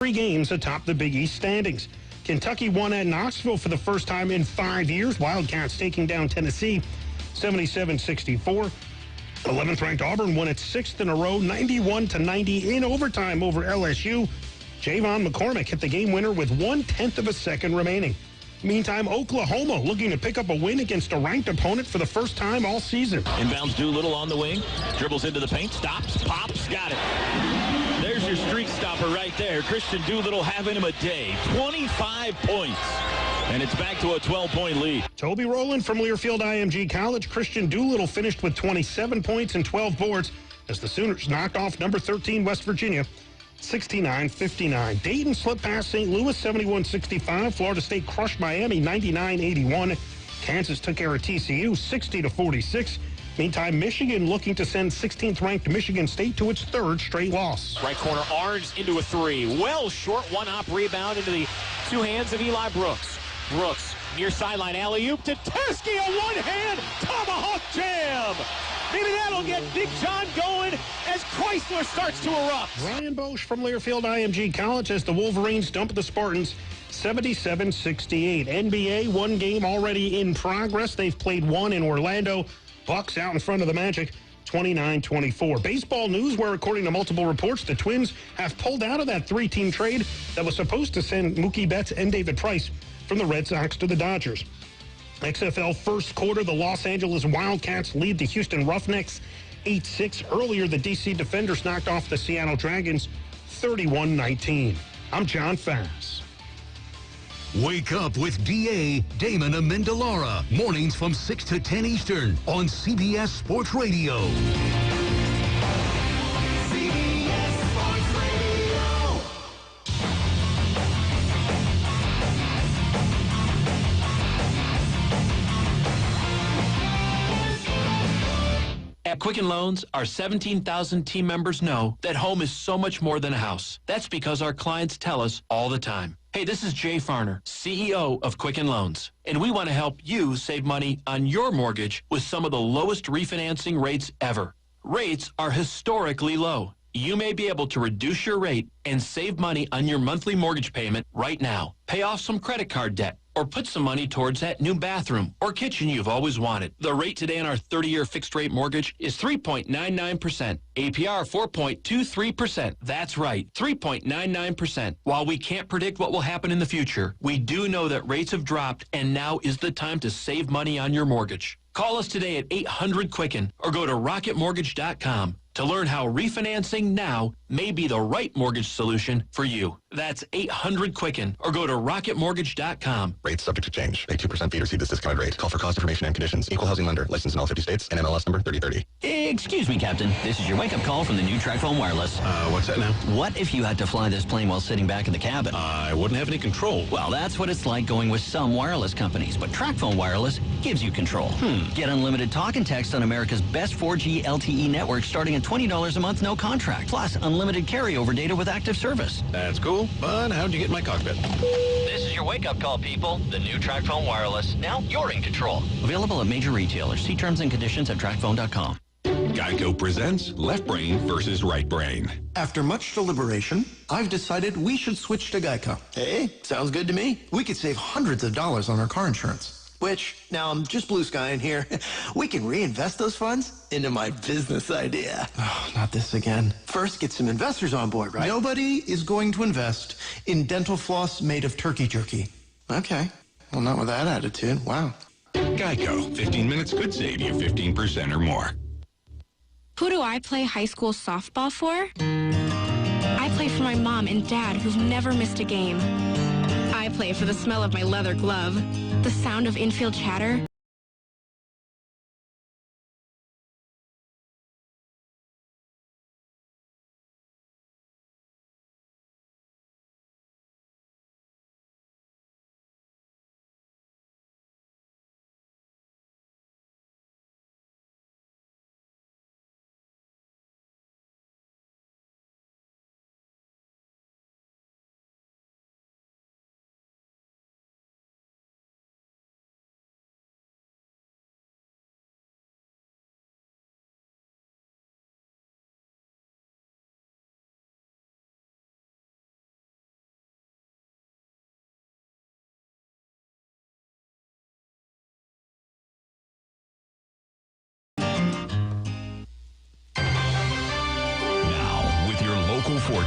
3 games atop the Big East standings. Kentucky won at Knoxville for the first time in 5 years. Wildcats taking down Tennessee 77-64. 11th-ranked Auburn won its 6th in a row, 91-90 in overtime over LSU. Javon McCormick hit the game winner with 1/10 of a second remaining. Meantime, Oklahoma looking to pick up a win against a ranked opponent for the first time all season. Inbounds Doolittle on the wing. Dribbles into the paint. Stops. Pops. Got it. There's your streak stopper right there. Christian Doolittle having him a day. 25 points. And it's back to a 12-point lead. Toby Rowland from Learfield IMG College. Christian Doolittle finished with 27 points and 12 boards as the Sooners knocked off number 13 West Virginia 69-59. Dayton slipped past St. Louis 71-65. Florida State crushed Miami 99-81. Kansas took care of TCU 60-46. Meantime, Michigan looking to send 16th-ranked Michigan State to its 3rd straight loss. Right corner, Arns into a 3. Well short, one-hop rebound into the 2 hands of Eli Brooks. Brooks, near sideline alley-oop to Teske, a one-hand tomahawk jam. Maybe that'll get Big John going as Chrysler starts to erupt. Ryan Bosch from Learfield IMG College as the Wolverines dump the Spartans 77-68. NBA, 1 game already in progress. They've played 1 in Orlando. Bucks out in front of the Magic 29-24. Baseball news where, according to multiple reports, the Twins have pulled out of that 3-team trade that was supposed to send Mookie Betts and David Price from the Red Sox to the Dodgers. XFL first quarter, the Los Angeles Wildcats lead the Houston Roughnecks 8-6. Earlier, the DC Defenders knocked off the Seattle Dragons 31-19. I'm John Fass. Wake up with D.A. Damon Amendolara. Mornings from 6 to 10 Eastern on CBS Sports Radio. CBS Sports Radio. At Quicken Loans, our 17,000 team members know that home is so much more than a house. That's because our clients tell us all the time. Hey, this is Jay Farner, CEO of Quicken Loans, and we want to help you save money on your mortgage with some of the lowest refinancing rates ever. Rates are historically low. You may be able to reduce your rate and save money on your monthly mortgage payment right now. Pay off some credit card debt or put some money towards that new bathroom or kitchen you've always wanted. The rate today on our 30-year fixed-rate mortgage is 3.99%. APR 4.23%. That's right, 3.99%. While we can't predict what will happen in the future, we do know that rates have dropped and now is the time to save money on your mortgage. Call us today at 800-QUICKEN or go to rocketmortgage.com to learn how refinancing now may be the right mortgage solution for you. That's 800-QUICKEN or go to rocketmortgage.com. Rates subject to change. Pay 2% fee to receive this discounted rate. Call for cost information and conditions. Equal housing lender. Licensed in all 50 states. And MLS number 3030. Excuse me, Captain. This is your wake-up call from the new TracFone Wireless. What's that now? What if you had to fly this plane while sitting back in the cabin? I wouldn't have any control. Well, that's what it's like going with some wireless companies, but TracFone Wireless gives you control. Get unlimited talk and text on America's best 4G LTE network starting at $20 a month, no contract. Plus, unlimited carryover data with active service. That's cool, but how'd you get my cockpit? This is your wake-up call, people. The new TracFone Wireless. Now you're in control. Available at major retailers. See terms and conditions at TracFone.com. Geico presents Left Brain versus Right Brain. After much deliberation, I've decided we should switch to Geico. Hey, sounds good to me. We could save hundreds of dollars on our car insurance. Which, now I'm just blue skying here, we can reinvest those funds into my business idea. Oh, not this again. First, get some investors on board, right? Nobody is going to invest in dental floss made of turkey jerky. Okay. Well, not with that attitude. Wow. Geico. 15 minutes could save you 15% or more. Who do I play high school softball for? I play for my mom and dad who've never missed a game. I play for the smell of my leather glove, the sound of infield chatter,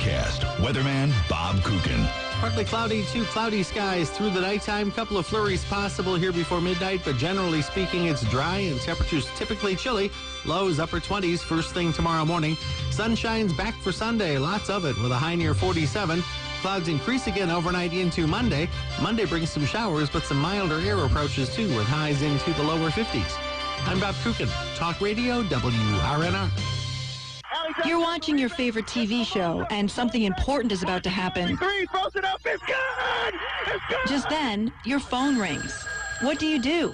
forecast. Weatherman Bob Kukin. Partly cloudy to cloudy skies through the nighttime. Couple of flurries possible here before midnight, but generally speaking, it's dry and temperatures typically chilly. Lows upper 20s first thing tomorrow morning. Sunshine's back for Sunday, lots of it, with a high near 47. Clouds increase again overnight into Monday. Monday brings some showers, but some milder air approaches too, with highs into the lower 50s. I'm Bob Kukin, Talk Radio WRNR. You're watching your favorite TV show, and something important is about to happen. Just then, your phone rings. What do?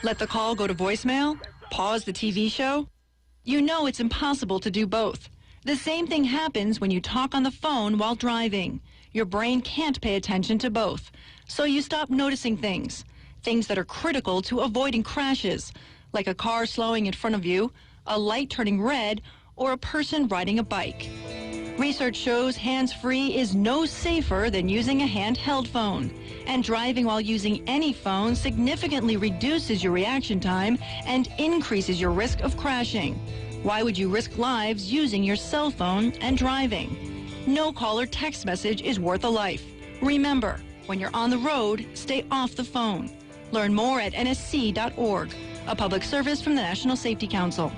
Let the call go to voicemail? Pause the TV show? You know it's impossible to do both. The same thing happens when you talk on the phone while driving. Your brain can't pay attention to both. So you stop noticing things that are critical to avoiding crashes, like a car slowing in front of you, a light turning red, or a person riding a bike. Research shows hands-free is no safer than using a handheld phone. And driving while using any phone significantly reduces your reaction time and increases your risk of crashing. Why would you risk lives using your cell phone and driving? No call or text message is worth a life. Remember, when you're on the road, stay off the phone. Learn more at nsc.org, a public service from the National Safety Council.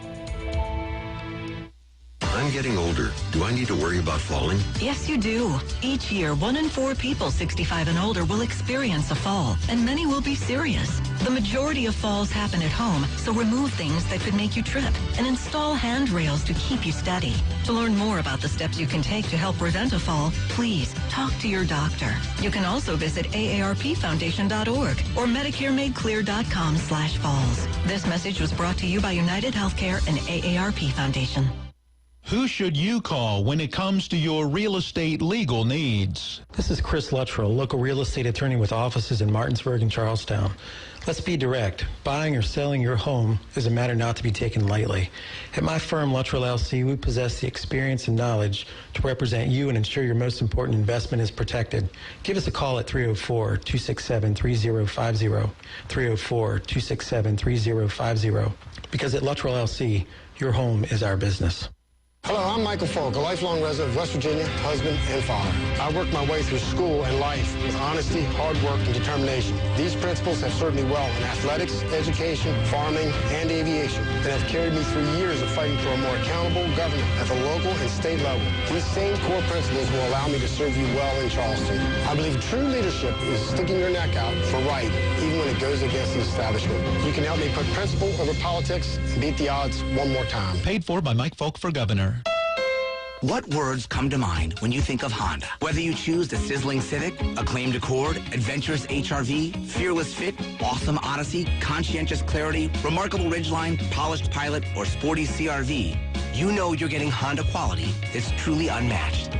I'm getting older. Do I need to worry about falling? Yes, you do. Each year, 1 in 4 people 65 and older will experience a fall, and many will be serious. The majority of falls happen at home, so remove things that could make you trip and install handrails to keep you steady. To learn more about the steps you can take to help prevent a fall, please talk to your doctor. You can also visit aarpfoundation.org or medicaremadeclear.com/falls. This message was brought to you by United Healthcare and AARP Foundation. Who should you call when it comes to your real estate legal needs? This is Chris Luttrell, local real estate attorney with offices in Martinsburg and Charlestown. Let's be direct. Buying or selling your home is a matter not to be taken lightly. At my firm, Luttrell LC, we possess the experience and knowledge to represent you and ensure your most important investment is protected. Give us a call at 304-267-3050, 304-267-3050, because at Luttrell LC, your home is our business. Hello, I'm Michael Folk, a lifelong resident of West Virginia, husband and father. I worked my way through school and life with honesty, hard work, and determination. These principles have served me well in athletics, education, farming, and aviation, and have carried me through years of fighting for a more accountable government at the local and state level. These same core principles will allow me to serve you well in Charleston. I believe true leadership is sticking your neck out for right, even when it goes against the establishment. You can help me put principle over politics and beat the odds one more time. Paid for by Mike Folk for governor. What words come to mind when you think of Honda? Whether you choose the sizzling Civic, acclaimed Accord, adventurous HR-V, fearless fit, awesome Odyssey, conscientious Clarity, remarkable Ridgeline, polished Pilot, or sporty CR-V, you know you're getting Honda quality that's truly unmatched.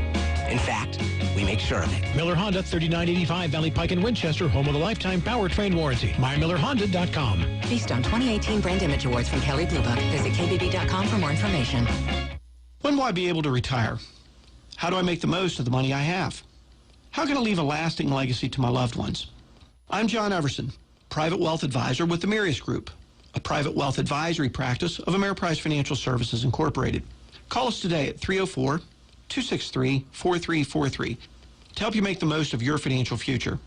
In fact, we make sure of it. Miller Honda, 3985 Valley Pike in Winchester, home of the lifetime powertrain warranty. MyMillerHonda.com. Based on 2018 Brand Image Awards from Kelley Blue Book. Visit kbb.com for more information. When will I be able to retire? How do I make the most of the money I have? How can I leave a lasting legacy to my loved ones? I'm John Everson, Private Wealth Advisor with the Marius Group, a private wealth advisory practice of Ameriprise Financial Services Incorporated. Call us today at 304-263-4343 to help you make the most of your financial future.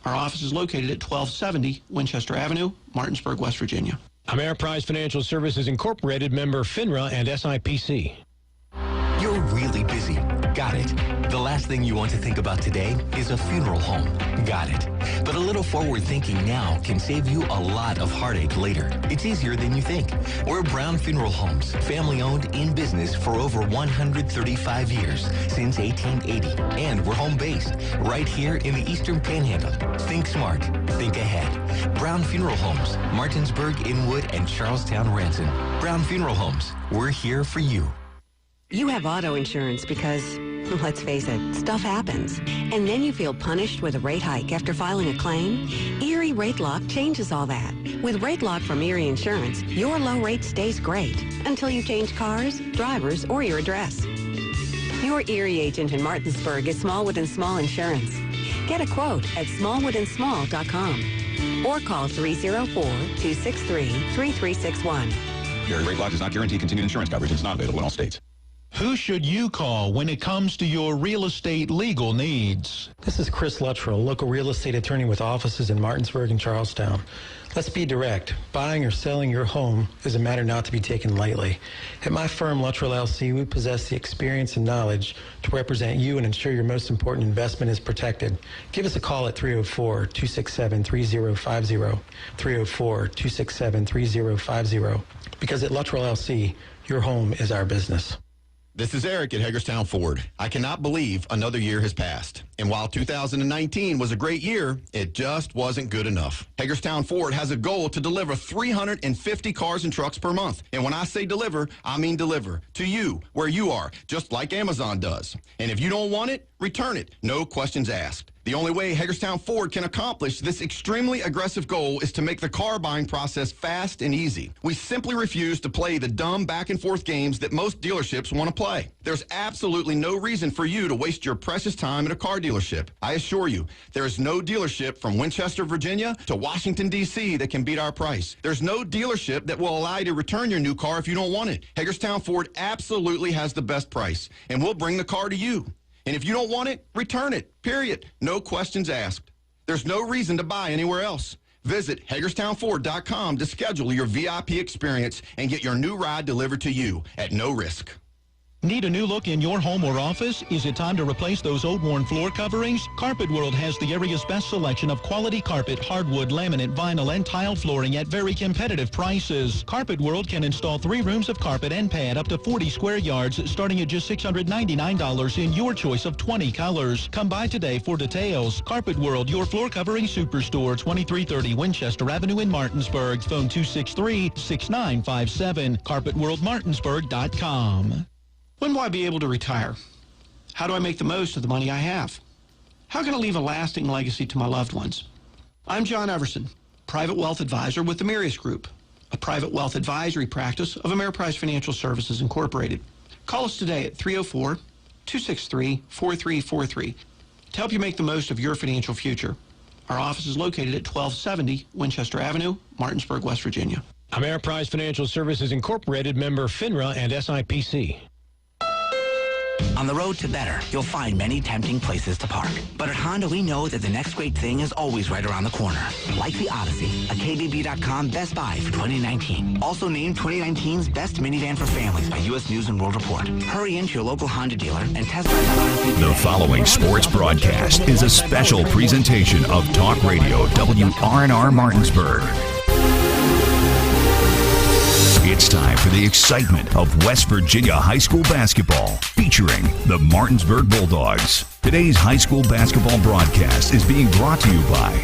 Our office is located at 1270 Winchester Avenue, Martinsburg, West Virginia. Ameriprise Financial Services Incorporated, member FINRA and SIPC. You're really busy. Got it. The last thing you want to think about today is a funeral home. Got it. But a little forward thinking now can save you a lot of heartache later. It's easier than you think. We're Brown Funeral Homes, family owned, in business for over 135 years, since 1880. And we're home based, right here in the Eastern Panhandle. Think smart. Think ahead. Brown Funeral Homes, Martinsburg, Inwood, and Charlestown, Ranson. Brown Funeral Homes. We're here for you. You have auto insurance because, let's face it, stuff happens. And then you feel punished with a rate hike after filing a claim? Erie Rate Lock changes all that. With Rate Lock from Erie Insurance, your low rate stays great until you change cars, drivers, or your address. Your Erie agent in Martinsburg is Smallwood & Small Insurance. Get a quote at smallwoodandsmall.com or call 304-263-3361. Erie Rate Lock does not guarantee continued insurance coverage. It's not available in all states. Who should you call when it comes to your real estate legal needs? This is Chris Luttrell, local real estate attorney with offices in Martinsburg and Charlestown. Let's be direct. Buying or selling your home is a matter not to be taken lightly. At my firm, Luttrell LC, we possess the experience and knowledge to represent you and ensure your most important investment is protected. Give us a call at 304-267-3050, 304-267-3050, because at Luttrell LC, your home is our business. This is Eric at Hagerstown Ford. I cannot believe another year has passed. And while 2019 was a great year, it just wasn't good enough. Hagerstown Ford has a goal to deliver 350 cars and trucks per month. And when I say deliver, I mean deliver to you, where you are, just like Amazon does. And if you don't want it, return it. No questions asked. The only way Hagerstown Ford can accomplish this extremely aggressive goal is to make the car buying process fast and easy. We simply refuse to play the dumb back and forth games that most dealerships want to play. There's absolutely no reason for you to waste your precious time at a car dealership. I assure you, there is no dealership from Winchester, Virginia to Washington, D.C. that can beat our price. There's no dealership that will allow you to return your new car if you don't want it. Hagerstown Ford absolutely has the best price, and we'll bring the car to you. And if you don't want it, return it, period. No questions asked. There's no reason to buy anywhere else. Visit HagerstownFord.com to schedule your VIP experience and get your new ride delivered to you at no risk. Need a new look in your home or office? Is it time to replace those old worn floor coverings? Carpet World has the area's best selection of quality carpet, hardwood, laminate, vinyl, and tile flooring at very competitive prices. Carpet World can install 3 rooms of carpet and pad up to 40 square yards starting at just $699 in your choice of 20 colors. Come by today for details. Carpet World, your floor covering superstore, 2330 Winchester Avenue in Martinsburg. Phone 263-6957. CarpetWorldMartinsburg.com. When will I be able to retire? How do I make the most of the money I have? How can I leave a lasting legacy to my loved ones? I'm John Everson, private wealth advisor with the Marius Group, a private wealth advisory practice of Ameriprise Financial Services Incorporated. Call us today at 304-263-4343 to help you make the most of your financial future. Our office is located at 1270 Winchester Avenue, Martinsburg, West Virginia. Ameriprise Financial Services Incorporated, member FINRA and SIPC. On the road to better, you'll find many tempting places to park. But at Honda, we know that the next great thing is always right around the corner. Like the Odyssey, a KBB.com Best Buy for 2019. Also named 2019's Best Minivan for Families by U.S. News & World Report. Hurry into your local Honda dealer and test drive the Odyssey. The following sports broadcast is a special presentation of Talk Radio WRNR Martinsburg. It's time for the excitement of West Virginia high school basketball, featuring the Martinsburg Bulldogs. Today's high school basketball broadcast is being brought to you by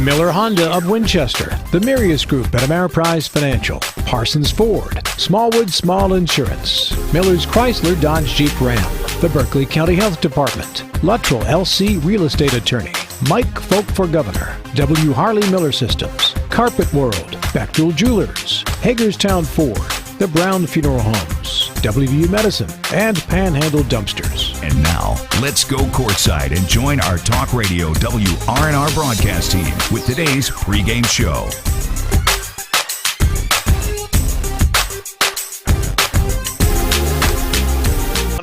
Miller Honda of Winchester, the Marius Group at Ameriprise Financial, Parsons Ford, Smallwood Small Insurance, Miller's Chrysler Dodge Jeep Ram, the Berkeley County Health Department, Luttrell LC Real Estate Attorney, Mike Folk for Governor, W. Harley Miller Systems, Carpet World, Bechtel Jewelers, Hagerstown Ford, the Brown Funeral Homes, WVU Medicine, and Panhandle Dumpsters. And now, let's go courtside and join our Talk Radio WRNR broadcast team with today's pregame show.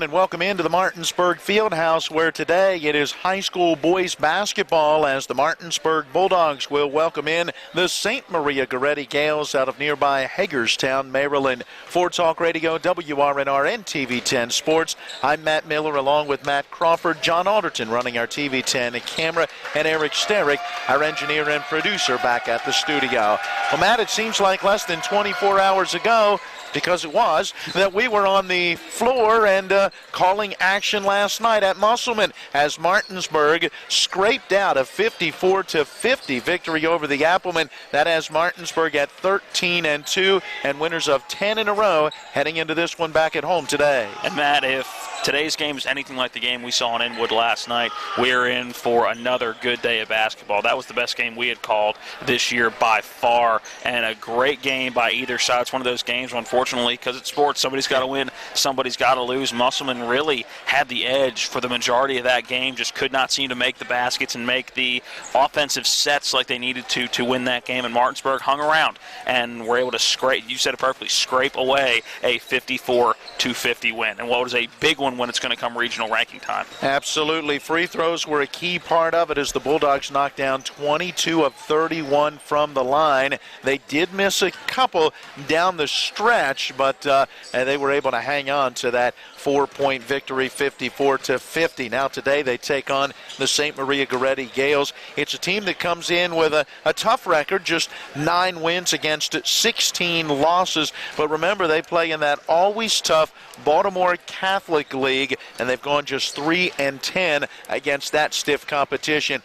And welcome into the Martinsburg Fieldhouse, where today it is high school boys basketball as the Martinsburg Bulldogs will welcome in the St. Maria Gorreti Gales out of nearby Hagerstown, Maryland. For Talk Radio, WRNR and TV10 Sports, I'm Matt Miller along with Matt Crawford, John Alderton running our TV10 camera, and Eric Sterick, our engineer and producer, back at the studio. Well, Matt, it seems like less than 24 hours ago, because it was, that we were on the floor and calling action last night at Musselman as Martinsburg scraped out a 54-50 victory over the Applemen. That has Martinsburg at 13-2 and winners of 10 in a row heading into this one back at home today. And Matt, if today's game is anything like the game we saw in Inwood last night, we're in for another good day of basketball. That was the best game we had called this year by far, and a great game by either side. It's one of those games, unfortunately, because it's sports, somebody's got to win, somebody's got to lose. Musselman really had the edge for the majority of that game, just could not seem to make the baskets and make the offensive sets like they needed to win that game, and Martinsburg hung around and were able to scrape, you said it perfectly, scrape away a 54-50 win. And what was a big one when it's going to come regional ranking time. Absolutely. Free throws were a key part of it as the Bulldogs knocked down 22 of 31 from the line. They did miss a couple down the stretch, but they were able to hang on to that 4-point victory, 54-50. Now today they take on the St. Maria Gorreti Gales. It's a team that comes in with a tough record, just 9 wins against 16 losses. But remember, they play in that always tough Baltimore Catholic League, and they've gone just 3-10 against that stiff competition.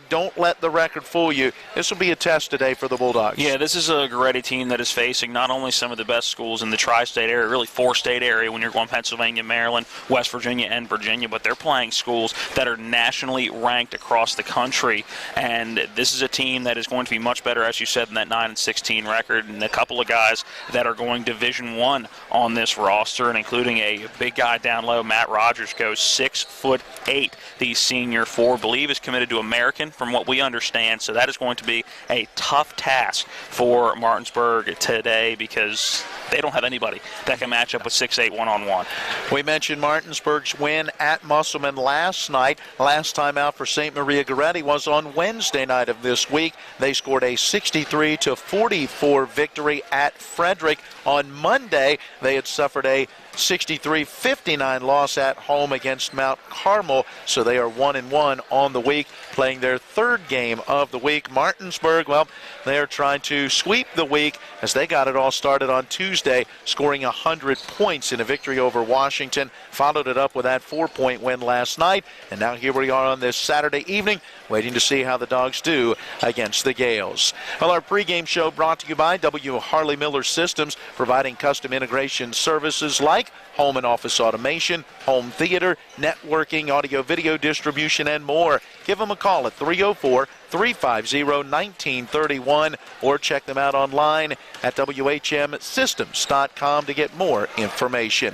Don't let the record fool you. This will be a test today for the Bulldogs. Yeah, this is a Gorreti team that is facing not only some of the best schools in the tri-state area, really 4-state area when you're going Pennsylvania, Maryland, West Virginia, and Virginia, but they're playing schools that are nationally ranked across the country, and this is a team that is going to be much better, as you said, than that 9-16 record, and a couple of guys that are going Division I on this roster, and including a big guy down low. Matt Rogers goes 6'8", the senior forward, believe is committed to American from what we understand, so that is going to be a tough task for Martinsburg today because they don't have anybody that can match up with 6'8" one-on-one. We mentioned Martinsburg's win at Musselman last night. Last time out for St. Maria Gorreti was on Wednesday night of this week. They scored a 63-44 victory at Frederick. On Monday, they had suffered a 63-59 loss at home against Mount Carmel, so they are 1-1 on the week, playing their third game of the week. Martinsburg, well, they are trying to sweep the week as they got it all started on Tuesday, scoring 100 points in a victory over Washington, followed it up with that 4-point win last night, and now here we are on this Saturday evening, waiting to see how the Dogs do against the Gales. Well, our pregame show brought to you by W. Harley Miller Systems, providing custom integration services like home and office automation, home theater, networking, audio-video distribution, and more. Give them a call at 304-350-1931 or check them out online at whmsystems.com to get more information.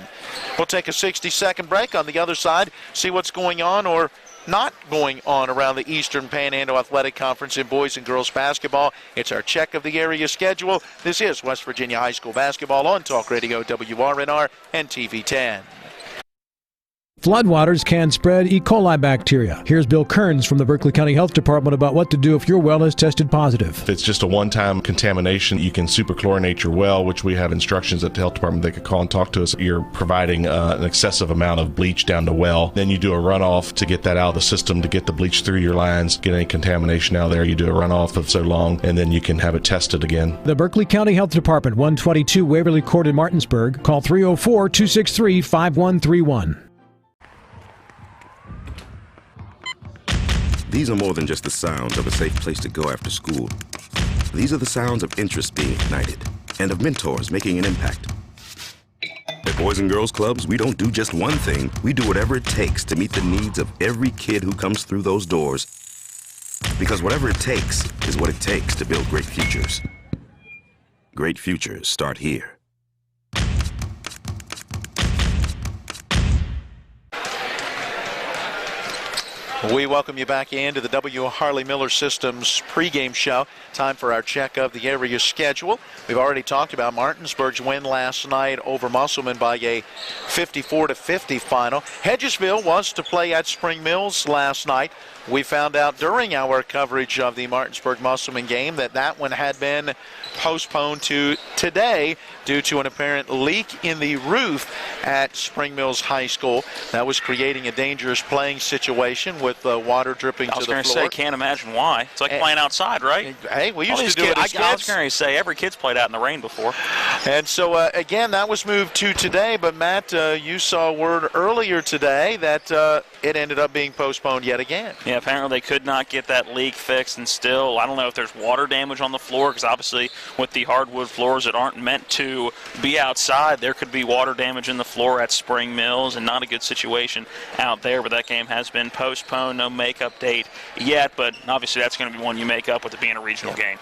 We'll take a 60-second break. On the other side, see what's going on or not going on around the Eastern Panhandle Athletic Conference in boys and girls basketball. It's our check of the area schedule. This is West Virginia High School basketball on Talk Radio WRNR and TV 10. Floodwaters can spread E. coli bacteria. Here's Bill Kearns from the Berkeley County Health Department about what to do if your well is tested positive. If it's just a one-time contamination, you can superchlorinate your well, which we have instructions at the health department. They could call and talk to us. You're providing an excessive amount of bleach down the well. Then you do a runoff to get that out of the system, to get the bleach through your lines, get any contamination out there. You do a runoff of so long, and then you can have it tested again. The Berkeley County Health Department, 122 Waverly Court in Martinsburg. Call 304-263-5131. These are more than just the sounds of a safe place to go after school. These are the sounds of interest being ignited and of mentors making an impact. At Boys and Girls Clubs, we don't do just one thing. We do whatever it takes to meet the needs of every kid who comes through those doors. Because whatever it takes is what it takes to build great futures. Great futures start here. We welcome you back into the W. Harley Miller Systems pregame show. Time for our check of the area schedule. We've already talked about Martinsburg's win last night over Musselman by a 54-50 final. Hedgesville was to play at Spring Mills last night. We found out during our coverage of the Martinsburg-Musselman game that one had been postponed to today due to an apparent leak in the roof at Spring Mills High School. That was creating a dangerous playing situation with water dripping to the floor. I was going to say, can't imagine why. It's like playing outside, right? Hey, we used to do it as kids. I was going to say, every kid's played out in the rain before. And so, again, that was moved to today. But, Matt, you saw word earlier today that it ended up being postponed yet again. Yeah, apparently they could not get that leak fixed. And still, I don't know if there's water damage on the floor, because obviously with the hardwood floors that aren't meant to be outside, there could be water damage in the floor at Spring Mills, and not a good situation out there. But that game has been postponed. No makeup date yet, but obviously that's going to be one you make up with it being a regional game.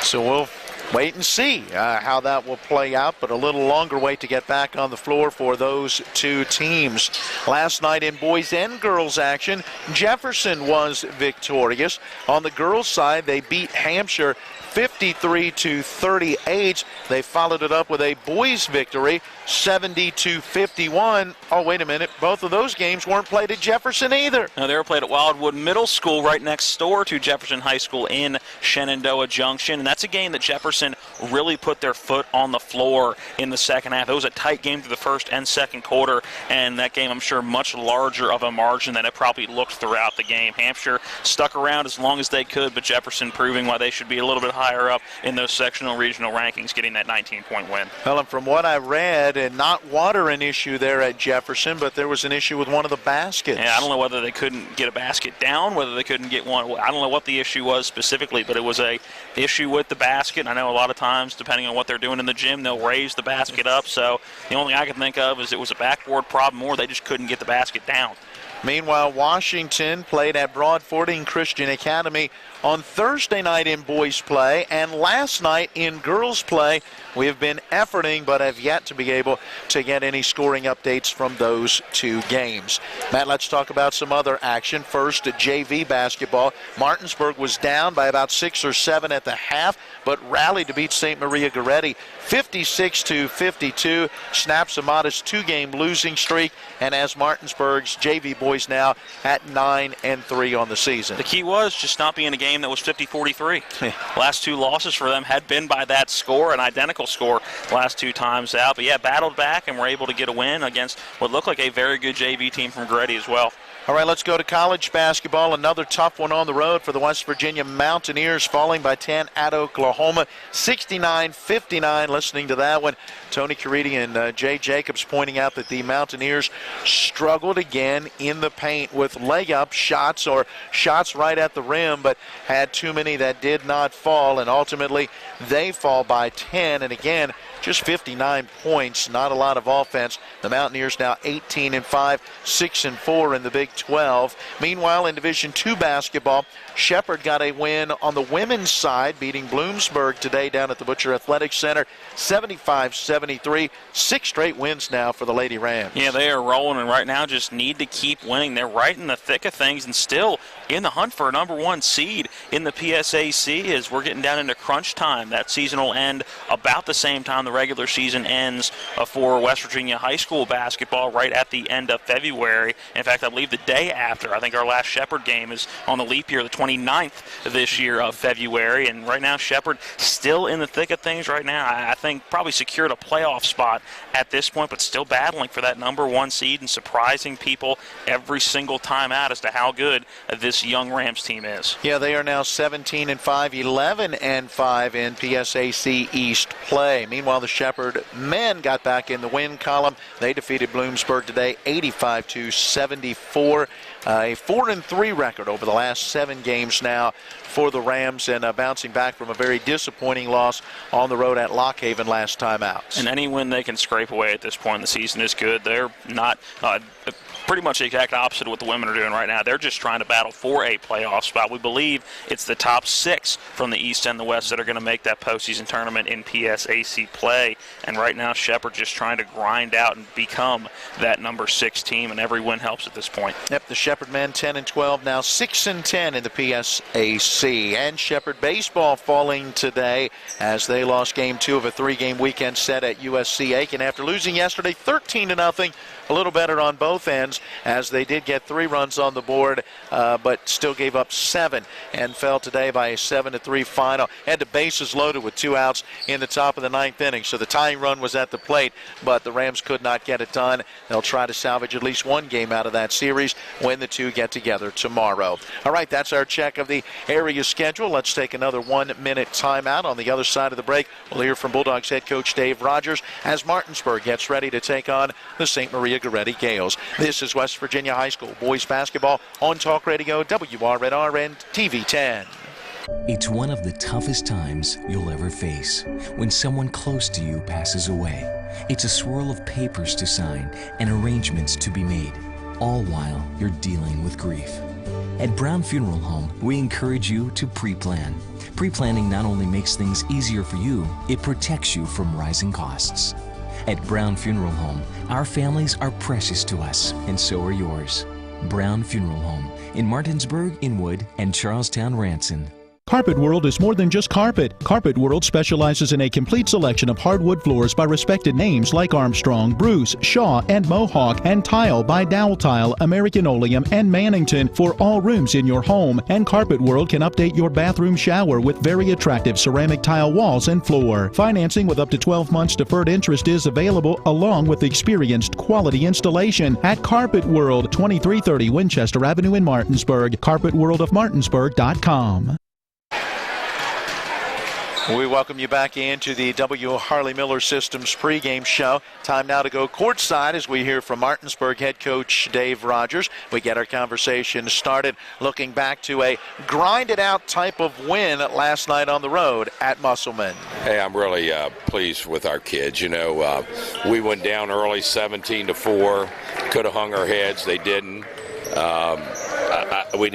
So we'll wait and see how that will play out, but a little longer wait to get back on the floor for those two teams. Last night in boys and girls action, Jefferson was victorious. On the girls' side, they beat Hampshire 53-38. They followed it up with a boys' victory, 70-51. Oh, wait a minute. Both of those games weren't played at Jefferson either. No, they were played at Wildwood Middle School, right next door to Jefferson High School in Shenandoah Junction. And that's a game that Jefferson really put their foot on the floor in the second half. It was a tight game through the first and second quarter, and that game, I'm sure, much larger of a margin than it probably looked throughout the game. Hampshire stuck around as long as they could, but Jefferson proving why they should be a little bit higher up in those sectional regional rankings, getting that 19-point win. Well, and from what I read, and not water an issue there at Jefferson, but there was an issue with one of the baskets. Yeah, I don't know whether they couldn't get a basket down, whether they couldn't get one. I don't know what the issue was specifically, but it was a issue with the basket. And I know a lot of times, depending on what they're doing in the gym, they'll raise the basket up. So the only thing I can think of is it was a backboard problem, or they just couldn't get the basket down. Meanwhile, Washington played at Broadfording Christian Academy on Thursday night in boys play, and last night in girls play. We have been efforting but have yet to be able to get any scoring updates from those two games. Matt, let's talk about some other action. First, JV basketball. Martinsburg was down by about 6 or 7 at the half, but rallied to beat St. Maria Gorreti 56-52, snaps a modest 2-game losing streak, and has Martinsburg's JV boys now at 9-3 on the season. The key was just not being a game that was 50-43. Last two losses for them had been by that score, an identical score last two times out. But yeah, battled back and were able to get a win against what looked like a very good JV team from Gorreti as well. All right, let's go to college basketball. Another tough one on the road for the West Virginia Mountaineers, falling by 10 at Oklahoma, 69-59. Listening to that one, Tony Caridi and Jay Jacobs pointing out that the Mountaineers struggled again in the paint with layup shots or shots right at the rim, but had too many that did not fall, and ultimately they fall by 10. And again, just 59 points, not a lot of offense. The Mountaineers now 18-5, 6-4 in the Big 12. Meanwhile, in Division II basketball, Shepherd got a win on the women's side, beating Bloomsburg today down at the Butcher Athletic Center, 75-73. 6 straight wins now for the Lady Rams. Yeah, they are rolling, and right now just need to keep winning. They're right in the thick of things and still in the hunt for a number 1 seed in the PSAC as we're getting down into crunch time. That season will end about the same time the regular season ends for West Virginia high school basketball, right at the end of February. In fact, I believe the day after. I think our last Shepherd game is on the leap year, the 29th this year of February. And right now, Shepherd still in the thick of things right now. I think probably secured a playoff spot at this point, but still battling for that number 1 seed and surprising people every single time out as to how good this young Rams team is. Yeah, they are now 17-5, 11-5 in PSAC East play. Meanwhile, the Shepherd men got back in the win column. They defeated Bloomsburg today 85-74. A 4-3 record over the last 7 games now for the Rams, and bouncing back from a very disappointing loss on the road at Lock Haven last time out. And any win they can scrape away at this point in the season is good. They're not pretty much the exact opposite of what the women are doing right now. They're just trying to battle for a playoff spot. We believe it's the top 6 from the East and the West that are going to make that postseason tournament in PSAC play. And right now, Shepherd just trying to grind out and become that number 6 team, and every win helps at this point. Yep, the Shepherd men 10-12, now 6-10 in the PSAC. And Shepherd baseball falling today as they lost game 2 of a 3-game weekend set at USC Aiken after losing yesterday 13-0 a little better on both ends, as they did get 3 runs on the board, but still gave up 7 and fell today by a 7-3 final. Had the bases loaded with 2 outs in the top of the 9th inning, so the tying run was at the plate, but the Rams could not get it done. They'll try to salvage at least 1 game out of that series when the 2 get together tomorrow. All right, that's our check of the area schedule. Let's take another 1-minute timeout. On the other side of the break, we'll hear from Bulldogs head coach Dave Rogers as Martinsburg gets ready to take on the St. Maria Gorreti Gales. This is West Virginia High School boys basketball on Talk Radio WRNR and TV 10. It's one of the toughest times you'll ever face when someone close to you passes away. It's a swirl of papers to sign and arrangements to be made, all while you're dealing with grief. At Brown Funeral Home, we encourage you to pre-plan. Pre-planning not only makes things easier for you, it protects you from rising costs. At Brown Funeral Home, our families are precious to us, and so are yours. Brown Funeral Home in Martinsburg, Inwood, and Charlestown, Ranson. Carpet World is more than just carpet. Carpet World specializes in a complete selection of hardwood floors by respected names like Armstrong, Bruce, Shaw, and Mohawk, and tile by Dowell Tile, American Oleum, and Mannington for all rooms in your home. And Carpet World can update your bathroom shower with very attractive ceramic tile walls and floor. Financing with up to 12 months deferred interest is available, along with experienced quality installation at Carpet World, 2330 Winchester Avenue in Martinsburg. CarpetWorldofMartinsburg.com. We welcome you back into the W. Harley Miller Systems pregame show. Time now to go courtside as we hear from Martinsburg head coach Dave Rogers. We get our conversation started looking back to a grinded-out type of win last night on the road at Musselman. Hey, I'm really pleased with our kids. You know, we went down early 17-4. Could have hung our heads. They didn't. We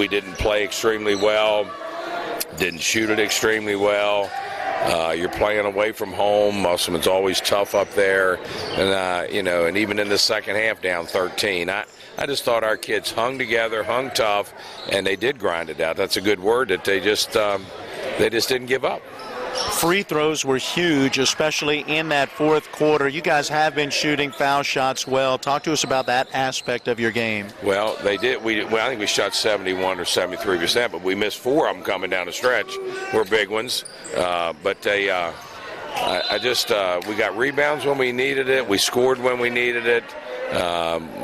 didn't play extremely well. Didn't shoot it extremely well. You're playing away from home. Musselman's always tough up there, and and even in the second half, down 13. I just thought our kids hung together, hung tough, and they did grind it out. That's a good word. That they just didn't give up. Free throws were huge, especially in that fourth quarter. You guys have been shooting foul shots well. Talk to us about that aspect of your game. Well, they did. I think we shot 71 or 73%, but we missed 4 of them coming down the stretch. We're big ones, but they. We got rebounds when we needed it. We scored when we needed it.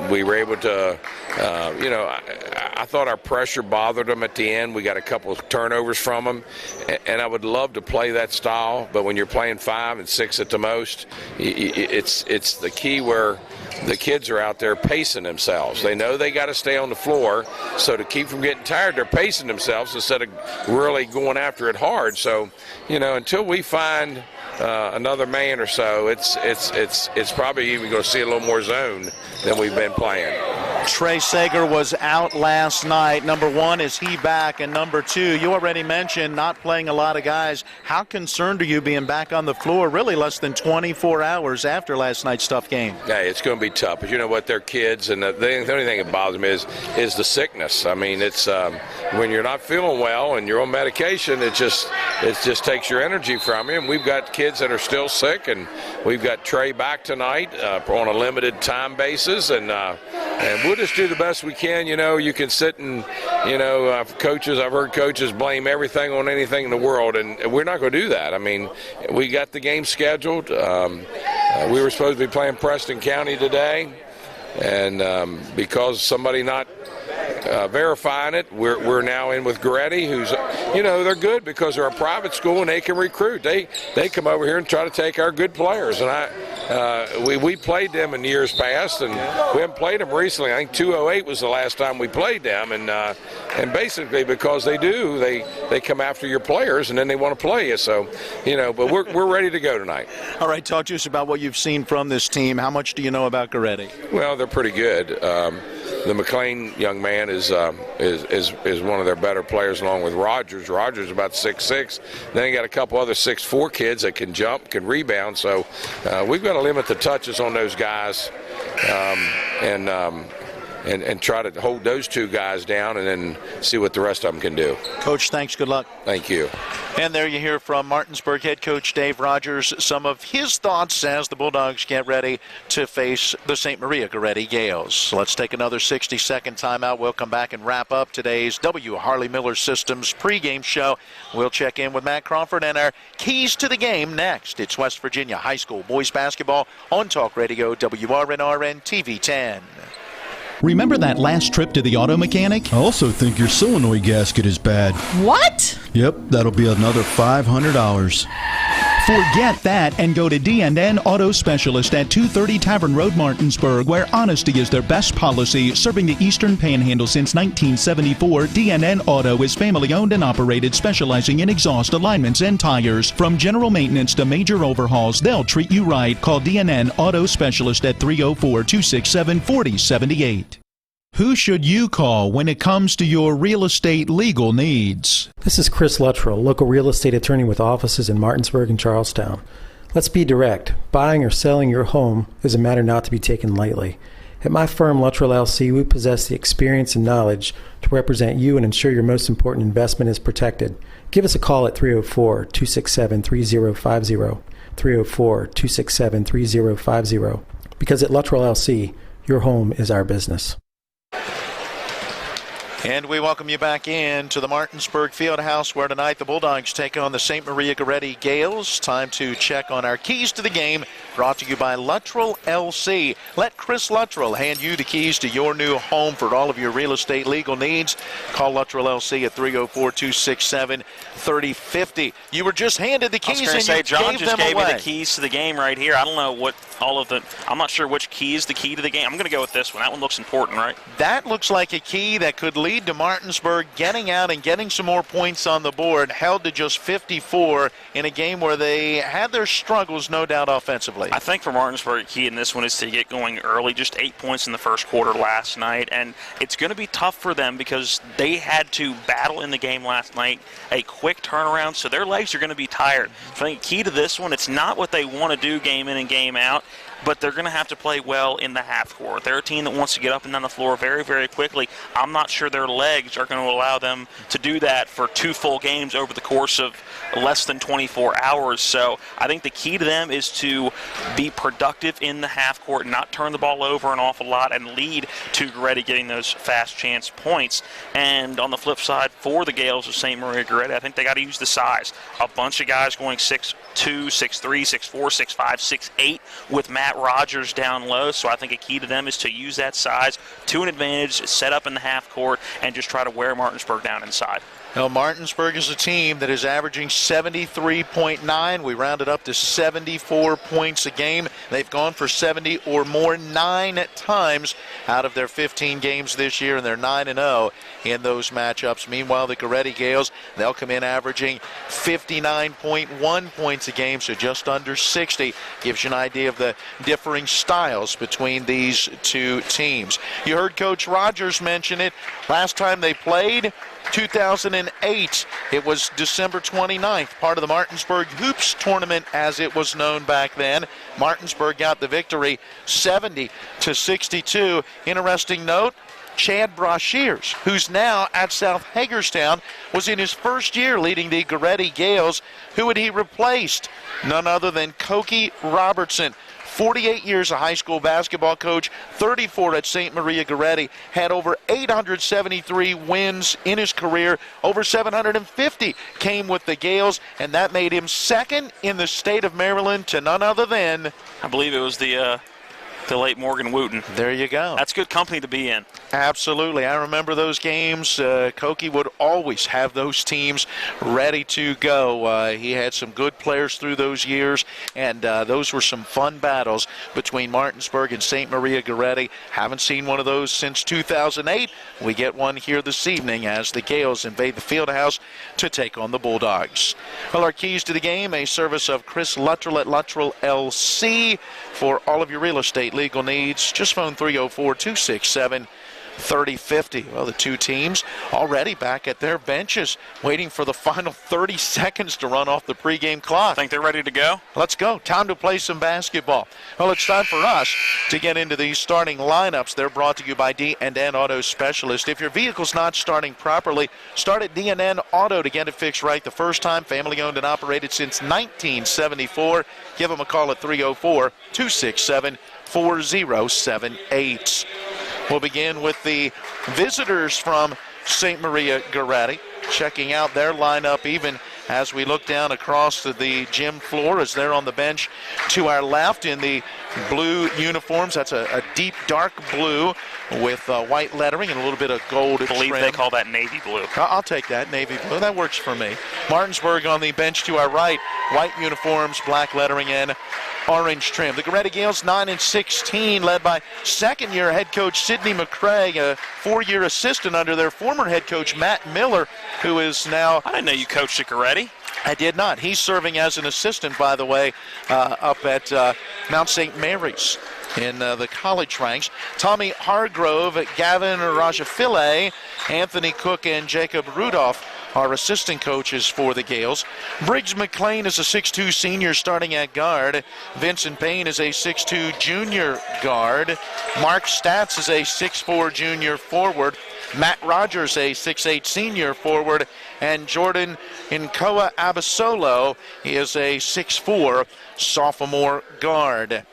We were able to, I thought our pressure bothered them at the end. We got a couple of turnovers from them, and I would love to play that style, but when you're playing 5 and 6 at the most, it's the key where the kids are out there pacing themselves. They know they got to stay on the floor, so to keep from getting tired, they're pacing themselves instead of really going after it hard. So, until we find another man or so, it's probably even going to see a little more zone than we've been playing. Trey Sager was out last night. Number 1, is he back? And number 2, you already mentioned not playing a lot of guys. How concerned are you being back on the floor really less than 24 hours after last night's tough game? Hey, it's going to be tough, but you know what? They're kids, and the only thing that bothers me is the sickness. I mean, it's when you're not feeling well and you're on medication, it just takes your energy from you. And we've got kids that are still sick, and we've got Trey back tonight on a limited time basis, and we'll just do the best we can. You can sit and, I've heard coaches blame everything on anything in the world, and we're not going to do that. I mean, we got the game scheduled. We were supposed to be playing Preston County today, and because somebody not verifying it, we're now in with Gorreti, who's, they're good because they're a private school and they can recruit. They come over here and try to take our good players, and we played them in years past, and we haven't played them recently. I think 2008 was the last time we played them, and basically because they come after your players and then they want to play you. So, but we're ready to go tonight. All right, talk to us about what you've seen from this team. How much do you know about Gorreti? Well, they're pretty good. The McLean young man is one of their better players, along with Rogers. Rogers is about 6'6". Then you got a couple other 6'4" kids that can jump, can rebound. So we've got to limit the touches on those guys. and try to hold those two guys down and then see what the rest of them can do. Coach, thanks. Good luck. Thank you. And there you hear from Martinsburg head coach Dave Rogers some of his thoughts as the Bulldogs get ready to face the St. Maria Gorreti Gales. So let's take another 60-second timeout. We'll come back and wrap up today's W. Harley Miller Systems pregame show. We'll check in with Matt Crawford and our keys to the game next. It's West Virginia High School boys basketball on Talk Radio WRNRN TV 10. Remember that last trip to the auto mechanic? I also think your solenoid gasket is bad. What? Yep, that'll be another $500. Forget that and go to D&N Auto Specialist at 230 Tavern Road, Martinsburg, where honesty is their best policy. Serving the Eastern Panhandle since 1974, D&N Auto is family-owned and operated, specializing in exhaust alignments and tires. From general maintenance to major overhauls, they'll treat you right. Call D&N Auto Specialist at 304-267-4078. Who should you call when it comes to your real estate legal needs? This is Chris Luttrell, local real estate attorney with offices in Martinsburg and Charlestown. Let's be direct. Buying or selling your home is a matter not to be taken lightly. At my firm, Luttrell LC, we possess the experience and knowledge to represent you and ensure your most important investment is protected. Give us a call at 304-267-3050, 304-267-3050, because at Luttrell LC, your home is our business. And we welcome you back in to the Martinsburg Fieldhouse, where tonight the Bulldogs take on the St. Maria Gorreti Gales. Time to check on our keys to the game, brought to you by Luttrell LC. Let Chris Luttrell hand you the keys to your new home for all of your real estate legal needs. Call Luttrell LC at 304-267-3050. You were just handed the keys and you John gave just them gave away. me the keys to the game right here. I don't know what I'm not sure which key is the key to the game. I'm going to go with this one. That one looks important, right? That looks like a key that could lead to Martinsburg getting out and getting some more points on the board, held to just 54 in a game where they had their struggles, no doubt, offensively. I think for Martinsburg, key in this one is to get going early. Just 8 points in the first quarter last night, and it's going to be tough for them because they had to battle in the game last night, a quick turnaround, so their legs are going to be tired. So I think key to this one, it's not what they want to do game in and game out, but they're going to have to play well in the half court. They're a team that wants to get up and down the floor very, very quickly. I'm not sure their legs are going to allow them to do that for 2 full games over the course of less than 24 hours. So I think the key to them is to be productive in the half court, not turn the ball over an awful lot, and lead to Gorreti getting those fast chance points. And on the flip side, for the Gales of St. Maria Gorreti, I think they got to use the size. A bunch of guys going 6'2", 6'3", 6'4", 6'5", 6'8", with Matt Rogers down low, so I think a key to them is to use that size to an advantage, set up in the half court, and just try to wear Martinsburg down inside. Now, Martinsburg is a team that is averaging 73.9. We rounded up to 74 points a game. They've gone for 70 or more 9 times out of their 15 games this year, and they're 9-0 in those matchups. Meanwhile, the Gorreti Gales, they'll come in averaging 59.1 points a game, so just under 60. Gives you an idea of the differing styles between these two teams. You heard Coach Rogers mention it. Last time they played, 2008. It was December 29th, part of the Martinsburg Hoops Tournament as it was known back then. Martinsburg got the victory 70-62. Interesting note, Chad Brashears, who's now at South Hagerstown, was in his first year leading the Gorreti Gales. Who had he replaced? None other than Koki Robertson. 48 years a high school basketball coach, 34 at St. Maria Gorreti, had over 873 wins in his career. Over 750 came with the Gales, and that made him second in the state of Maryland to none other than, I believe it was the late Morgan Wooten. There you go. That's good company to be in. Absolutely. I remember those games. Koki would always have those teams ready to go. He had some good players through those years, and those were some fun battles between Martinsburg and St. Maria Gorreti. Haven't seen one of those since 2008. We get one here this evening as the Gales invade the Fieldhouse to take on the Bulldogs. Well, our keys to the game, a service of Chris Luttrell at Luttrell LC. For all of your real estate legal needs, just phone 304-267 30-50. Well, the two teams already back at their benches waiting for the final 30 seconds to run off the pregame clock. Think they're ready to go? Let's go. Time to play some basketball. Well, it's time for us to get into these starting lineups. They're brought to you by D&N Auto Specialist. If your vehicle's not starting properly, start at D&N Auto to get it fixed right the first time. Family owned and operated since 1974. Give them a call at 304-267-4078. We'll begin with the visitors from St. Maria Gorreti, checking out their lineup even as we look down across to the gym floor as they're on the bench to our left in the blue uniforms. That's a deep dark blue with white lettering and a little bit of gold I believe trim. they call that navy blue. I'll take that, navy blue. That works for me. Martinsburg on the bench to our right. White uniforms, black lettering, and orange trim. The Gorreti Gales 9-16, led by second-year head coach Sidney McCrae, a four-year assistant under their former head coach Matt Miller, who is now... I didn't know you coached at Gorreti. I did not. He's serving as an assistant, by the way, up at Mount St. Mary's in the college ranks. Tommy Hargrove, Gavin Rajafile, Anthony Cook, and Jacob Rudolph are assistant coaches for the Gales. Briggs McLean is a 6'2 senior starting at guard. Vincent Payne is a 6'2 junior guard. Mark Statz is a 6'4 junior forward. Matt Rogers, a 6'8 senior forward. And Jordan Nkoa Abasolo is a 6'4 sophomore guard.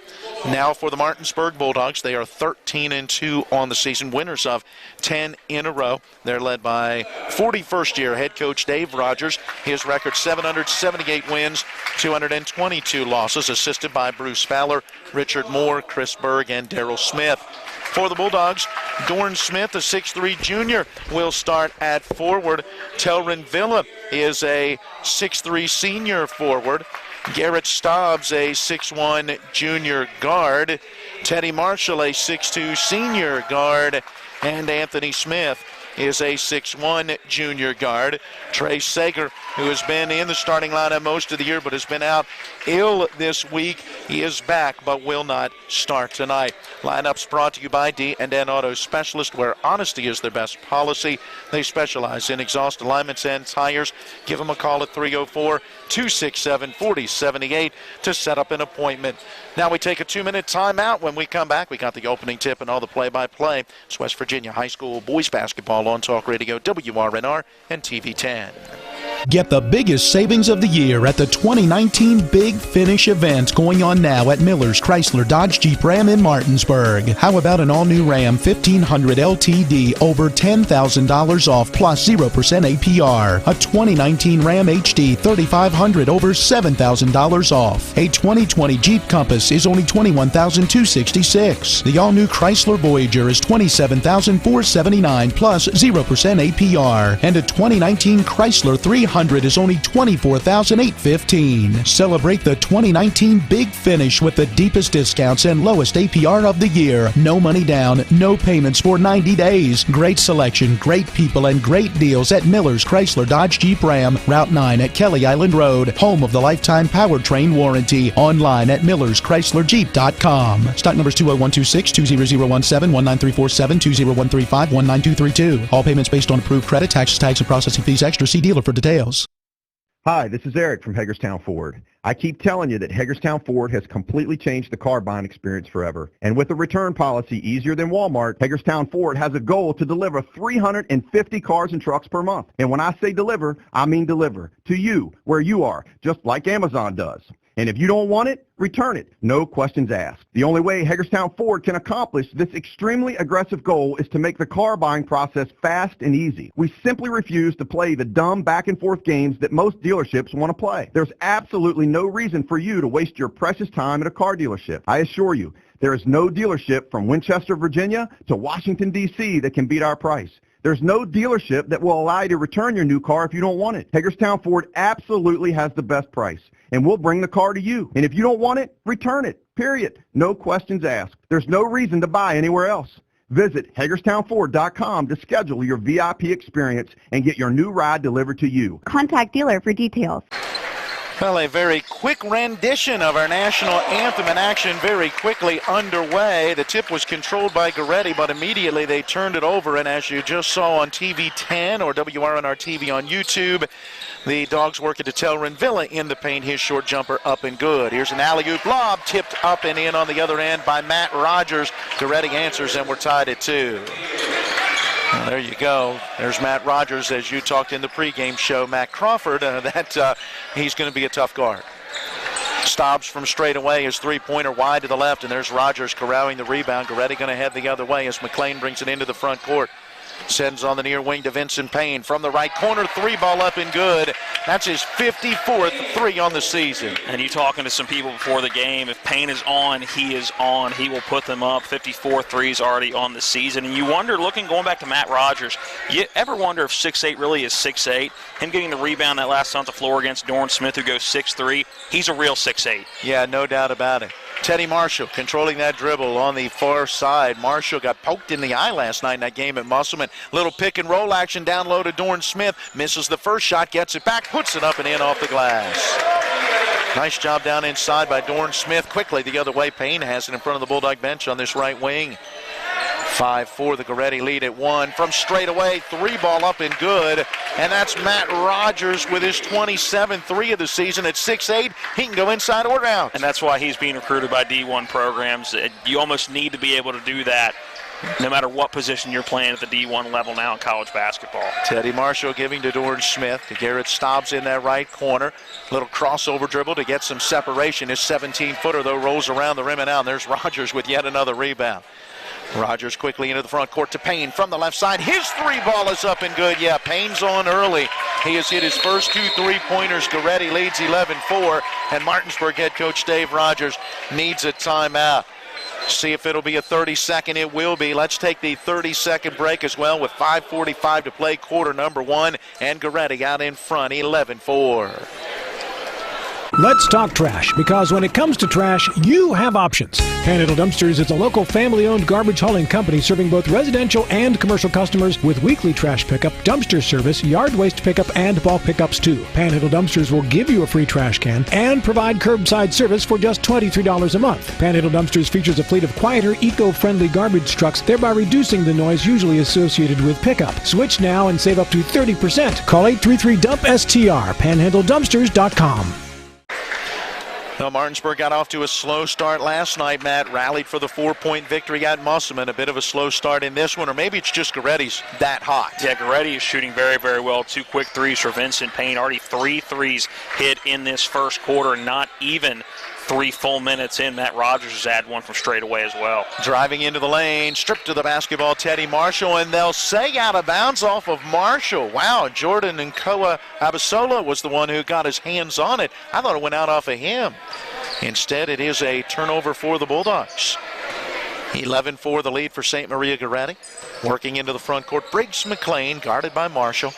Now for the Martinsburg Bulldogs, they are 13-2 on the season, winners of 10 in a row. They're led by 41st-year head coach Dave Rogers. His record 778 wins, 222 losses, assisted by Bruce Fowler, Richard Moore, Chris Berg, and Darrell Smith. For the Bulldogs, Dorn Smith, a 6'3 junior, will start at forward. Telrin Villa is a 6'3 senior forward. Garrett Stobbs, a 6'1 junior guard. Teddy Marshall, a 6'2 senior guard. And Anthony Smith is a 6'1 junior guard. Trey Sager, who has been in the starting lineup most of the year but has been out ill this week, he is back but will not start tonight. Lineups brought to you by D&N Auto Specialist, where honesty is their best policy. They specialize in exhaust alignments and tires. Give them a call at 304-267-4078 to set up an appointment. Now we take a 2-minute timeout. When we come back, we got the opening tip and all the play-by-play. It's West Virginia High School boys basketball on Talk Radio, WRNR, and TV 10. Get the biggest savings of the year at the 2019 Big Finish event going on now at Miller's Chrysler Dodge Jeep Ram in Martinsburg. How about an all-new Ram 1500 LTD over $10,000 off plus 0% APR? A 2019 Ram HD 3500 over $7,000 off. A 2020 Jeep Compass is only $21,266. The all-new Chrysler Voyager is $27,479 plus 0% APR. And a 2019 Chrysler 300 is only $24,815. Celebrate the 2019 Big Finish with the deepest discounts and lowest APR of the year. No money down, no payments for 90 days. Great selection, great people, and great deals at Miller's Chrysler Dodge Jeep Ram, Route 9 at Kelly Island Road, home of the lifetime powertrain warranty. Online at millerschryslerjeep.com. Stock numbers 20126, 20017, 19347, 20135, 19232. All payments based on approved credit, taxes, tags, and processing fees extra. See dealer for details. Hi, this is Eric from Hagerstown Ford. I keep telling you that Hagerstown Ford has completely changed the car buying experience forever. And with a return policy easier than Walmart, Hagerstown Ford has a goal to deliver 350 cars and trucks per month. And when I say deliver, I mean deliver to you, where you are, just like Amazon does. And if you don't want it, return it. No questions asked. The only way Hagerstown Ford can accomplish this extremely aggressive goal is to make the car buying process fast and easy. We simply refuse to play the dumb back and forth games that most dealerships want to play. There's absolutely no reason for you to waste your precious time at a car dealership. I assure you, there is no dealership from Winchester, Virginia to Washington, D.C. that can beat our price. There's no dealership that will allow you to return your new car if you don't want it. Hagerstown Ford absolutely has the best price, and we'll bring the car to you. And if you don't want it, return it, period. No questions asked. There's no reason to buy anywhere else. Visit HagerstownFord.com to schedule your VIP experience and get your new ride delivered to you. Contact dealer for details. Well, a very quick rendition of our national anthem in action very quickly underway. The tip was controlled by Gorreti, but immediately they turned it over. And as you just saw on TV 10 or WRNR TV on YouTube, the Dogs working to Telrin Villa in the paint. His short jumper up and good. Here's an alley-oop lob tipped up and in on the other end by Matt Rogers. Gorreti answers, and we're tied at 2. Well, there you go. There's Matt Rogers, as you talked in the pregame show. Matt Crawford, he's going to be a tough guard. Stops from straight away. His three-pointer wide to the left, and there's Rogers corralling the rebound. Gorreti going to head the other way as McLean brings it into the front court. Sends on the near wing to Vincent Payne. From the right corner, three ball up and good. That's his 54th three on the season. And you talking to some people before the game, if Payne is on, he is on. He will put them up. 54 threes already on the season. And you wonder, going back to Matt Rogers, you ever wonder if 6'8" really is 6'8"? Him getting the rebound that last on the floor against Dorn Smith, who goes 6'3", he's a real 6'8". Yeah, no doubt about it. Teddy Marshall controlling that dribble on the far side. Marshall got poked in the eye last night in that game at Musselman. Little pick and roll action down low to Dorn Smith. Misses the first shot, gets it back, puts it up and in off the glass. Nice job down inside by Dorn Smith. Quickly the other way. Payne has it in front of the Bulldog bench on this right wing. 5-4, the Gorreti lead at 1. From straight away, three ball up and good. And that's Matt Rogers with his 27th three of the season at 6'8". He can go inside or out. And that's why he's being recruited by D1 programs. You almost need to be able to do that no matter what position you're playing at the D1 level now in college basketball. Teddy Marshall giving to Dorn Smith. To Garrett Stobbs in that right corner. Little crossover dribble to get some separation. His 17-footer, though, rolls around the rim and out. And there's Rogers with yet another rebound. Rogers quickly into the front court to Payne from the left side. His three ball is up and good. Yeah, Payne's on early. He has hit his first two three-pointers. Gorreti leads 11-4, and Martinsburg head coach Dave Rogers needs a timeout. See if it'll be a 30-second. It will be. Let's take the 30-second break as well with 5:45 to play, quarter number 1, and Gorreti out in front, 11-4. Let's talk trash, because when it comes to trash, you have options. Panhandle Dumpsters is a local family-owned garbage hauling company serving both residential and commercial customers with weekly trash pickup, dumpster service, yard waste pickup, and bulk pickups too. Panhandle Dumpsters will give you a free trash can and provide curbside service for just $23 a month. Panhandle Dumpsters features a fleet of quieter, eco-friendly garbage trucks, thereby reducing the noise usually associated with pickup. Switch now and save up to 30%. Call 833-DUMP-STR, panhandledumpsters.com. Well, Martinsburg got off to a slow start last night. Matt rallied for the 4-point victory at Musselman. A bit of a slow start in this one, or maybe it's just Gorreti's that hot. Yeah, Gorreti is shooting very, very well. 2 quick threes for Vincent Payne. Already 3 threes hit in this first quarter. Not even 3 full minutes in. Matt Rogers has had one from straight away as well. Driving into the lane, stripped to the basketball, Teddy Marshall, and they'll say out of bounds off of Marshall. Wow, Jordan Nkoa Abasola was the one who got his hands on it. I thought it went out off of him. Instead, it is a turnover for the Bulldogs. 11-4 the lead for St. Maria Gorreti. Working into the front court, Briggs McLean, guarded by Marshall.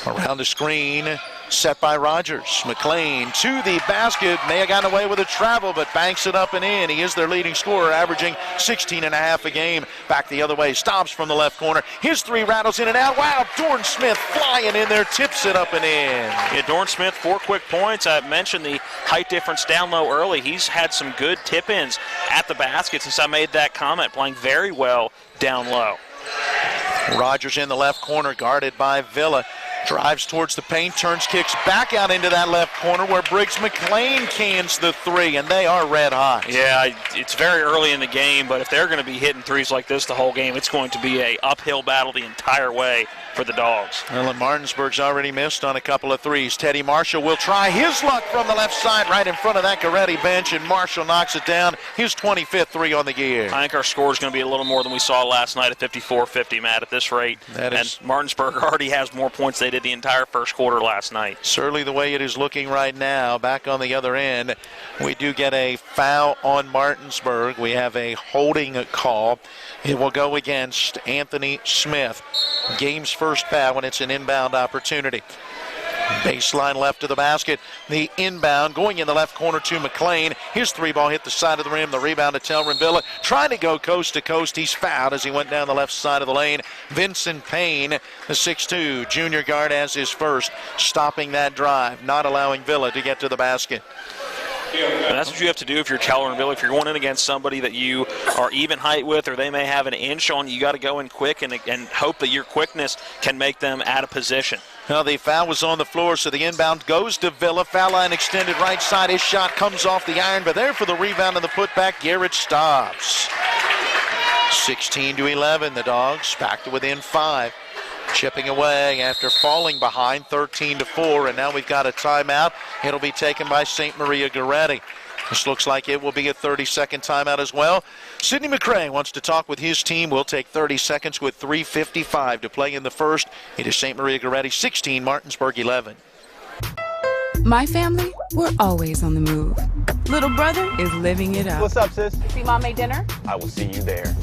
Around the screen, set by Rogers. McLean to the basket. May have gotten away with a travel, but banks it up and in. He is their leading scorer, averaging 16.5 a game. Back the other way, stops from the left corner. His three rattles in and out. Wow, Dorn Smith flying in there, tips it up and in. Yeah, Dorn Smith, 4 quick points. I mentioned the height difference down low early. He's had some good tip-ins at the basket since I made that comment, playing very well down low. Rogers in the left corner, guarded by Villa. Drives towards the paint, turns, kicks back out into that left corner where Briggs McLean cans the three, and they are red hot. Yeah, it's very early in the game, but if they're going to be hitting threes like this the whole game, it's going to be a uphill battle the entire way for the Dogs. Well, and Martinsburg's already missed on a couple of threes. Teddy Marshall will try his luck from the left side right in front of that Gorreti bench, and Marshall knocks it down. His 25th three on the year. I think our score is going to be a little more than we saw last night at 54-50, Matt, at this rate. And Martinsburg already has more points they did the entire first quarter last night. Certainly the way it is looking right now. Back on the other end, we do get a foul on Martinsburg. We have a holding call. It will go against Anthony Smith. Game's first foul when it's an inbound opportunity. Baseline left of the basket. The inbound going in the left corner to McLean. His three ball hit the side of the rim. The rebound to Telrin Villa. Trying to go coast to coast. He's fouled as he went down the left side of the lane. Vincent Payne, the 6'2", junior guard, as his first, stopping that drive, not allowing Villa to get to the basket. And that's what you have to do if you're Telrin Villa. If you're going in against somebody that you are even height with or they may have an inch on, you got to go in quick and hope that your quickness can make them out of position. Well, the foul was on the floor, so the inbound goes to Villa. Foul line extended right side. His shot comes off the iron, but there for the rebound and the putback, Garrett stops. 16-11, the Dogs back to within 5. Chipping away after falling behind 13-4, and now we've got a timeout. It'll be taken by St. Maria Gorreti. This looks like it will be a 30-second timeout as well. Sidney McCray wants to talk with his team. We'll take 30 seconds with 3:55 to play in the first. It is St. Maria Gorreti 16, Martinsburg 11. My family, we're always on the move. Little brother is living it up. What's up, sis? See Mom made dinner? I will see you there.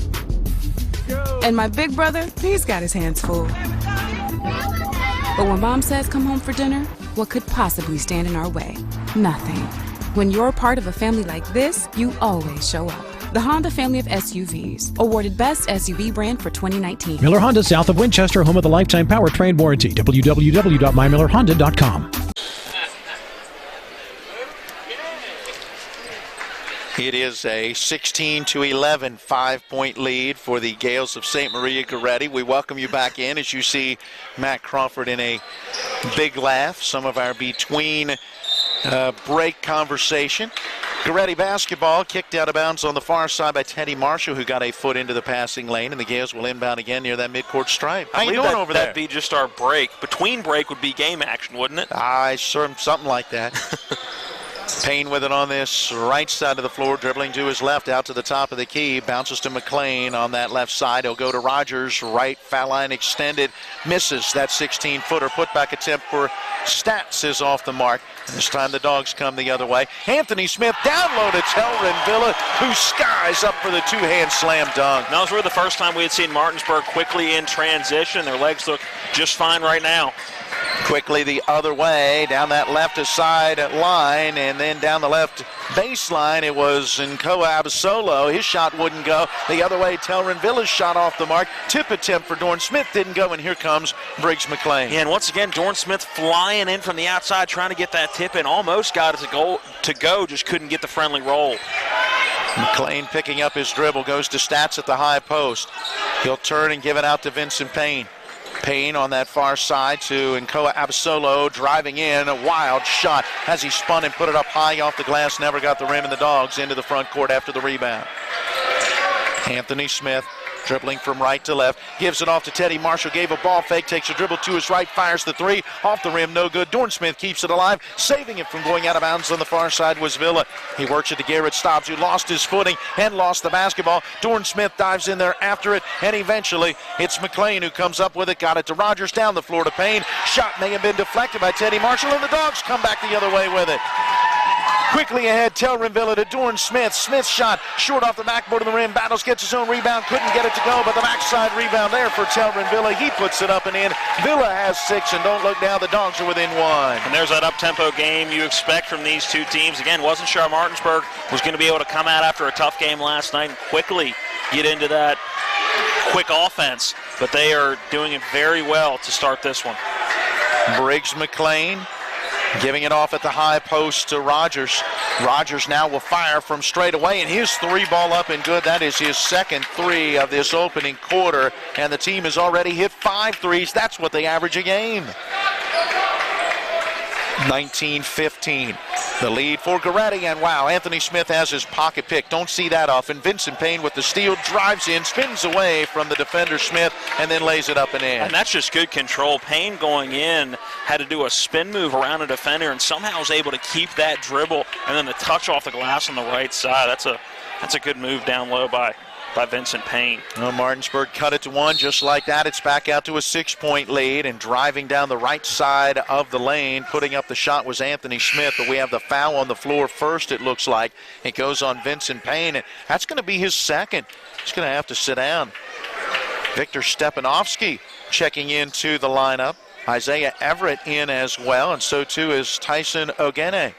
And my big brother, he's got his hands full. But when Mom says come home for dinner, what could possibly stand in our way? Nothing. When you're part of a family like this, you always show up. The Honda family of SUVs, awarded Best SUV Brand for 2019. Miller Honda, south of Winchester, home of the lifetime powertrain warranty. www.mymillerhonda.com. It is a 16-11 5-point lead for the Gales of St. Maria Gorreti. We welcome you back in as you see Matt Crawford in a big laugh. Some of our between break conversation. Gorreti basketball kicked out of bounds on the far side by Teddy Marshall, who got a foot into the passing lane, and the Gales will inbound again near that midcourt stripe. How you doing over there? That'd be just our break. Between break would be game action, wouldn't it? Something like that. Payne with it on this right side of the floor, dribbling to his left out to the top of the key. Bounces to McLean on that left side. He'll go to Rogers. Right foul line extended. Misses that 16-footer. Putback attempt for Stats is off the mark. This time the Dogs come the other way. Anthony Smith down low to Telrin Villa, who skies up for the two-hand slam dunk. That was really the first time we had seen Martinsburg quickly in transition. Their legs look just fine right now. Quickly the other way, down that left side line, and then down the left baseline, it was Nkoa Abasolo. His shot wouldn't go. The other way, Telrin Villa's shot off the mark. Tip attempt for Dorn Smith didn't go, and here comes Briggs McLean. Yeah, and once again, Dorn Smith flying in from the outside, trying to get that tip in. Almost got it to go, just couldn't get the friendly roll. McLean picking up his dribble, goes to Stats at the high post. He'll turn and give it out to Vincent Payne. Payne on that far side to Nkoa Abasolo, driving in, a wild shot as he spun and put it up high off the glass, never got the rim, and the Dogs into the front court after the rebound. Anthony Smith dribbling from right to left, gives it off to Teddy Marshall, gave a ball fake, takes a dribble to his right, fires the three, off the rim, no good. Dorn Smith keeps it alive, saving it from going out of bounds on the far side was Villa. He works it to Garrett Stobbs, who lost his footing and lost the basketball. Dorn Smith dives in there after it, and eventually it's McLean who comes up with it, got it to Rogers, down the floor to Payne. Shot may have been deflected by Teddy Marshall, and the Dogs come back the other way with it. Quickly ahead, Telrin Villa to Dorn Smith. Smith's shot short off the backboard of the rim. Battles, gets his own rebound, couldn't get it to go, but the backside rebound there for Telrin Villa. He puts it up and in. Villa has 6, and don't look now, the Dogs are within 1. And there's that up-tempo game you expect from these two teams. Again, wasn't sure Martinsburg was going to be able to come out after a tough game last night and quickly get into that quick offense, but they are doing it very well to start this one. Briggs McLean giving it off at the high post to Rogers. Rogers now will fire from straight away, and his three ball up and good. That is his second three of this opening quarter, and the team has already hit 5 threes. That's what they average a game. 19-15. The lead for Gorreti, and wow, Anthony Smith has his pocket pick. Don't see that often. Vincent Payne with the steal, drives in, spins away from the defender Smith, and then lays it up and in. And that's just good control. Payne going in had to do a spin move around a defender and somehow was able to keep that dribble and then the touch off the glass on the right side. That's a good move down low by Vincent Payne. Well, Martinsburg cut it to 1 just like that. It's back out to a 6-point lead, and driving down the right side of the lane, putting up the shot was Anthony Smith, but we have the foul on the floor first, it looks like. It goes on Vincent Payne, and that's going to be his second. He's going to have to sit down. Victor Stepanovsky checking into the lineup. Isaiah Everett in as well, and so too is Tyson Ogene.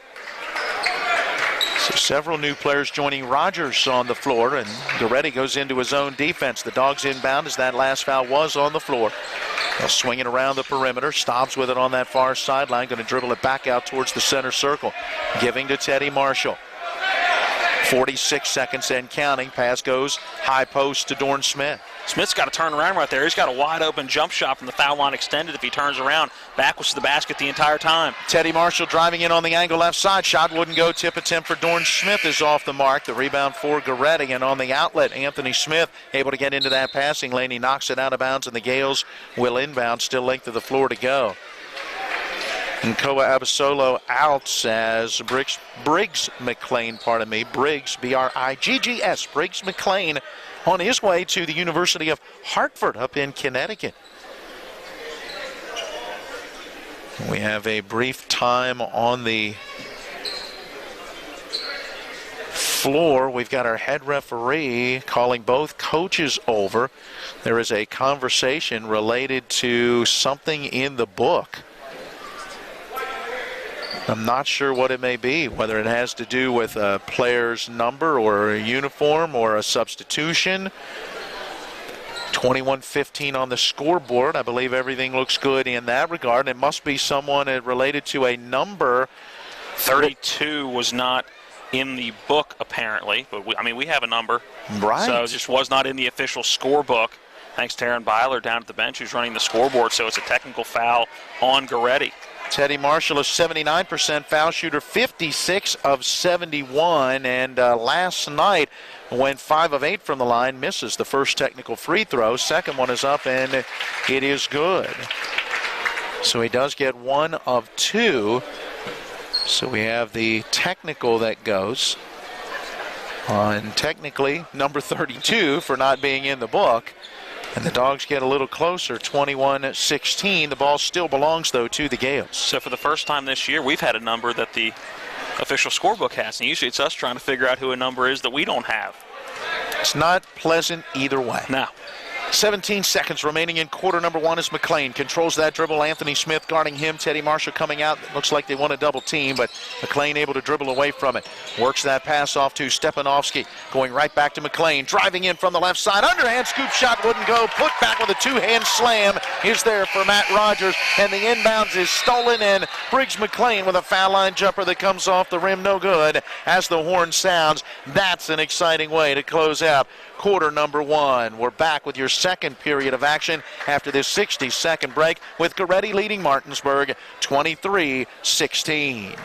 So several new players joining Rogers on the floor, and Gorreti goes into his own defense. The Dogs inbound as that last foul was on the floor. They'll swing it around the perimeter. Stobbs with it on that far sideline. Going to dribble it back out towards the center circle. Giving to Teddy Marshall. 46 seconds and counting. Pass goes high post to Dorn Smith. Smith's got to turn around right there. He's got a wide open jump shot from the foul line extended if he turns around. Backwards to the basket the entire time. Teddy Marshall driving in on the angle left side. Shot wouldn't go. Tip attempt for Dorn Smith is off the mark. The rebound for Gorreti, and on the outlet, Anthony Smith able to get into that passing lane. He knocks it out of bounds, and the Gales will inbound. Still length of the floor to go. And Koa Abasolo out as Briggs McLean, Briggs, B-R-I-G-G-S, Briggs McLean on his way to the University of Hartford up in Connecticut. We have a brief time on the floor. We've got our head referee calling both coaches over. There is a conversation related to something in the book. I'm not sure what it may be, whether it has to do with a player's number or a uniform or a substitution. 21-15 on the scoreboard. I believe everything looks good in that regard. It must be someone related to a number. 32 was not in the book, apparently. But we have a number. Right. So it just was not in the official scorebook. Thanks to Aaron Byler down at the bench who's running the scoreboard. So it's a technical foul on Gorreti. Teddy Marshall, a 79% foul shooter, 56 of 71. And last night went 5 of 8 from the line, misses the first technical free throw. Second one is up, and it is good. So he does get 1 of 2. So we have the technical that goes on, technically number 32 for not being in the book. And the Dogs get a little closer, 21-16. The ball still belongs, though, to the Gales. So for the first time this year, we've had a number that the official scorebook has. And usually it's us trying to figure out who a number is that we don't have. It's not pleasant either way. No. 17 seconds remaining in quarter number 1 as McLean controls that dribble. Anthony Smith guarding him. Teddy Marshall coming out. Looks like they want a double team, but McLean able to dribble away from it. Works that pass off to Stepanovsky. Going right back to McLean. Driving in from the left side. Underhand scoop shot wouldn't go. Put back with a two-hand slam is there for Matt Rogers. And the inbounds is stolen in. Briggs McLean with a foul line jumper that comes off the rim. No good. As the horn sounds, that's an exciting way to close out quarter number 1. We're back with your second period of action after this 60-second break with Gorreti leading Martinsburg 23-16.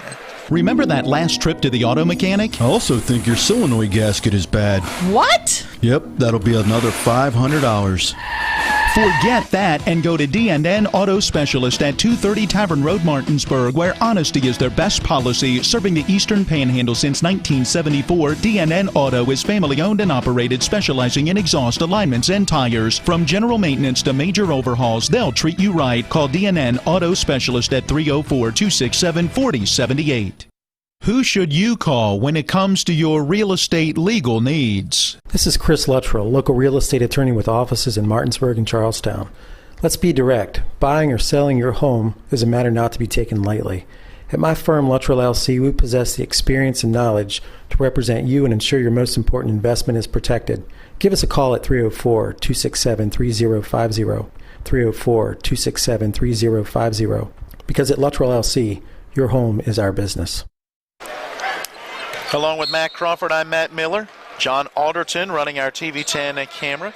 Remember that last trip to the auto mechanic? I also think your solenoid gasket is bad. What? Yep, that'll be another $500. Forget that and go to D&N Auto Specialist at 230 Tavern Road, Martinsburg, where honesty is their best policy. Serving the Eastern Panhandle since 1974, D&N Auto is family-owned and operated, specializing in exhaust alignments and tires. From general maintenance to major overhauls, they'll treat you right. Call D&N Auto Specialist at 304-267-4078. Who should you call when it comes to your real estate legal needs? This is Chris Luttrell, local real estate attorney with offices in Martinsburg and Charlestown. Let's be direct. Buying or selling your home is a matter not to be taken lightly. At my firm, Luttrell LC, we possess the experience and knowledge to represent you and ensure your most important investment is protected. Give us a call at 304-267-3050, 304-267-3050, because at Luttrell LC, your home is our business. Along with Matt Crawford, I'm Matt Miller. John Alderton running our TV10 camera.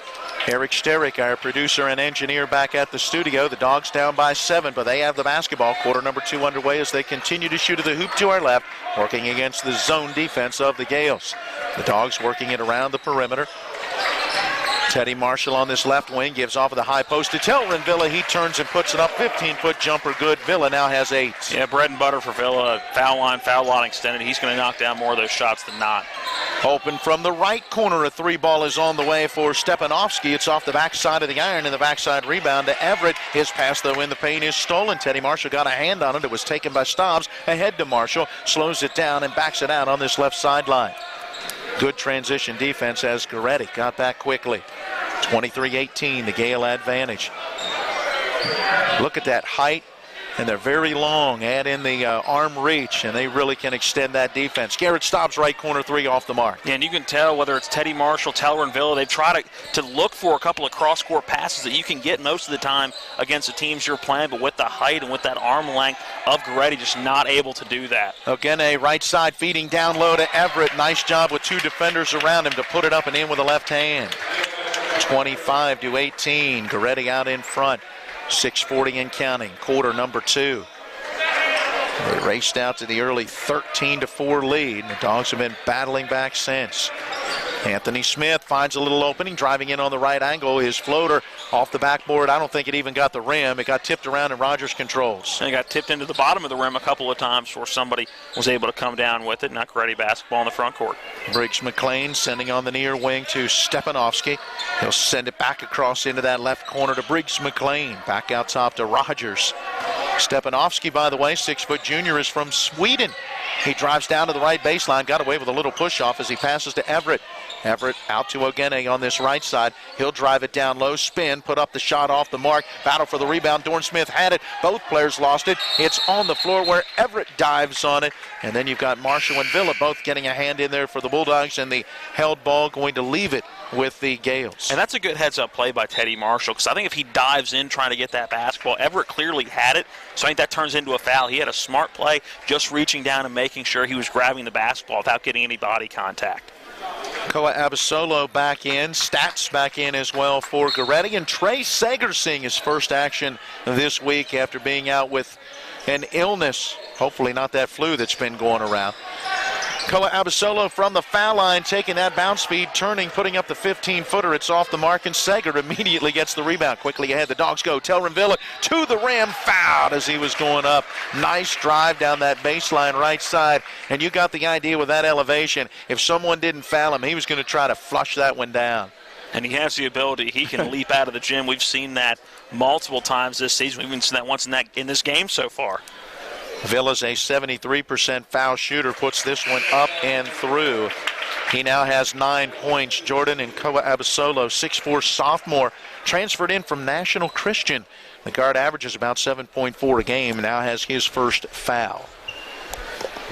Eric Sterick, our producer and engineer, back at the studio. The Dogs down by 7, but they have the basketball. Quarter number 2 underway as they continue to shoot at the hoop to our left, working against the zone defense of the Gales. The Dogs working it around the perimeter. Teddy Marshall on this left wing gives off of the high post to Telrin Villa. He turns and puts it up. 15-foot jumper good. Villa now has 8. Yeah, bread and butter for Villa. Foul line extended. He's going to knock down more of those shots than not. Open from the right corner. A 3-ball is on the way for Stepanovsky. It's off the backside of the iron, and the backside rebound to Everett. His pass, though, in the paint is stolen. Teddy Marshall got a hand on it. It was taken by Stobbs. Ahead to Marshall. Slows it down and backs it out on this left sideline. Good transition defense as Gorreti got back quickly. 23-18, the Gale advantage. Look at that height, and they're very long. Add in the arm reach, and they really can extend that defense. Garrett Stobbs, right corner three off the mark. Yeah, and you can tell whether it's Teddy Marshall, Teller, and Villa, they try to look for a couple of cross-court passes that you can get most of the time against the teams you're playing, but with the height and with that arm length of Gorreti, just not able to do that. Ogene, right side, feeding down low to Everett. Nice job with two defenders around him to put it up and in with the left hand. 25-18. Gorreti out in front. 6:40 and counting. Quarter number 2. They raced out to the early 13-4 lead. The Dogs have been battling back since. Anthony Smith finds a little opening, driving in on the right angle. His floater off the backboard. I don't think it even got the rim. It got tipped around, and Rogers controls. And it got tipped into the bottom of the rim a couple of times before somebody was able to come down with it. Not Gorreti basketball in the front court. Briggs McLean sending on the near wing to Stepanovsky. He'll send it back across into that left corner to Briggs McLean. Back out top to Rogers. Stepanovsky, by the way, 6-foot junior, is from Sweden. He drives down to the right baseline, got away with a little push-off as he passes to Everett. Everett out to Ogene on this right side. He'll drive it down low, spin, put up the shot off the mark. Battle for the rebound. Dorn Smith had it. Both players lost it. It's on the floor where Everett dives on it. And then you've got Marshall and Villa both getting a hand in there for the Bulldogs, and the held ball going to leave it with the Gales. And that's a good heads-up play by Teddy Marshall, because I think if he dives in trying to get that basketball, Everett clearly had it, so I think that turns into a foul. He had a smart play, just reaching down and making sure he was grabbing the basketball without getting any body contact. Koa Abasolo back in. Stats back in as well for Gorreti. And Trey Sager seeing his first action this week after being out with an illness. Hopefully not that flu that's been going around. Koa Abasolo from the foul line, taking that bounce speed, turning, putting up the 15-footer. It's off the mark, and Sager immediately gets the rebound. Quickly ahead, the Dogs go. Telrin Villa to the rim, fouled as he was going up. Nice drive down that baseline right side, and you got the idea with that elevation. If someone didn't foul him, he was going to try to flush that one down. And he has the ability. He can leap out of the gym. We've seen that multiple times this season. We've even seen that once in this game so far. Villa's a 73% foul shooter, puts this one up and through. He now has 9 points. Jordan and Koa Abasolo, 6'4" sophomore, transferred in from National Christian. The guard averages about 7.4 a game, now has his first foul.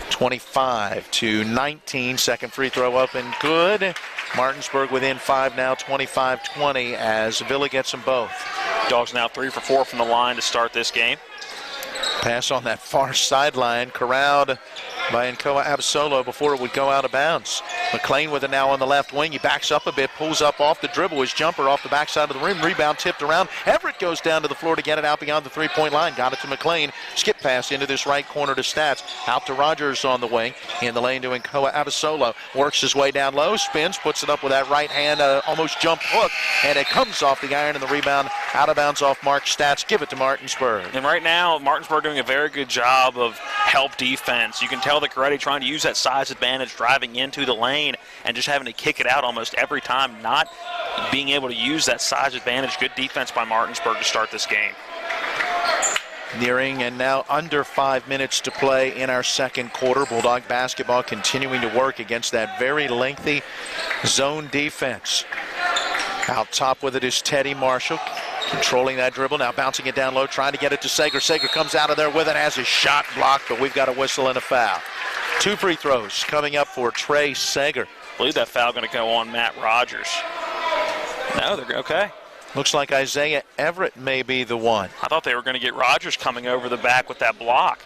25-19, second free throw up and good. Martinsburg within 5 now, 25-20 as Villa gets them both. Dogs now 3 for 4 from the line to start this game. Pass on that far sideline, corralled by Nkoa Abasolo before it would go out of bounds. McLean with it now on the left wing. He backs up a bit, pulls up off the dribble. His jumper off the backside of the rim. Rebound tipped around. Everett goes down to the floor to get it out beyond the three-point line. Got it to McLean. Skip pass into this right corner to Stats. Out to Rogers on the wing. In the lane to Nkoa Abasolo. Works his way down low. Spins. Puts it up with that right hand. Almost jump hook. And it comes off the iron, and the rebound out of bounds off Mark Stats. Give it to Martinsburg. And right now, Martinsburg doing a very good job of help defense. You can tell that Gorreti trying to use that size advantage driving into the lane and just having to kick it out almost every time, not being able to use that size advantage. Good defense by Martinsburg to start this game. Nearing and now under 5 minutes to play in our second quarter. Bulldog basketball continuing to work against that very lengthy zone defense. Out top with it is Teddy Marshall. Controlling that dribble, now bouncing it down low, trying to get it to Sager. Sager comes out of there with it, has his shot blocked, but we've got a whistle and a foul. 2 free throws coming up for Trey Sager. I believe that foul going to go on Matt Rogers. No, they're okay. Looks like Isaiah Everett may be the one. I thought they were going to get Rogers coming over the back with that block.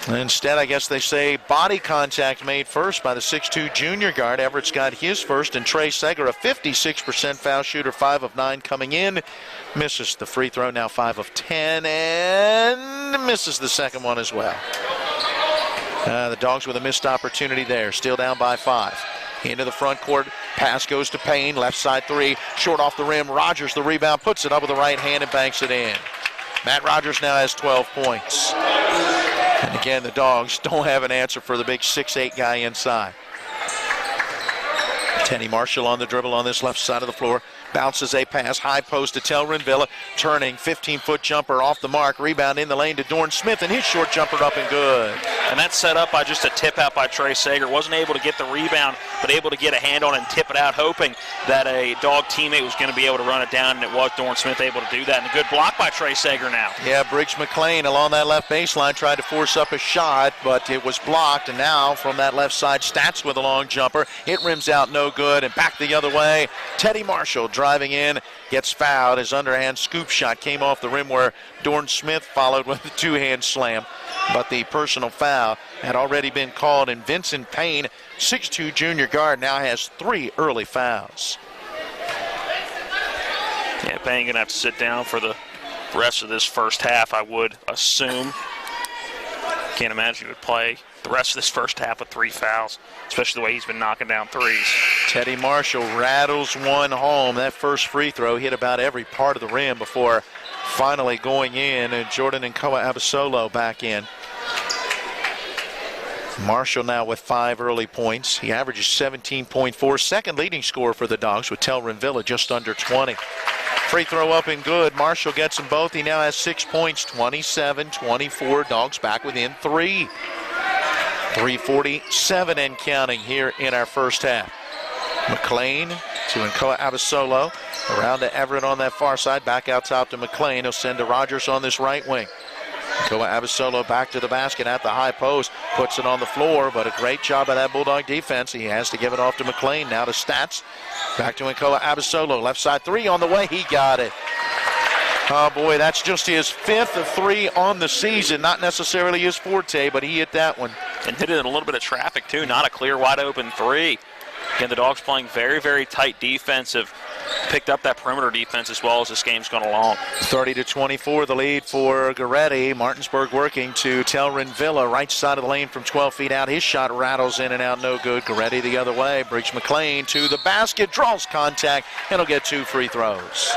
Instead, I guess they say body contact made first by the 6'2" junior guard. Everett's got his first, and Trey Sager, a 56% foul shooter, 5 of 9 coming in. Misses the free throw, now 5 of 10, and misses the second one as well. The Dogs with a missed opportunity there, still down by 5. Into the front court, pass goes to Payne, left side 3, short off the rim. Rogers, the rebound, puts it up with the right hand and banks it in. Matt Rogers now has 12 points. And again, the Dogs don't have an answer for the big 6'8" guy inside. Teddy Marshall on the dribble on this left side of the floor. Bounces a pass, high post to Telrin Villa. Turning, 15-foot jumper off the mark. Rebound in the lane to Dorn Smith, and his short jumper up and good. And that's set up by just a tip out by Trey Sager. Wasn't able to get the rebound, but able to get a hand on it and tip it out, hoping that a dog teammate was going to be able to run it down, and it was Dorn Smith able to do that. And a good block by Trey Sager now. Yeah, Briggs McLean along that left baseline tried to force up a shot, but it was blocked. And now from that left side, Stats with a long jumper. It rims out no good, and back the other way. Teddy Marshall driving in, gets fouled. His underhand scoop shot came off the rim where Dorn Smith followed with a two-hand slam. But the personal foul had already been called, and Vincent Payne, 6'2" junior guard, now has 3 early fouls. Yeah, Payne going to have to sit down for the rest of this first half, I would assume. Can't imagine he would play the rest of this first half with 3 fouls, especially the way he's been knocking down threes. Teddy Marshall rattles one home. That first free throw hit about every part of the rim before finally going in, and Jordan and Koa Abasolo back in. Marshall now with 5 early points. He averages 17.4, second leading scorer for the Dogs, with Telrin Villa just under 20. Free throw up and good. Marshall gets them both. He now has 6 points, 27-24. Dogs back within 3. 3:47 and counting here in our first half. McLean to Nkoa Abasolo. Around to Everett on that far side. Back out top to McLean. He'll send to Rogers on this right wing. Nkoa Abasolo back to the basket at the high post. Puts it on the floor, but a great job by that Bulldog defense. He has to give it off to McLean. Now to Stats. Back to Nkoa Abasolo. Left side 3 on the way. He got it. Oh, boy, that's just his 5th 3 on the season. Not necessarily his forte, but he hit that one. And hit it in a little bit of traffic, too. Not a clear, wide-open 3. Again, the Dogs playing very, very tight defensive. Picked up that perimeter defense as well as this game's gone along. 30-24, the lead for Gorreti. Martinsburg working to Telrin Villa, right side of the lane from 12 feet out. His shot rattles in and out, no good. Gorreti the other way. Briggs McLean to the basket, draws contact, and he'll get 2 free throws.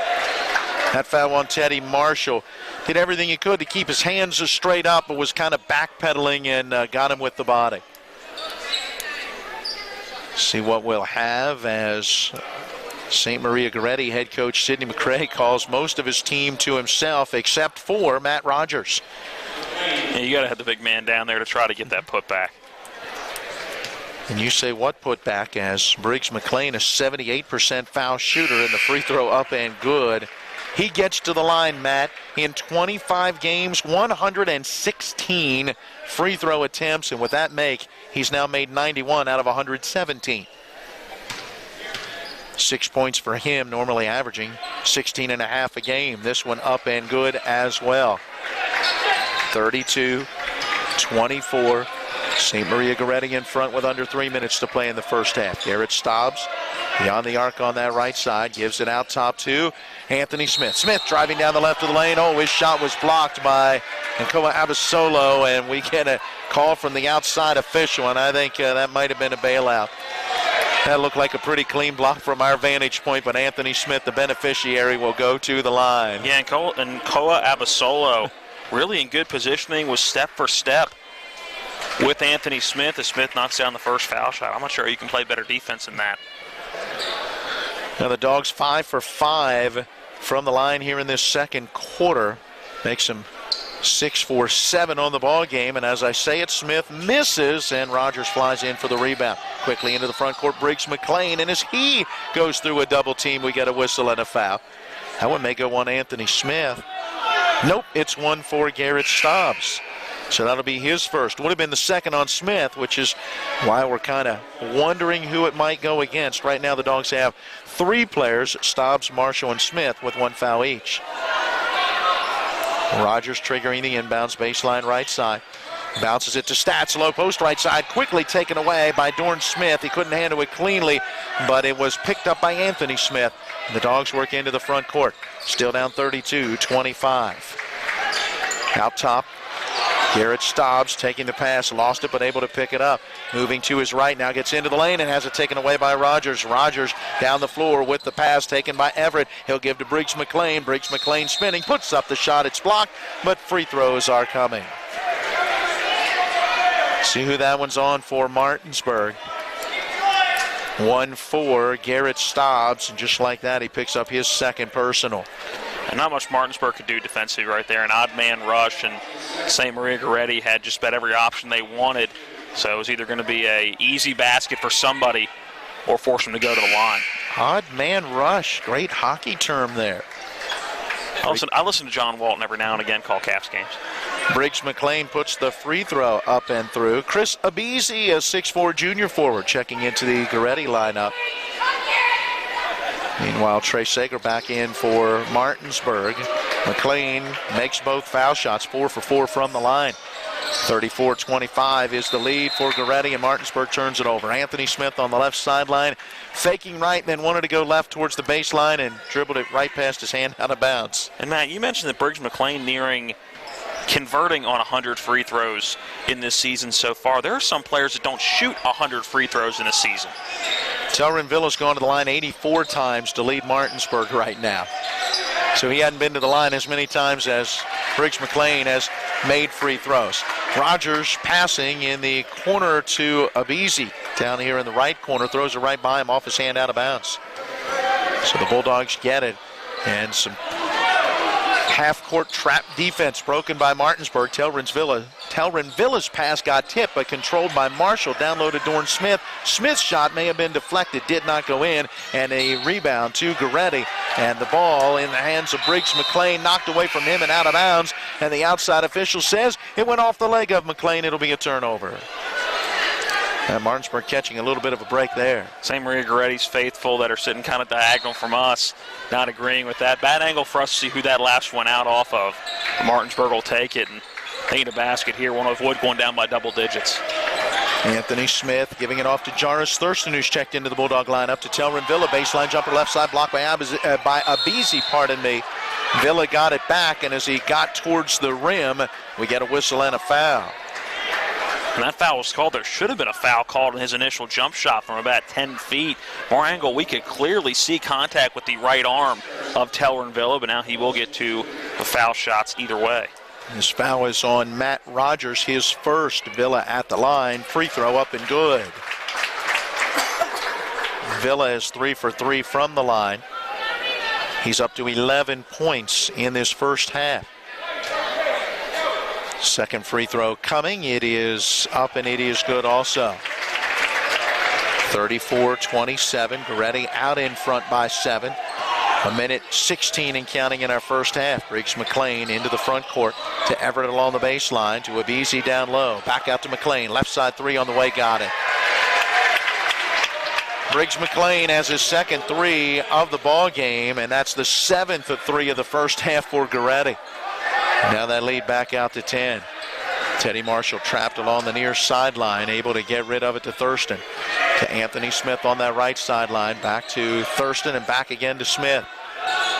That foul on Teddy Marshall. Did everything he could to keep his hands straight up, but was kind of backpedaling and got him with the body. See what we'll have as St. Maria Gorreti head coach Sidney McCray calls most of his team to himself except for Matt Rogers. Yeah, you got to have the big man down there to try to get that put back. And you say what put back, as Briggs McLean, a 78% foul shooter, and the free throw up and good. He gets to the line, Matt, in 25 games, 116 free throw attempts, and with that make, he's now made 91 out of 117. 6 points for him, normally averaging 16.5 a game. This one up and good as well. 32-24. St. Maria Gorreti in front with under 3 minutes to play in the first half. Garrett Stobbs beyond the arc on that right side. Gives it out top to Anthony Smith. Smith driving down the left of the lane. Oh, his shot was blocked by Nkoa Abasolo, and we get a call from the outside official, and I think that might have been a bailout. That looked like a pretty clean block from our vantage point, but Anthony Smith, the beneficiary, will go to the line. Yeah, and Nkoa Abasolo really in good positioning, was step for step with Anthony Smith as Smith knocks down the first foul shot. I'm not sure you can play better defense than that. Now the Dogs 5 for 5 from the line here in this second quarter. Makes them 6 for 7 on the ball game, and as I say it, Smith misses, and Rogers flies in for the rebound. Quickly into the front court, Briggs McLean, and as he goes through a double team, we get a whistle and a foul. That one may go on Anthony Smith. Nope, it's one for Garrett Stobbs. So that'll be his first. Would have been the second on Smith, which is why we're kind of wondering who it might go against. Right now the Dogs have 3 players, Stobbs, Marshall, and Smith, with 1 foul each. Rogers triggering the inbounds, baseline right side. Bounces it to Stats, low post right side, quickly taken away by Dorn Smith. He couldn't handle it cleanly, but it was picked up by Anthony Smith. And the Dogs work into the front court. Still down 32-25. Out top, Garrett Stobbs taking the pass, lost it but able to pick it up. Moving to his right now, gets into the lane and has it taken away by Rogers. Rogers down the floor with the pass taken by Everett. He'll give to Briggs McLean. Briggs McLean spinning, puts up the shot. It's blocked, but free throws are coming. See who that one's on for Martinsburg. 1-4, Garrett Stobbs, and just like that, he picks up his second personal. And not much Martinsburg could do defensively right there. An odd man rush, and St. Maria Gorreti had just about every option they wanted. So it was either going to be a easy basket for somebody or force them to go to the line. Odd man rush, great hockey term there. I listen to John Walton every now and again call Caps games. Briggs McLean puts the free throw up and through. Chris Abisi, a 6'4 junior forward, checking into the Gorreti lineup. Meanwhile, Trey Sager back in for Martinsburg. McLean makes both foul shots, 4 for 4 from the line. 34-25 is the lead for Gorreti, and Martinsburg turns it over. Anthony Smith on the left sideline, faking right, then wanted to go left towards the baseline and dribbled it right past his hand out of bounds. And Matt, you mentioned that Briggs McLean converting on 100 free throws in this season so far. There are some players that don't shoot 100 free throws in a season. Telrin Villa's gone to the line 84 times to lead Martinsburg right now. So he hadn't been to the line as many times as Briggs McLean has made free throws. Rogers passing in the corner to Abisi down here in the right corner, throws it right by him off his hand out of bounds. So the Bulldogs get it, and some half-court trap defense broken by Martinsburg. Telrin Villa's pass got tipped but controlled by Marshall. Down low to Dorn Smith. Smith's shot may have been deflected, did not go in, and a rebound to Gorreti. And the ball in the hands of Briggs McLean, knocked away from him and out of bounds. And the outside official says it went off the leg of McLean. It'll be a turnover. And Martinsburg catching a little bit of a break there. St. Maria Gorreti's faithful that are sitting kind of diagonal from us, not agreeing with that. Bad angle for us to see who that last one out off of. Martinsburg will take it and need a basket here. Want to avoid going down by double digits. Anthony Smith giving it off to Jarvis Thurston, who's checked into the Bulldog lineup to Telrin Villa. Baseline jumper left side blocked by Abisi, pardon me. Villa got it back, and as he got towards the rim, we get a whistle and a foul. And that foul was called. There should have been a foul called in his initial jump shot from about 10 feet. More angle, we could clearly see contact with the right arm of Telrin Villa, but now he will get to the foul shots either way. This foul is on Matt Rogers, his first. Villa at the line. Free throw up and good. Villa is 3 for 3 from the line. He's up to 11 points in this first half. Second free throw coming. It is up and it is good also. 34-27. Gorreti out in front by 7. A minute 16 and counting in our first half. Briggs McLean into the front court to Everett along the baseline to Abisi down low. Back out to McLean. Left side 3 on the way. Got it. Briggs McLean has his second 3 of the ball game, and that's the 7th 3 of the first half for Gorreti. Now that lead back out to 10. Teddy Marshall trapped along the near sideline, able to get rid of it to Thurston. To Anthony Smith on that right sideline. Back to Thurston and back again to Smith.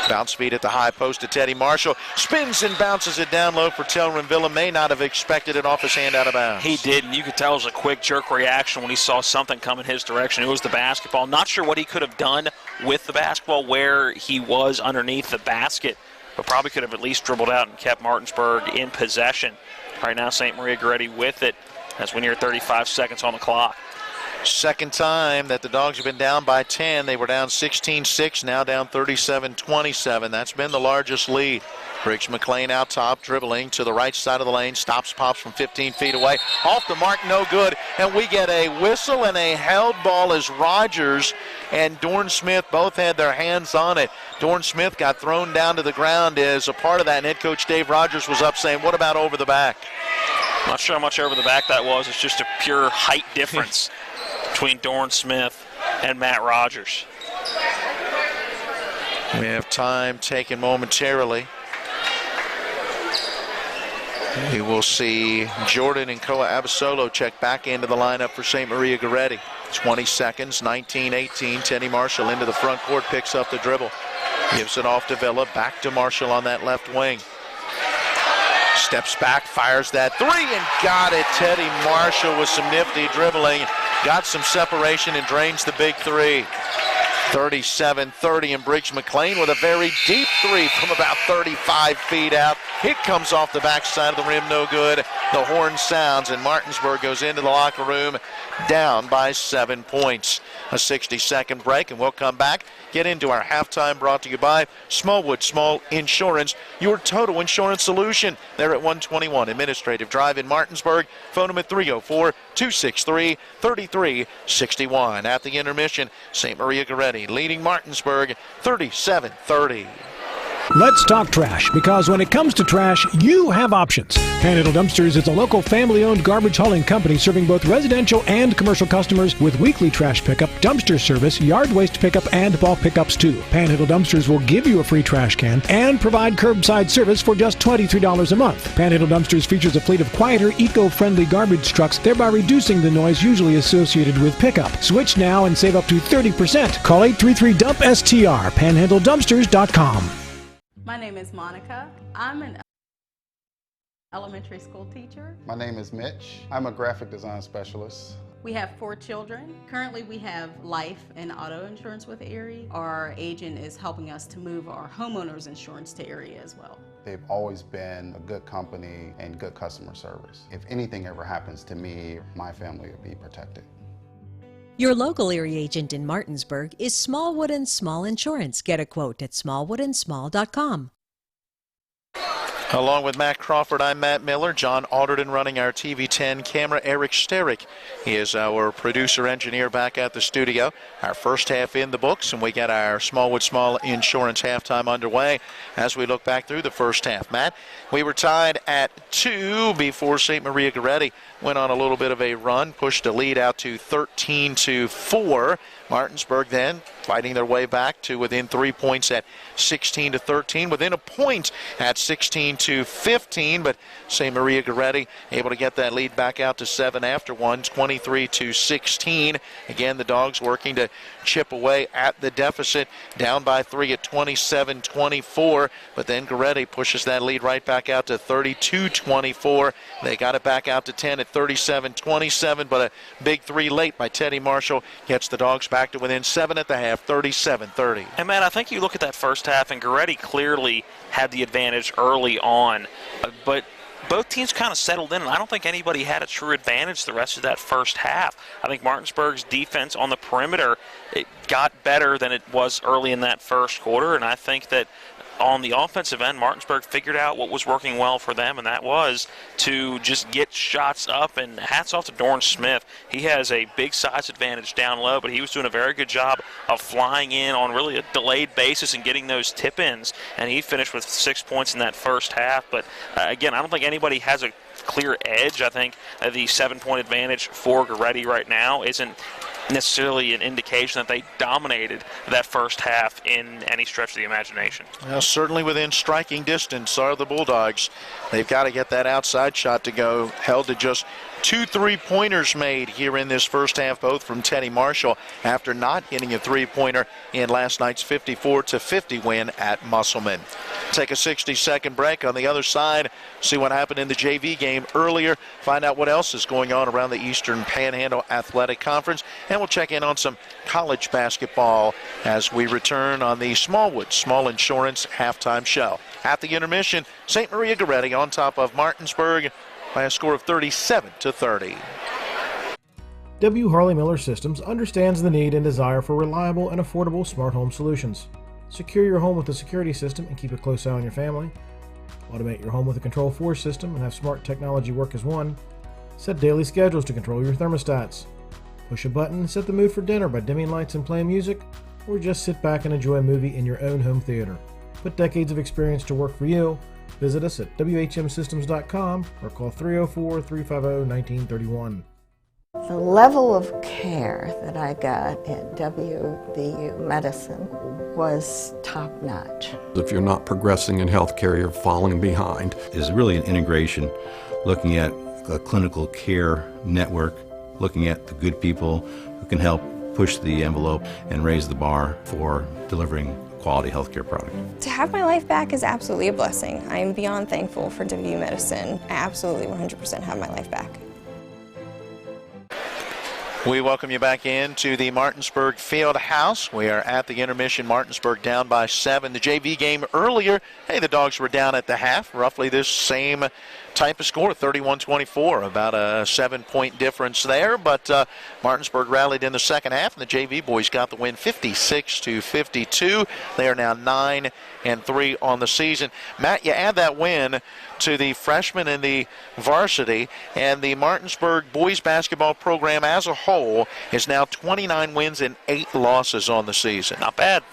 Bounce speed at the high post to Teddy Marshall. Spins and bounces it down low for Telrin Villa. May not have expected it off his hand out of bounds. He did, and you could tell it was a quick jerk reaction when he saw something come in his direction. It was the basketball. Not sure what he could have done with the basketball where he was underneath the basket, but probably could have at least dribbled out and kept Martinsburg in possession. Right now, St. Maria Gorreti with it as we near 35 seconds on the clock. Second time that the Dogs have been down by 10. They were down 16-6, now down 37-27. That's been the largest lead. Briggs McLean out top, dribbling to the right side of the lane. Stops, pops from 15 feet away. Off the mark, no good. And we get a whistle and a held ball as Rogers and Dorn Smith both had their hands on it. Dorn Smith got thrown down to the ground as a part of that, and head coach Dave Rogers was up saying, what about over the back? Not sure how much over the back that was. It's just a pure height difference between Dorn Smith and Matt Rogers. We have time taken momentarily. We will see Jordan and Koa Abasolo check back into the lineup for St. Maria Gorreti. 20 seconds, 19-18. Teddy Marshall into the front court, picks up the dribble. Gives it off to Villa, back to Marshall on that left wing. Steps back, fires that 3 and got it. Teddy Marshall with some nifty dribbling. Got some separation and drains the big 3. 37-30, and Briggs McLean with a very deep 3 from about 35 feet out. It comes off the backside of the rim, no good. the horn sounds, and Martinsburg goes into the locker room down by 7 points. A 60-second break, and we'll come back, get into our halftime, brought to you by Smallwood Small Insurance, your total insurance solution. They're at 121 Administrative Drive in Martinsburg. Phone them at 304-263-3361. At the intermission, St. Maria Gorreti leading Martinsburg 37-30. Let's talk trash, because when it comes to trash, you have options. Panhandle Dumpsters is a local family-owned garbage hauling company serving both residential and commercial customers with weekly trash pickup, dumpster service, yard waste pickup, and bulk pickups too. Panhandle Dumpsters will give you a free trash can and provide curbside service for just $23 a month. Panhandle Dumpsters features a fleet of quieter, eco-friendly garbage trucks, thereby reducing the noise usually associated with pickup. Switch now and save up to 30%. Call 833-DUMP-STR, panhandledumpsters.com. My name is Monica. I'm an elementary school teacher. My name is Mitch. I'm a graphic design specialist. We have 4 children. Currently we have life and auto insurance with Erie. Our agent is helping us to move our homeowners insurance to Erie as well. They've always been a good company and good customer service. If anything ever happens to me, my family will be protected. Your local Erie agent in Martinsburg is Smallwood & Small Insurance. Get a quote at smallwoodandsmall.com. Along with Matt Crawford, I'm Matt Miller. John Alderton running our TV10 camera. Eric Sterick is our producer-engineer back at the studio. Our first half in the books, and we get our Smallwood Small Insurance halftime underway as we look back through the first half. Matt, we were tied at 2 before St. Maria Gorreti went on a little bit of a run, pushed a lead out to 13-4. Martinsburg then fighting their way back to within 3 points at 16-13, within a point at 16-15, but St. Maria Gorreti able to get that lead back out to 7 after one, 23-16. Again, the Dogs working to chip away at the deficit, down by 3 at 27-24, but then Gorreti pushes that lead right back out to 32-24. They got it back out to 10 at 37-27, but a big 3 late by Teddy Marshall gets the Dogs back to within 7 at the half, 37-30. And, Matt, I think you look at that first half, and Gorreti clearly had the advantage early on, but both teams kind of settled in, and I don't think anybody had a true advantage the rest of that first half. I think Martinsburg's defense on the perimeter, it got better than it was early in that first quarter, and I think that on the offensive end, Martinsburg figured out what was working well for them, and that was to just get shots up. And hats off to Dorn Smith. He has a big size advantage down low, but he was doing a very good job of flying in on really a delayed basis and getting those tip-ins, and he finished with 6 points in that first half. But again, I don't think anybody has a clear edge. I think the 7-point advantage for Gorreti right now isn't necessarily an indication that they dominated that first half in any stretch of the imagination. Well, certainly within striking distance are the Bulldogs. They've got to get that outside shot to go. Held to just 2 3-pointers made here in this first half, both from Teddy Marshall after not hitting a 3-pointer in last night's 54-50 win at Musselman. Take a 60-second break. On the other side, see what happened in the JV game earlier, find out what else is going on around the Eastern Panhandle Athletic Conference, and we'll check in on some college basketball as we return on the Smallwood Small Insurance halftime show. At the intermission, St. Maria Gorreti on top of Martinsburg by a score of 37-30. W. Harley Miller Systems understands the need and desire for reliable and affordable smart home solutions. Secure your home with a security system and keep a close eye on your family. Automate your home with a Control4 system and have smart technology work as one. Set daily schedules to control your thermostats. Push a button and set the mood for dinner by dimming lights and playing music, or just sit back and enjoy a movie in your own home theater. Put decades of experience to work for you. Visit us at WHMsystems.com or call 304-350-1931. The level of care that I got at WVU Medicine was top-notch. If you're not progressing in healthcare, you're falling behind. Is really an integration, looking at a clinical care network, looking at the good people who can help push the envelope and raise the bar for delivering quality healthcare product. To have my life back is absolutely a blessing. I'm beyond thankful for WVU Medicine. I absolutely 100% have my life back. We welcome you back into the Martinsburg Field House. We are at the intermission. Martinsburg down by 7. The JV game earlier, hey, the Dogs were down at the half, roughly this same type of score, 31-24, about a 7-point difference there. But Martinsburg rallied in the second half, and the JV boys got the win 56-52. They are now 9-3 on the season. Matt, you add that win to the freshmen in the varsity, and the Martinsburg boys basketball program as a whole is now 29 wins and 8 losses on the season. Not bad.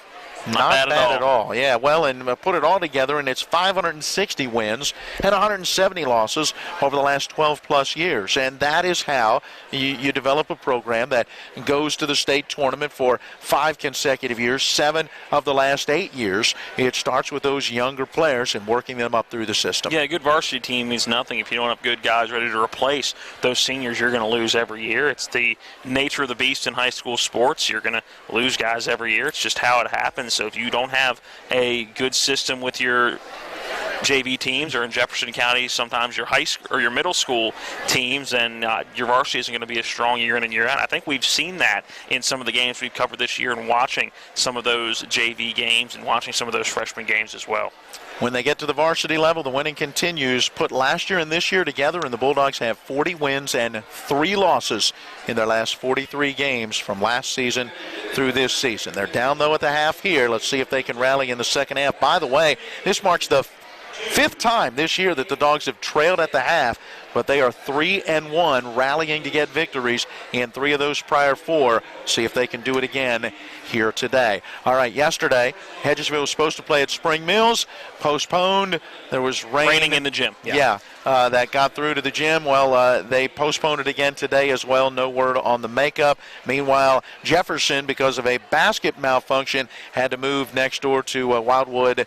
Not bad at all. Yeah, well, and put it all together, and it's 560 wins and 170 losses over the last 12-plus years. And that is how you develop a program that goes to the state tournament for 5 consecutive years, 7 of the last 8 years. It starts with those younger players and working them up through the system. Yeah, a good varsity team means nothing if you don't have good guys ready to replace those seniors you're going to lose every year. It's the nature of the beast in high school sports. You're going to lose guys every year. It's just how it happens. So if you don't have a good system with your JV teams, or in Jefferson County, sometimes your high school or your middle school teams, and your varsity isn't going to be as strong year in and year out. I think we've seen that in some of the games we've covered this year, and watching some of those JV games and watching some of those freshman games as well. When they get to the varsity level, the winning continues. Put last year and this year together, and the Bulldogs have 40 wins and 3 losses in their last 43 games from last season through this season. They're down, though, at the half here. Let's see if they can rally in the second half. By the way, this marks the 5th time this year that the Dogs have trailed at the half, but they are 3-1, rallying to get victories in 3 of those prior 4. See if they can do it again here today. All right, yesterday, Hedgesville was supposed to play at Spring Mills, postponed. There was raining in the gym. Yeah, that got through to the gym. Well, they postponed it again today as well. No word on the makeup. Meanwhile, Jefferson, because of a basket malfunction, had to move next door to Wildwood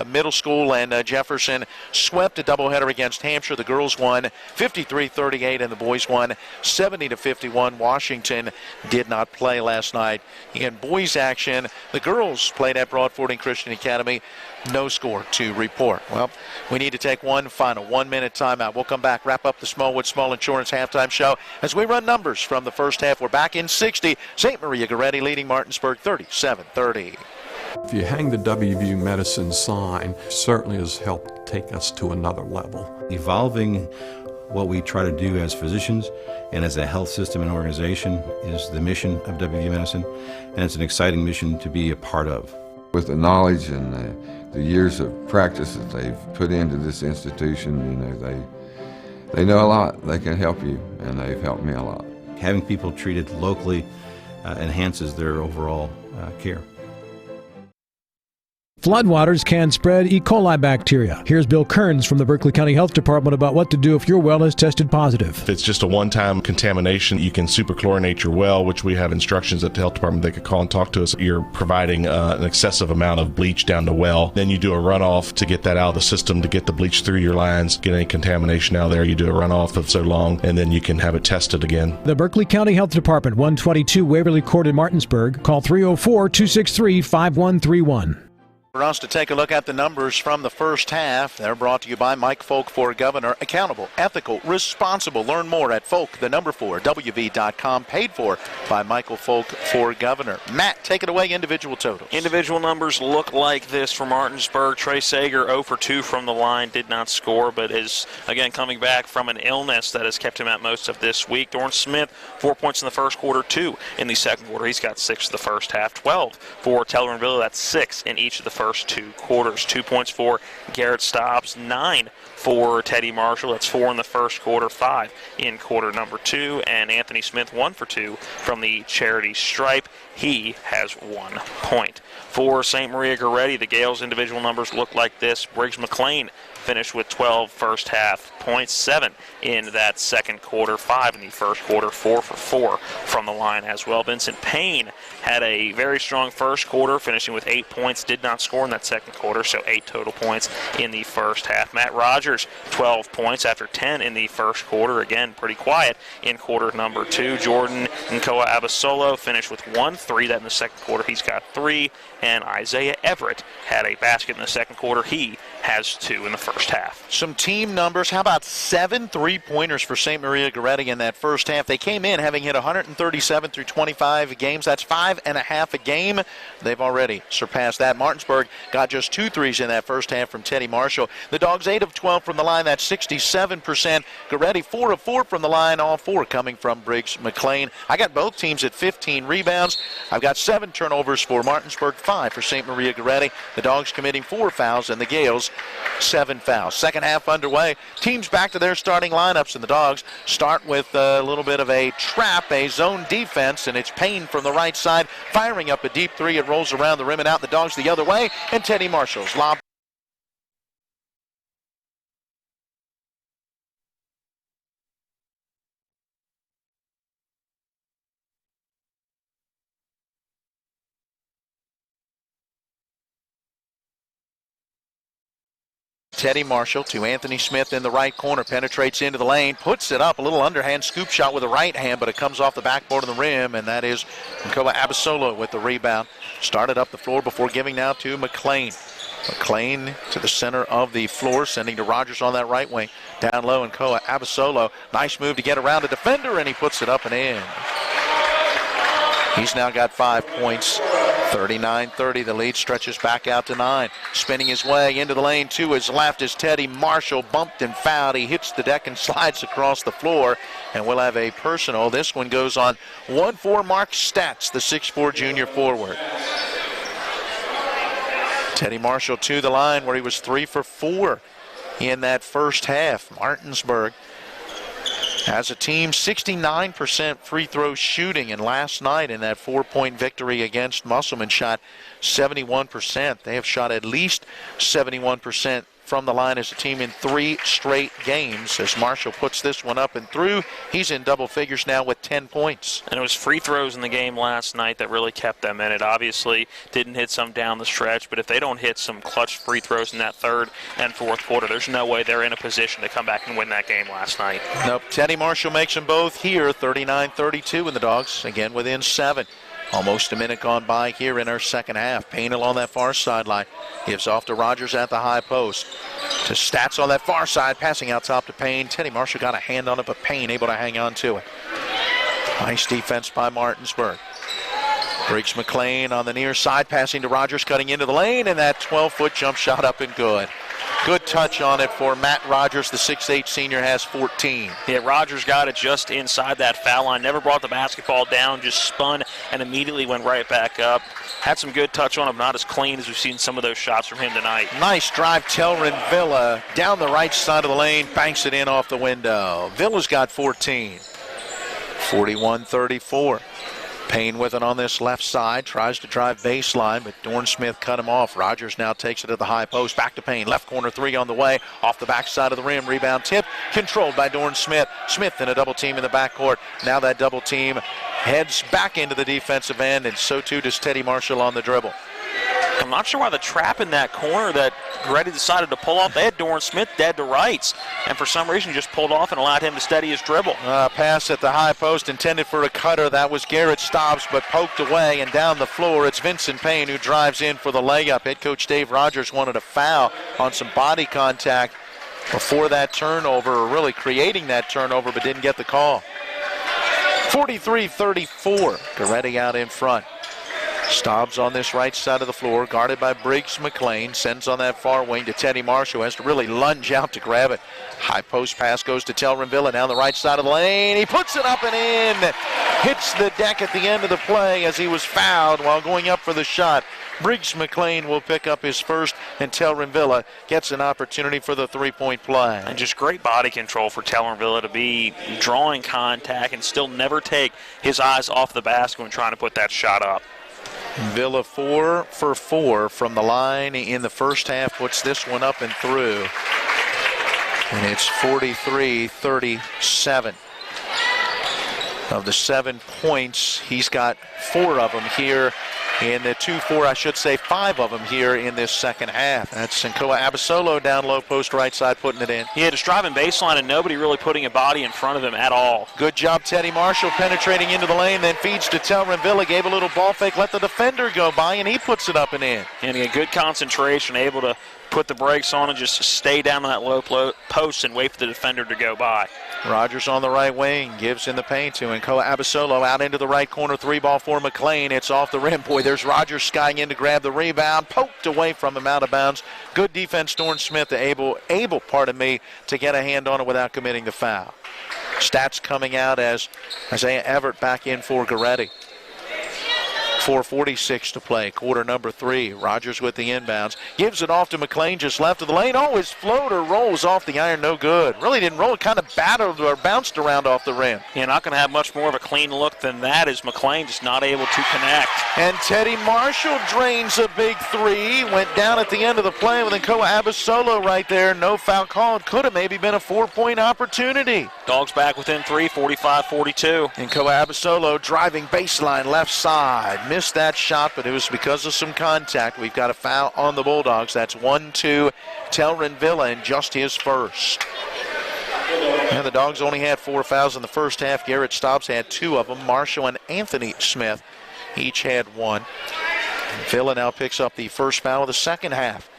Middle School, and Jefferson swept a doubleheader against Hampshire. The girls won 53-38, and the boys won 70-51. Washington did not play last night in boys action. The girls played at Broadfording Christian Academy. No score to report. Well, we need to take one final 1-minute timeout. We'll come back, wrap up the Smallwood Small Insurance halftime show as we run numbers from the first half. We're back in 60. St. Maria Gorreti leading Martinsburg 37-30. If you hang the WVU Medicine sign, certainly has helped take us to another level. Evolving what we try to do as physicians and as a health system and organization is the mission of WVU Medicine, and it's an exciting mission to be a part of. With the knowledge and the years of practice that they've put into this institution, they know a lot. They can help you, and they've helped me a lot. Having people treated locally enhances their overall care. Floodwaters can spread E. coli bacteria. Here's Bill Kearns from the Berkeley County Health Department about what to do if your well is tested positive. If it's just a one-time contamination, you can superchlorinate your well, which we have instructions at the health department. They could call and talk to us. You're providing an excessive amount of bleach down the well. Then you do a runoff to get that out of the system, to get the bleach through your lines, get any contamination out of there. You do a runoff of so long, and then you can have it tested again. The Berkeley County Health Department, 122 Waverly Court in Martinsburg. Call 304-263-5131. For us to take a look at the numbers from the first half, they're brought to you by Mike Folk for Governor. Accountable, ethical, responsible. Learn more at folk4wv.com. Paid for by Michael Folk for Governor. Matt, take it away, individual totals. Individual numbers look like this for Martinsburg. Trey Sager 0 for 2 from the line, did not score, but is, again, coming back from an illness that has kept him out most of this week. Dorn Smith, 4 points in the first quarter, 2 in the second quarter. He's got 6 in the first half, 12 for Teller & Villa. That's 6 in each of the first 2 quarters. 2 points for Garrett Stobbs, 9 for Teddy Marshall. That's 4 in the first quarter, 5 in quarter number 2. And Anthony Smith, 1 for 2 from the charity stripe. He has 1 point. For St. Maria Gorreti, the Gales individual numbers look like this. Briggs McLean finished with 12 first half points, 7 in that second quarter, 5 in the first quarter, 4 for 4 from the line as well. Vincent Payne had a very strong first quarter, finishing with 8 points, did not score in that second quarter, so 8 total points in the first half. Matt Rogers, 12 points after 10 in the first quarter, again pretty quiet in quarter number 2. Jordan Nkoa Abasolo finished with 1-3, that in the second quarter he's got 3, and Isaiah Everett had a basket in the second quarter. He has 2 in the first half. Some team numbers. How about 7 3-pointers for St. Maria Gorreti in that first half? They came in having hit 137 through 25 games. That's 5.5 a game. They've already surpassed that. Martinsburg got just 2 threes in that first half from Teddy Marshall. The Dogs 8 of 12 from the line. That's 67%. Gorreti 4 of 4 from the line. All 4 coming from Briggs McLean. I got both teams at 15 rebounds. I've got 7 turnovers for Martinsburg, 5 for St. Maria Gorreti. The Dogs committing 4 fouls and the Gales 7 fouls. Second half underway. Teams back to their starting lineups, and the Dogs start with a little bit of a trap, a zone defense, and it's Payne from the right side firing up a deep 3. It rolls around the rim and out. The Dogs the other way, and Teddy Marshall's lob. Teddy Marshall to Anthony Smith in the right corner, penetrates into the lane, puts it up, a little underhand scoop shot with the right hand, but it comes off the backboard of the rim, and that is Nkoa Abasolo with the rebound. Started up the floor before giving now to McLean. McLean to the center of the floor, sending to Rogers on that right wing. Down low, Nkoa Abasolo. Nice move to get around a defender, and he puts it up and in. He's now got 5 points. 39-30, the lead stretches back out to 9. Spinning his way into the lane to his left is Teddy Marshall, bumped and fouled. He hits the deck and slides across the floor, and we'll have a personal. This one goes on 1-4 Mark Statz, the 6'4 junior forward. Teddy Marshall to the line where he was 3 for 4 in that first half. Martinsburg as a team, 69% free throw shooting, and last night in that 4-point victory against Musselman shot 71%. They have shot at least 71% from the line as a team in 3 straight games. As Marshall puts this one up and through, he's in double figures now with 10 points. And it was free throws in the game last night that really kept them in it. Obviously didn't hit some down the stretch, but if they don't hit some clutch free throws in that third and fourth quarter, there's no way they're in a position to come back and win that game last night. Nope. Teddy Marshall makes them both here, 39-32, and the Dogs again within 7. Almost a minute gone by here in our second half. Payne along that far sideline. Gives off to Rogers at the high post. To Statz on that far side, passing out top to Payne. Teddy Marshall got a hand on it, but Payne able to hang on to it. Nice defense by Martinsburg. Briggs McLean on the near side, passing to Rogers, cutting into the lane, and that 12-foot jump shot up and good. Good touch on it for Matt Rogers. The 6'8 senior has 14. Yeah, Rogers got it just inside that foul line. Never brought the basketball down, just spun and immediately went right back up. Had some good touch on him, not as clean as we've seen some of those shots from him tonight. Nice drive, Telrin Villa down the right side of the lane, banks it in off the window. Villa's got 14. 41-34. Payne with it on this left side, tries to drive baseline, but Dorn Smith cut him off. Rogers now takes it to the high post, back to Payne, left corner 3 on the way, off the backside of the rim, rebound tip, controlled by Dorn Smith. Smith in a double team in the backcourt. Now that double team heads back into the defensive end, and so too does Teddy Marshall on the dribble. I'm not sure why the trap in that corner that Gorreti decided to pull off. They had Dorn Smith dead to rights, and for some reason just pulled off and allowed him to steady his dribble. Pass at the high post intended for a cutter. That was Garrett Stobbs, but poked away, and down the floor it's Vincent Payne who drives in for the layup. Head coach Dave Rogers wanted a foul on some body contact before that turnover, or really creating that turnover, but didn't get the call. 43-34, Gorreti out in front. Stobbs on this right side of the floor, guarded by Briggs McLean. Sends on that far wing to Teddy Marshall, has to really lunge out to grab it. High post pass goes to Telrin Villa down the right side of the lane. He puts it up and in. Hits the deck at the end of the play as he was fouled while going up for the shot. Briggs McLean will pick up his first, and Telrin Villa gets an opportunity for the 3-point play. And just great body control for Telrin Villa to be drawing contact and still never take his eyes off the basket when trying to put that shot up. Villa 4 for 4 from the line in the first half, puts this one up and through. And it's 43-37. Of the 7 points, he's got 4 of them here in the 2-4, I should say 5 of them here in this second half. That's Nkoa Abasolo down low post right side putting it in. He had just driving baseline and nobody really putting a body in front of him at all. Good job, Teddy Marshall penetrating into the lane, then feeds to Telrin Villa, gave a little ball fake, let the defender go by, and he puts it up and in. And he had good concentration, able to put the brakes on and just stay down on that low post and wait for the defender to go by. Rogers on the right wing, gives in the paint to Nkoa Abasolo out into the right corner, 3-ball for McLean. It's off the rim. Boy, there's Rogers skying in to grab the rebound, poked away from him out of bounds. Good defense, Dorn Smith, able, to get a hand on it without committing the foul. Stats coming out as Isaiah Everett back in for Gorreti. 4:46 to play, quarter number 3. Rogers with the inbounds. Gives it off to McLean just left of the lane. Oh, his floater rolls off the iron, no good. Really didn't roll, it kind of battled or bounced around off the rim. Yeah, not going to have much more of a clean look than that as McLean just not able to connect. And Teddy Marshall drains a big 3. Went down at the end of the play with Nkoa Abasolo right there. No foul called. Could have maybe been a 4-point opportunity. Dogs back within 3, 45-42. Nkoa Abasolo driving baseline left side. Missed that shot, but it was because of some contact. We've got a foul on the Bulldogs. That's 1-2. Telrin Villa in just his first. And the Dogs only had 4 fouls in the first half. Garrett Stobbs had 2 of them. Marshall and Anthony Smith each had 1. Villa now picks up the first foul of the second half.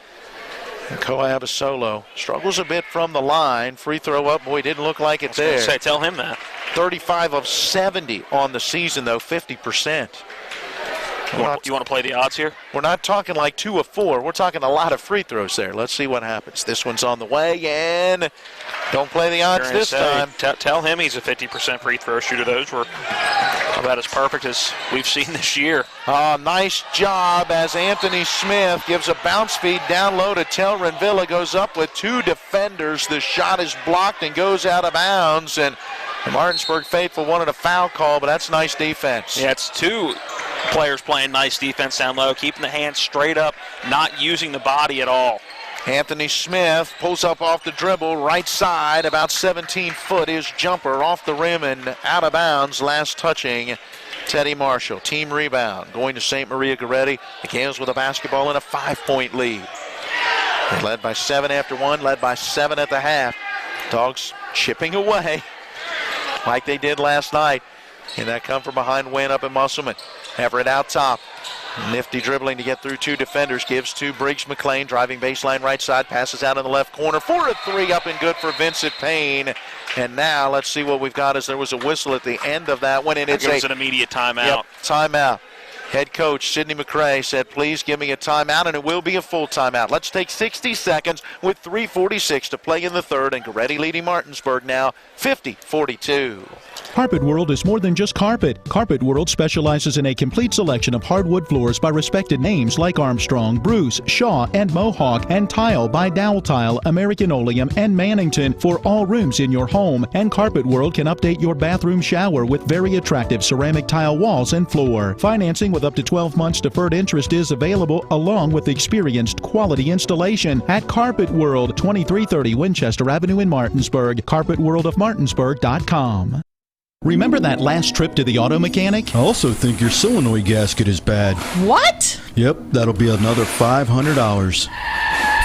Nkoa Abasolo struggles a bit from the line. Free throw up. Boy, didn't look like it there. Tell him that. 35 of 70 on the season, though, 50%. You want to play the odds here? We're not talking like 2 of 4. We're talking a lot of free throws there. Let's see what happens. This one's on the way, and don't play the odds this time. Tell him he's a 50% free throw shooter. Those were about as perfect as we've seen this year. Nice job as Anthony Smith gives a bounce feed down low to Telrin Villa. Goes up with 2 defenders. The shot is blocked and goes out of bounds. And the Martinsburg faithful wanted a foul call, but that's nice defense. Yeah, it's 2 players playing nice defense down low, keeping the hands straight up, not using the body at all. Anthony Smith pulls up off the dribble, right side, about 17 foot. His jumper off the rim and out of bounds, last touching Teddy Marshall. Team rebound going to St. Maria Gorreti. The Gales with a basketball and a 5-point lead. They led by 7 after 1, led by 7 at the half. Dogs chipping away like they did last night in that come-from-behind win up in Musselman. Everett out top. Nifty dribbling to get through 2 defenders. Gives to Briggs McLean. Driving baseline right side. Passes out in the left corner. For a 3 up and good for Vincent Payne. And now let's see what we've got as there was a whistle at the end of that one. And it's an immediate timeout. Yep, timeout. Head coach Sidney McCrae said, please give me a timeout, and it will be a full timeout. Let's take 60 seconds with 3:46 to play in the third, and Gorreti leading Martinsburg now 50-42. Carpet World is more than just carpet. Carpet World specializes in a complete selection of hardwood floors by respected names like Armstrong, Bruce, Shaw, and Mohawk, and tile by Dowell Tile, American Oleum, and Mannington for all rooms in your home. And Carpet World can update your bathroom shower with very attractive ceramic tile walls and floor. Financing with up to 12 months deferred interest is available, along with experienced quality installation at Carpet World, 2330 Winchester Avenue in Martinsburg. CarpetWorldofMartinsburg.com. Remember that last trip to the auto mechanic? I also think your solenoid gasket is bad. What? Yep, that'll be another $500.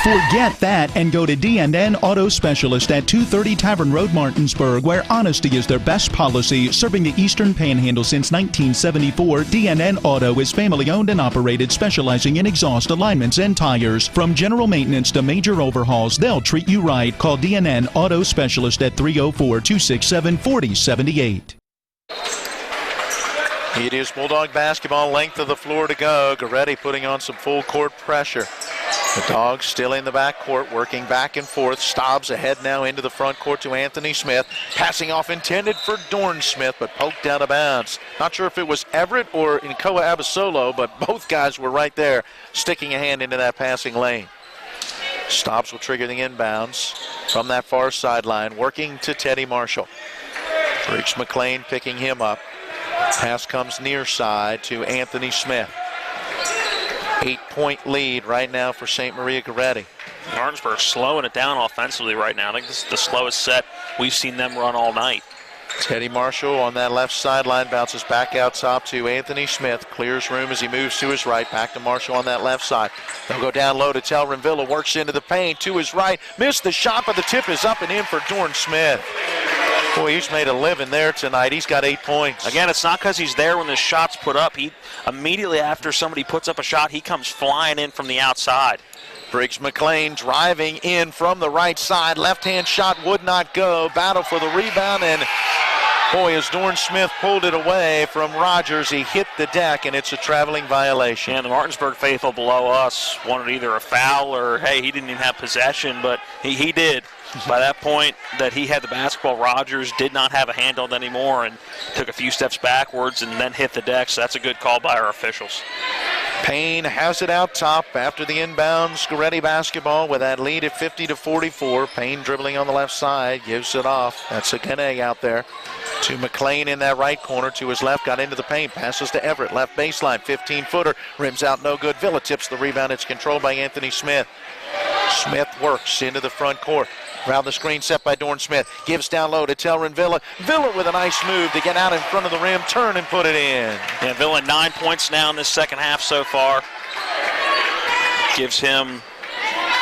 Forget that and go to D&N Auto Specialist at 230 Tavern Road, Martinsburg, where honesty is their best policy. Serving the Eastern Panhandle since 1974, D&N Auto is family-owned and operated, specializing in exhaust alignments and tires. From general maintenance to major overhauls, they'll treat you right. Call D&N Auto Specialist at 304-267-4078. It is Bulldog basketball, length of the floor to go. Gorreti putting on some full court pressure. The Dogs still in the backcourt, working back and forth. Stobbs ahead now into the front court to Anthony Smith. Passing off intended for Dorn Smith, but poked out of bounds. Not sure if it was Everett or Nkoa Abasolo, but both guys were right there, sticking a hand into that passing lane. Stobbs will trigger the inbounds from that far sideline, working to Teddy Marshall. Briggs McLean picking him up. Pass comes near side to Anthony Smith. 8-point lead right now for St. Maria Gorreti. Martinsburg slowing it down offensively right now. I think this is the slowest set we've seen them run all night. Teddy Marshall on that left sideline bounces back out top to Anthony Smith. Clears room as he moves to his right. Back to Marshall on that left side. They'll go down low to Telrin Villa. Works into the paint to his right. Missed the shot, but the tip is up and in for Dorn Smith. Boy, he's made a living there tonight. He's got 8 points. Again, it's not because he's there when the shot's put up. He immediately after somebody puts up a shot, he comes flying in from the outside. Briggs McLean driving in from the right side. Left-hand shot would not go. Battle for the rebound, and boy, as Dorn Smith pulled it away from Rogers, he hit the deck, and it's a traveling violation. And the Martinsburg faithful below us wanted either a foul or, hey, he didn't even have possession, but he did. By that point that he had the basketball, Rogers did not have a handle anymore and took a few steps backwards and then hit the deck, so that's a good call by our officials. Payne has it out top after the inbounds. Gorreti basketball with that lead at 50-44. Payne dribbling on the left side, gives it off. That's Agane out there to McLean in that right corner. To his left, got into the paint, passes to Everett. Left baseline, 15-footer. Rims out, no good. Villa tips the rebound. It's controlled by Anthony Smith. Smith works into the front court. Around the screen set by Dorn Smith. Gives down low to Telrin Villa. Villa with a nice move to get out in front of the rim, turn and put it in. Yeah, Villa 9 points now in this second half so far. Gives him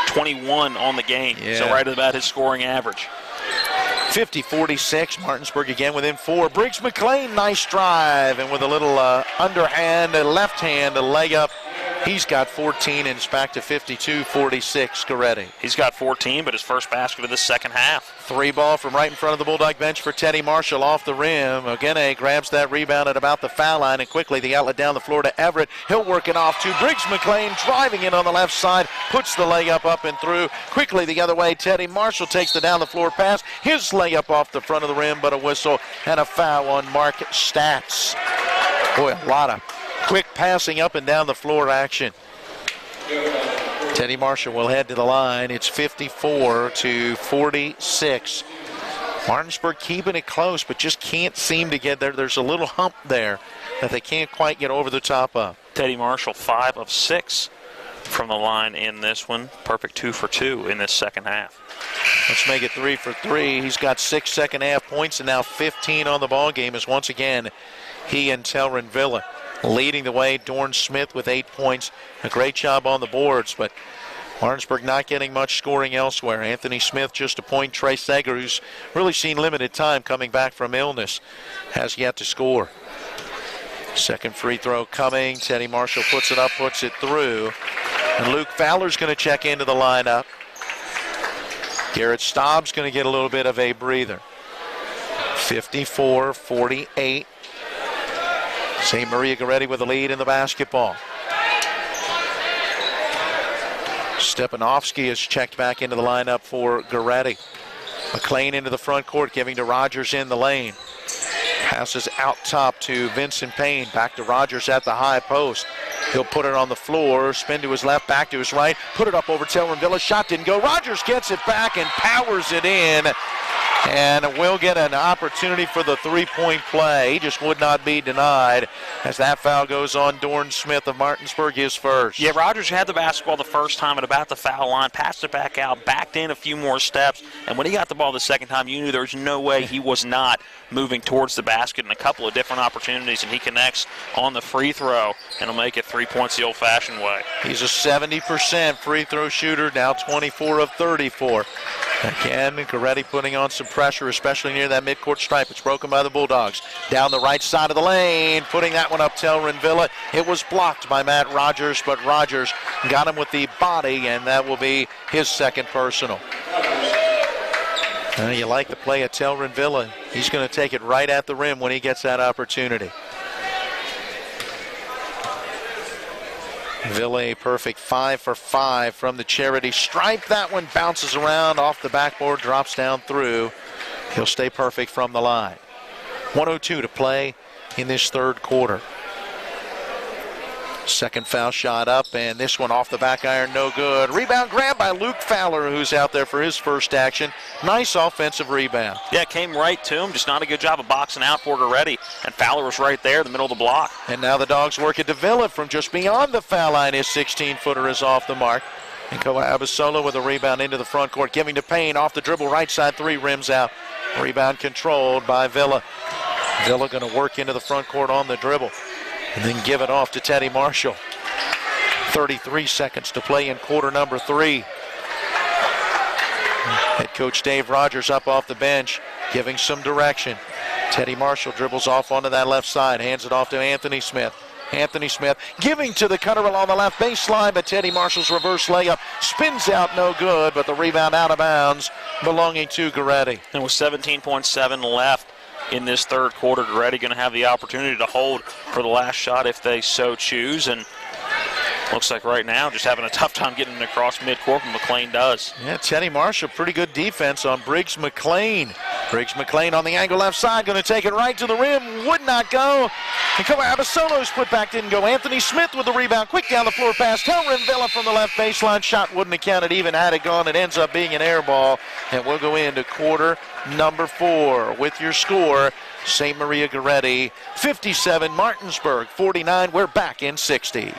21 on the game. Yeah. So right about his scoring average. 50-46. Martinsburg again within 4. Briggs McLean, nice drive. And with a little underhand, left hand, a leg up. He's got 14, and it's back to 52-46, Gorreti. He's got 14, but his first basket of the second half. 3 ball from right in front of the Bulldog bench for Teddy Marshall off the rim. Agene grabs that rebound at about the foul line, and quickly the outlet down the floor to Everett. He'll work it off to Briggs McLean, driving in on the left side, puts the layup up and through. Quickly the other way, Teddy Marshall takes the down the floor pass. His layup off the front of the rim, but a whistle and a foul on Mark Statz. Boy, a lot of quick passing up and down the floor action. Teddy Marshall will head to the line. It's 54-46. Martinsburg keeping it close, but just can't seem to get there. There's a little hump there that they can't quite get over the top of. Teddy Marshall 5 of 6 from the line in this one. Perfect 2 for 2 in this second half. Let's make it 3 for 3. He's got 6 second half points and now 15 on the ball game as once again he and Telrin Villa leading the way. Dorn Smith with 8 points. A great job on the boards, but Martinsburg not getting much scoring elsewhere. Anthony Smith just a point. Trey Sager, who's really seen limited time coming back from illness, has yet to score. Second free throw coming. Teddy Marshall puts it up, puts it through. And Luke Fowler's going to check into the lineup. Garrett Staub's going to get a little bit of a breather. 54-48. St. Maria Gorreti with the lead in the basketball. Stepanovsky is checked back into the lineup for Gorreti. McLean into the front court, giving to Rogers in the lane. Passes out top to Vincent Payne. Back to Rogers at the high post. He'll put it on the floor, spin to his left, back to his right, put it up over Telrin Villa. Shot didn't go. Rogers gets it back and powers it in. And will get an opportunity for the three-point play. He just would not be denied as that foul goes on Dorn Smith of Martinsburg, his first. Yeah, Rogers had the basketball the first time at about the foul line, passed it back out, backed in a few more steps, and when he got the ball the second time, you knew there was no way he was not moving towards the basket in a couple of different opportunities, and he connects on the free throw, and he'll make it 3 points the old-fashioned way. He's a 70% free throw shooter, now 24 of 34. Again, Gorreti putting on some pressure, especially near that midcourt stripe. It's broken by the Bulldogs. Down the right side of the lane, putting that one up Telrin Villa. It was blocked by Matt Rogers, but Rogers got him with the body, and that will be his second personal. You like the play at Telrin Villa. He's going to take it right at the rim when he gets that opportunity. Villa a perfect 5 for 5 from the charity stripe. That one bounces around off the backboard, drops down through. He'll stay perfect from the line. 1:02 to play in this third quarter. Second foul shot up, and this one off the back iron, no good. Rebound grab by Luke Fowler, who's out there for his first action. Nice offensive rebound. Yeah, it came right to him. Just not a good job of boxing out for Gorreti. And Fowler was right there in the middle of the block. And now the Dogs work it to Villa from just beyond the foul line. His 16-footer is off the mark. And Koa Abasola with a rebound into the front court, giving to Payne off the dribble, right side three, rims out. Rebound controlled by Villa. Villa going to work into the front court on the dribble and then give it off to Teddy Marshall. 33 seconds to play in quarter number 3. Head coach Dave Rogers up off the bench. giving some direction. Teddy Marshall dribbles off onto that left side, hands it off to Anthony Smith. Anthony Smith giving to the cutter along the left baseline, but Teddy Marshall's reverse layup spins out, no good, but the rebound out of bounds belonging to Gorreti. And with 17.7 left in this third quarter, Gorreti going to have the opportunity to hold for the last shot if they so choose, and looks like right now just having a tough time getting it across midcourt, but McLean does. Yeah, Teddy Marshall, pretty good defense on Briggs McLean. Briggs McLean on the angle left side, going to take it right to the rim, would not go. And Abasolo's put back, didn't go. Anthony Smith with the rebound, quick down the floor pass. Telrin Villa from the left baseline, shot wouldn't have counted even had it gone. It ends up being an air ball, and we'll go into quarter number 4 with your score. St. Maria Gorreti 57, Martinsburg 49. We're back in 60.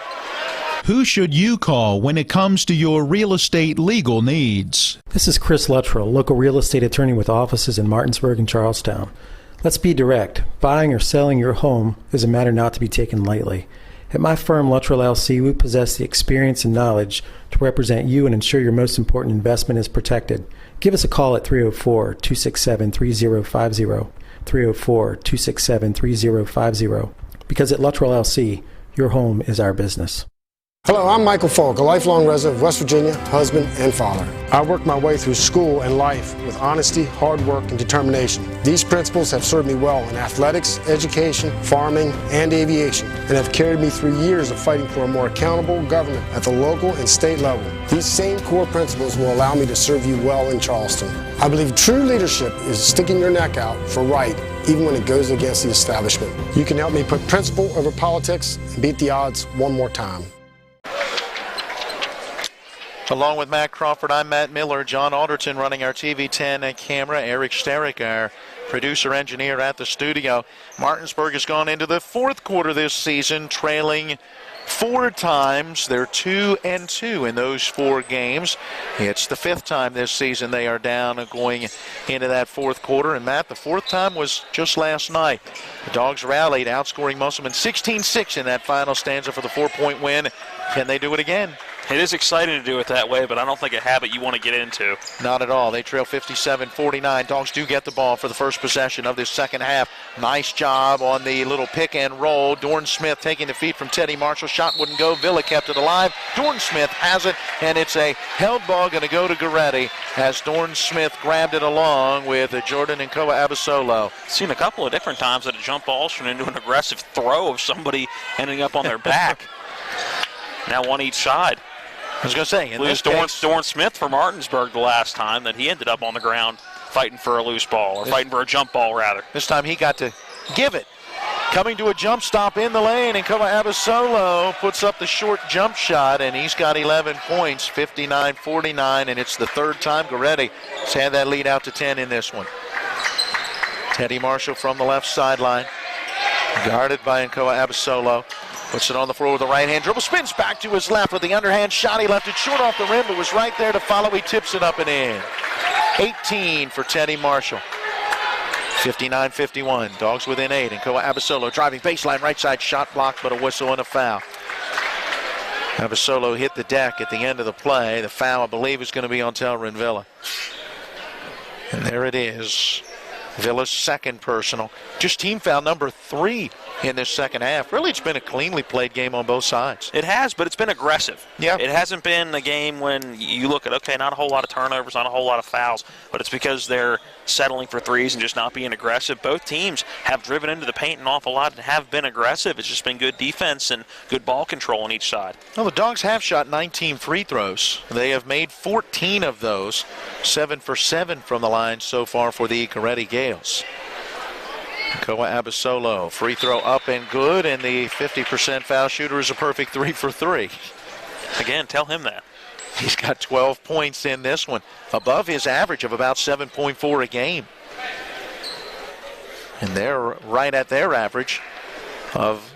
Who should you call when it comes to your real estate legal needs? This is Chris Luttrell, local real estate attorney with offices in Martinsburg and Charlestown. Let's be direct. Buying or selling your home is a matter not to be taken lightly. At my firm, Luttrell LC, we possess the experience and knowledge to represent you and ensure your most important investment is protected. Give us a call at 304-267-3050, 304-267-3050, because at Luttrell LC, your home is our business. Hello, I'm Michael Falk, a lifelong resident of West Virginia, husband and father. I worked my way through school and life with honesty, hard work, and determination. These principles have served me well in athletics, education, farming, and aviation, and have carried me through years of fighting for a more accountable government at the local and state level. These same core principles will allow me to serve you well in Charleston. I believe true leadership is sticking your neck out for right, even when it goes against the establishment. You can help me put principle over politics and beat the odds one more time. Along with Matt Crawford, I'm Matt Miller. John Alderton running our TV10 camera. Eric Sterick, our producer-engineer at the studio. Martinsburg has gone into the fourth quarter this season, trailing 4 times. They're 2-2 in those 4 games. It's the 5th time this season they are down going into that fourth quarter. And, Matt, the 4th time was just last night. The Dogs rallied, outscoring Musselman 16-6 in that final stanza for the 4-point win. Can they do it again? It is exciting to do it that way, but I don't think a habit you want to get into. Not at all. They trail 57-49. Dogs do get the ball for the first possession of this second half. Nice job on the little pick and roll. Dorn Smith taking the feed from Teddy Marshall. Shot wouldn't go. Villa kept it alive. Dorn Smith has it, and it's a held ball going to go to Gorreti as Dorn Smith grabbed it along with Jordan and Koa Abasolo. Seen a couple of different times that a jump ball turned into an aggressive throw of somebody ending up on their back. Now one each side. I was going to say, lose Dorn Smith for Martinsburg the last time that he ended up on the ground fighting for a loose ball, or fighting for a jump ball, rather. This time he got to give it. Coming to a jump stop in the lane, and Koa Abasolo puts up the short jump shot, and he's got 11 points, 59-49, and it's the 3rd time Gorreti has had that lead out to 10 in this one. Teddy Marshall from the left sideline, guarded by Koa Abasolo. Puts it on the floor with a right-hand dribble, spins back to his left with the underhand shot. He left it short off the rim, but was right there to follow. He tips it up and in. 18 for Teddy Marshall. 59-51. Dogs within 8. And Koa Abasolo driving baseline right side, shot blocked, but a whistle and a foul. Abasolo hit the deck at the end of the play. The foul, I believe, is going to be on Telrin Villa. And there it is. Villa's 2nd personal. Just team foul number 3 in this second half. Really, it's been a cleanly played game on both sides. It has, but it's been aggressive. Yeah. It hasn't been a game when you look at, okay, not a whole lot of turnovers, not a whole lot of fouls, but it's because they're settling for threes and just not being aggressive. Both teams have driven into the paint an awful lot and have been aggressive. It's just been good defense and good ball control on each side. Well, the Dogs have shot 19 free throws. They have made 14 of those, 7 for 7 from the line so far for the Gorreti Gales. Koa Abasolo, free throw up and good, and the 50% foul shooter is a perfect 3 for 3. Again, tell him that. He's got 12 points in this one, above his average of about 7.4 a game. And they're right at their average of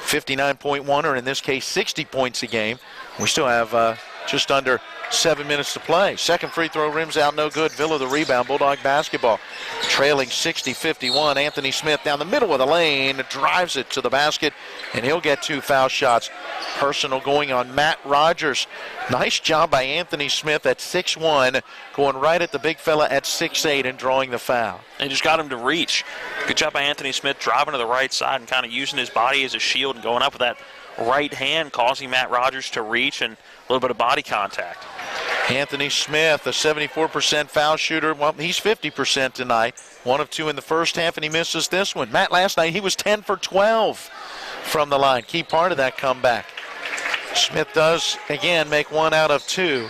59.1, or in this case 60 points a game. We still have just under 7 minutes to play. Second free throw rims out, no good. Villa the rebound. Bulldog basketball trailing 60-51. Anthony Smith down the middle of the lane, drives it to the basket, and he'll get 2 foul shots. Personal going on Matt Rogers. Nice job by Anthony Smith at 6'1", going right at the big fella at 6'8", and drawing the foul. And just got him to reach. Good job by Anthony Smith driving to the right side and kind of using his body as a shield and going up with that right hand, causing Matt Rogers to reach and a little bit of body contact. Anthony Smith, a 74% foul shooter. Well, he's 50% tonight. 1 of 2 in the first half, and he misses this one. Matt, last night, he was 10 for 12 from the line. Key part of that comeback. Smith does, again, make 1 out of 2.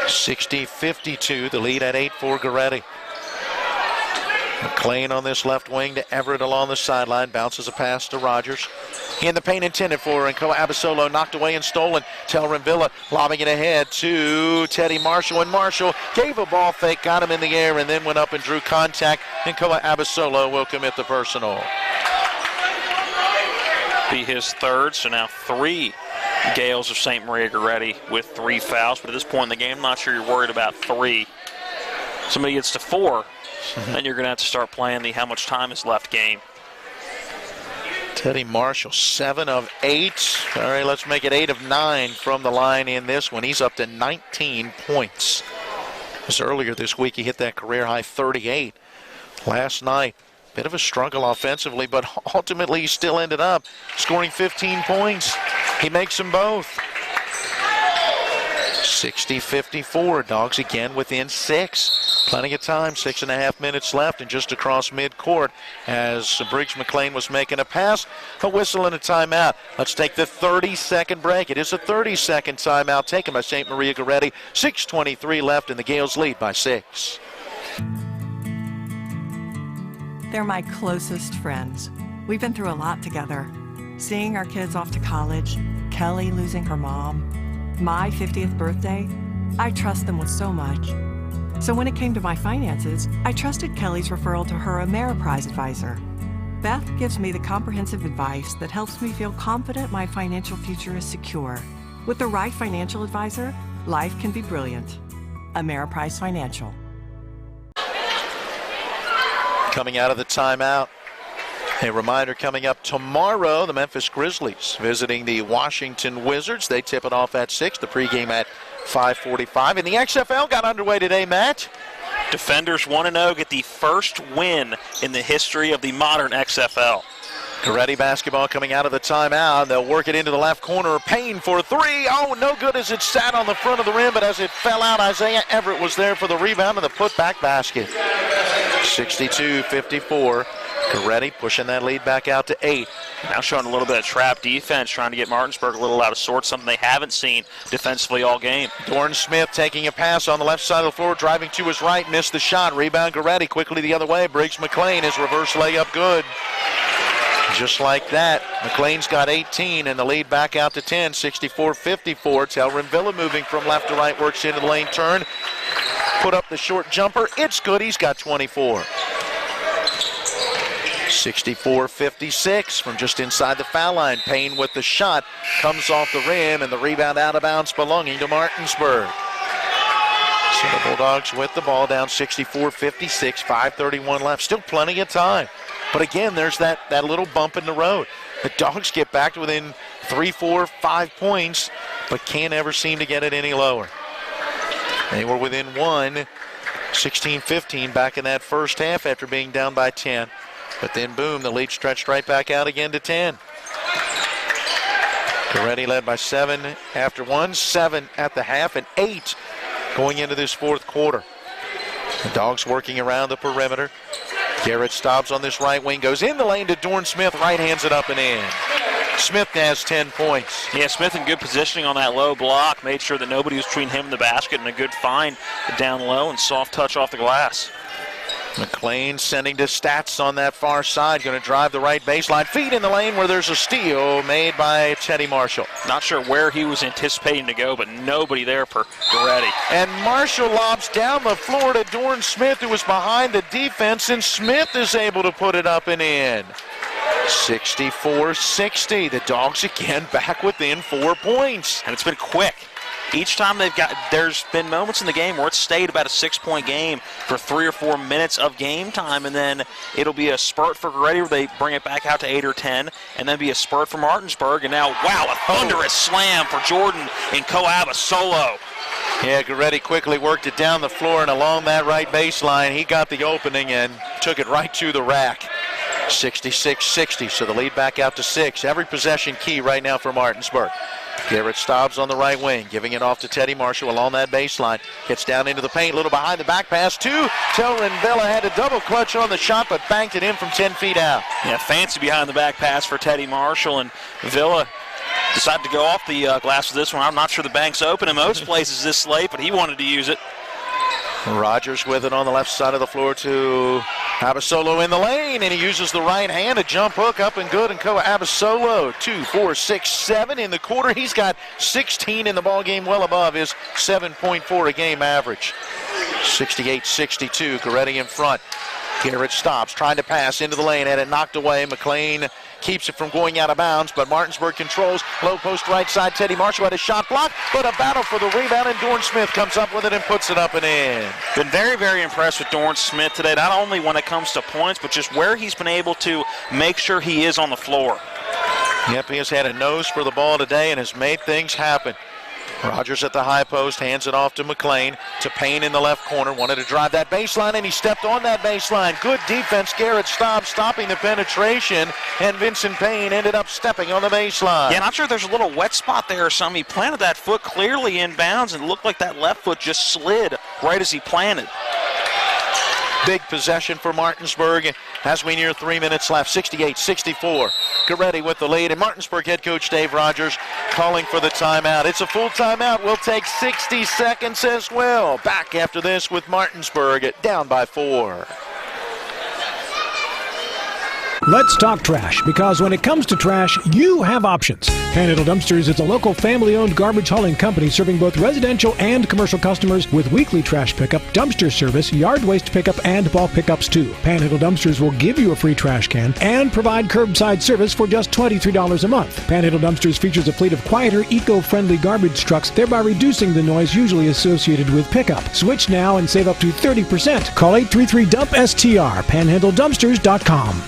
60-52, the lead at 8 for Gorreti. McLean on this left wing to Everett along the sideline. Bounces a pass to Rogers. In the paint intended for Nkoa Abasolo, knocked away and stolen. Telrin Villa lobbing it ahead to Teddy Marshall, and Marshall gave a ball fake, got him in the air, and then went up and drew contact. Nkoa Abasolo will commit the personal. Be his third, so now 3 Gales of St. Maria Gorreti with 3 fouls. But at this point in the game, I'm not sure you're worried about 3. Somebody gets to 4, then you're going to have to start playing the how much time is left game. Teddy Marshall, 7 of 8. All right, let's make it 8 of 9 from the line in this one. He's up to 19 points. Just earlier this week, he hit that career-high 38. Last night, bit of a struggle offensively, but ultimately he still ended up scoring 15 points. He makes them both. 60-54. Dogs again within 6. Plenty of time, 6.5 minutes left, and just across midcourt as Briggs McLean was making a pass, a whistle and a timeout. Let's take the 30-second break. It is a 30-second timeout taken by St. Maria Gorreti. 6:23 left, and the Gales lead by 6. They're my closest friends. We've been through a lot together. Seeing our kids off to college, Kelly losing her mom, my 50th birthday, I trust them with so much. So when it came to my finances, I trusted Kelly's referral to her Ameriprise advisor. Beth gives me the comprehensive advice that helps me feel confident my financial future is secure. With the right financial advisor, life can be brilliant. Ameriprise Financial. Coming out of the timeout, a reminder coming up tomorrow, the Memphis Grizzlies visiting the Washington Wizards. They tip it off at 6, the pregame at 5:45. And the XFL got underway today, Matt. Defenders 1-0 get the first win in the history of the modern XFL. Gorreti basketball coming out of the timeout. They'll work it into the left corner. Payne for 3. Oh, no good as it sat on the front of the rim, but as it fell out, Isaiah Everett was there for the rebound and the putback basket. 62-54. Gorreti pushing that lead back out to 8. Now showing a little bit of trap defense, trying to get Martinsburg a little out of sorts, something they haven't seen defensively all game. Dorn Smith taking a pass on the left side of the floor, driving to his right, missed the shot. Rebound Gorreti quickly the other way. Briggs McLean, his reverse layup good. Just like that, McLean's got 18 and the lead back out to 10, 64-54. Telrin Villa moving from left to right, works into the lane, turn, put up the short jumper. It's good, he's got 24. 64-56 from just inside the foul line. Payne with the shot, comes off the rim, and the rebound out of bounds belonging to Martinsburg. So the Bulldogs with the ball down 64-56, 5:31 left. Still plenty of time. But again, there's that little bump in the road. The Dogs get back to within 3, 4, 5 points, but can't ever seem to get it any lower. They were within 1, 16-15 back in that first half after being down by 10. But then, boom, the lead stretched right back out again to 10. Gorreti led by 7 after 1, 7 at the half, and 8 going into this fourth quarter. The Dogs working around the perimeter. Garrett Stobbs on this right wing, goes in the lane to Dorn Smith, right hands it up and in. Smith has 10 points. Yeah, Smith in good positioning on that low block, made sure that nobody was between him and the basket, and a good find down low and soft touch off the glass. McLean sending to Stats on that far side, going to drive the right baseline, feed in the lane where there's a steal made by Teddy Marshall. Not sure where he was anticipating to go, but nobody there for Gorreti. And Marshall lobs down the floor to Dorn Smith, who was behind the defense, and Smith is able to put it up and in. 64-60. The Dogs again back within 4 points. And it's been quick. each time there's been moments in the game where it's stayed about a 6-point game for 3 or 4 minutes of game time, and then it'll be a spurt for Gorreti where they bring it back out to 8 or 10, and then be a spurt for Martinsburg, and now, wow, a thunderous slam for Jordan in Coab solo. Yeah, Gorreti quickly worked it down the floor and along that right baseline. He got the opening and took it right to the rack. 66-60, so the lead back out to 6. Every possession key right now for Martinsburg. Garrett Stobbs on the right wing, giving it off to Teddy Marshall along that baseline. Gets down into the paint, little behind the back pass. Telrin Villa had a double clutch on the shot, but banked it in from 10 feet out. Yeah, fancy behind the back pass for Teddy Marshall, and Villa decided to go off the glass with this one. I'm not sure the bank's open in most places this late, but he wanted to use it. Rogers with it on the left side of the floor to Abasolo in the lane, and he uses the right hand, a jump hook up and good, and Koa Abasolo 2, 4, 6, 7 in the quarter. He's got 16 in the ball game, well above his 7.4 a game average. 68-62, Gorreti in front. Garrett stops, trying to pass into the lane, had it knocked away. McLean keeps it from going out of bounds, but Martinsburg controls. Low post right side, Teddy Marshall had a shot blocked, but a battle for the rebound, and Dorn Smith comes up with it and puts it up and in. Been very, very impressed with Dorn Smith today, not only when it comes to points, but just where he's been able to make sure he is on the floor. Yep, he has had a nose for the ball today and has made things happen. Rogers at the high post, hands it off to McLean, to Payne in the left corner, wanted to drive that baseline, and he stepped on that baseline. Good defense, Garrett Stobbs stopping the penetration, and Vincent Payne ended up stepping on the baseline. Yeah, not sure there's a little wet spot there or something. He planted that foot clearly in bounds, and it looked like that left foot just slid right as he planted. Big possession for Martinsburg as we near 3 minutes left. 68-64. Gorreti with the lead, and Martinsburg head coach Dave Rogers calling for the timeout. It's a full timeout. We'll take 60 seconds as well. Back after this with Martinsburg down by 4. Let's talk trash, because when it comes to trash, you have options. Panhandle Dumpsters is a local family-owned garbage hauling company serving both residential and commercial customers with weekly trash pickup, dumpster service, yard waste pickup, and bulk pickups too. Panhandle Dumpsters will give you a free trash can and provide curbside service for just $23 a month. Panhandle Dumpsters features a fleet of quieter, eco-friendly garbage trucks, thereby reducing the noise usually associated with pickup. Switch now and save up to 30%. Call 833-DUMP-STR, panhandledumpsters.com.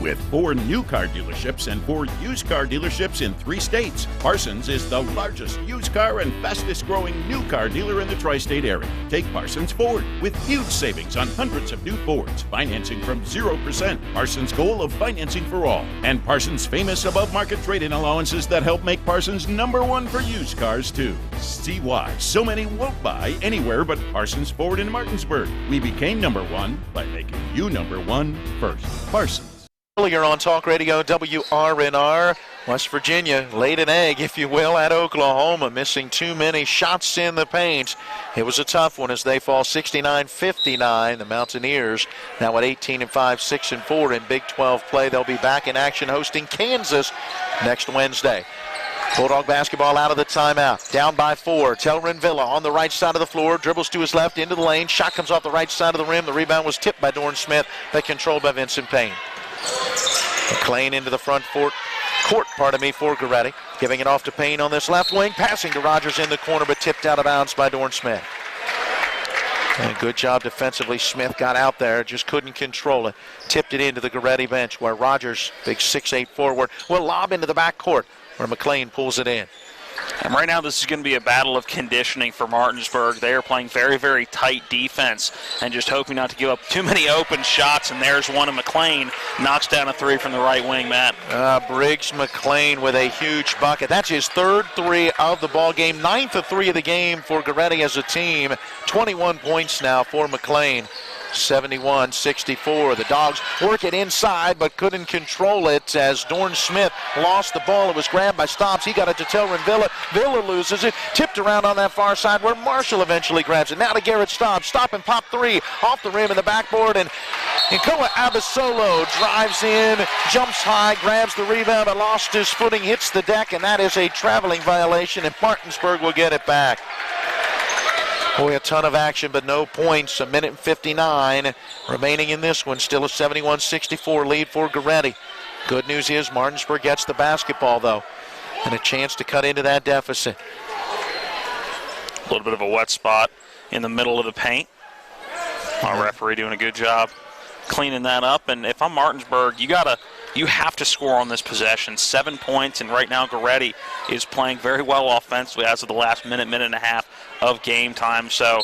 With 4 new car dealerships and 4 used car dealerships in 3 states, Parsons is the largest used car and fastest growing new car dealer in the tri-state area. Take Parsons Ford with huge savings on hundreds of new Fords, financing from 0%, Parsons' goal of financing for all, and Parsons' famous above-market trade-in allowances that help make Parsons #1 for used cars too. See why so many won't buy anywhere but Parsons Ford in Martinsburg. We became #1 by making you #1 first. Parsons. Earlier on Talk Radio WRNR, West Virginia laid an egg, if you will, at Oklahoma, missing too many shots in the paint. It was a tough one as they fall 69-59. The Mountaineers now at 18-5, 6-4 in Big 12 play. They'll be back in action hosting Kansas next Wednesday. Bulldog basketball out of the timeout. Down by 4. Telrin Villa on the right side of the floor. Dribbles to his left into the lane. Shot comes off the right side of the rim. The rebound was tipped by Dorn Smith, but controlled by Vincent Payne. McLean into the front court for Gorreti. Giving it off to Payne on this left wing. Passing to Rogers in the corner, but tipped out of bounds by Dorn Smith. And good job defensively. Smith got out there, just couldn't control it. Tipped it into the Gorreti bench where Rogers, big 6'8 forward, will lob into the backcourt where McLean pulls it in. And right now this is going to be a battle of conditioning for Martinsburg. They are playing very, very tight defense and just hoping not to give up too many open shots. And there's one of McLean. Knocks down a 3 from the right wing, Matt. Briggs McLean with a huge bucket. That's his 3rd 3 of the ball game. 9th of 3 of the game for Gorreti as a team. 21 points now for McLean. 71-64. The Dogs work it inside but couldn't control it as Dorn Smith lost the ball. It was grabbed by Stobbs. He got it to Telrin Villa. Villa loses it. Tipped around on that far side where Marshall eventually grabs it. Now to Garrett Stobbs. Stop and pop 3 off the rim in the backboard. And Koa Abasolo drives in, jumps high, grabs the rebound, and lost his footing, hits the deck, and that is a traveling violation, and Martinsburg will get it back. Boy, a ton of action, but no points. 1:59 remaining in this one. Still a 71-64 lead for Gorreti. Good news is Martinsburg gets the basketball, though, and a chance to cut into that deficit. A little bit of a wet spot in the middle of the paint. Our referee doing a good job cleaning that up. And if I'm Martinsburg, you have to score on this possession. 7 points, and right now Gorreti is playing very well offensively as of the last minute and a half of game time. So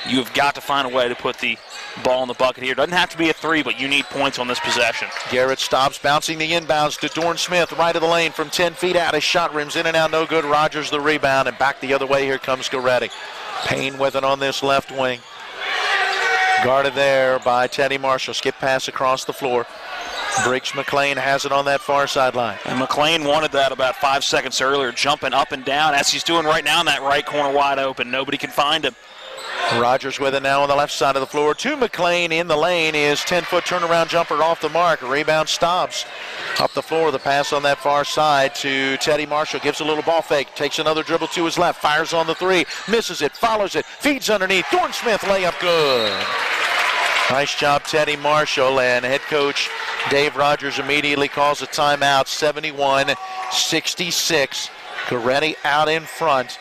you've got to find a way to put the ball in the bucket here. Doesn't have to be a 3, but you need points on this possession. Garrett stops, bouncing the inbounds to Dorn Smith, right of the lane from 10 feet out. His shot rims in and out, no good. Rogers the rebound, and back the other way. Here comes Gorreti. Payne with it on this left wing. Guarded there by Teddy Marshall. Skip pass across the floor. Briggs McLean has it on that far sideline. And McLean wanted that about 5 seconds earlier, jumping up and down as he's doing right now in that right corner wide open. Nobody can find him. Rogers with it now on the left side of the floor. To McLean in the lane is 10-foot turnaround jumper off the mark. Rebound stops. Up the floor, the pass on that far side to Teddy Marshall. Gives a little ball fake. Takes another dribble to his left. Fires on the 3. Misses it. Follows it. Feeds underneath. Dorn Smith layup good. Nice job, Teddy Marshall. And head coach Dave Rogers immediately calls a timeout. 71-66. Gorreti out in front.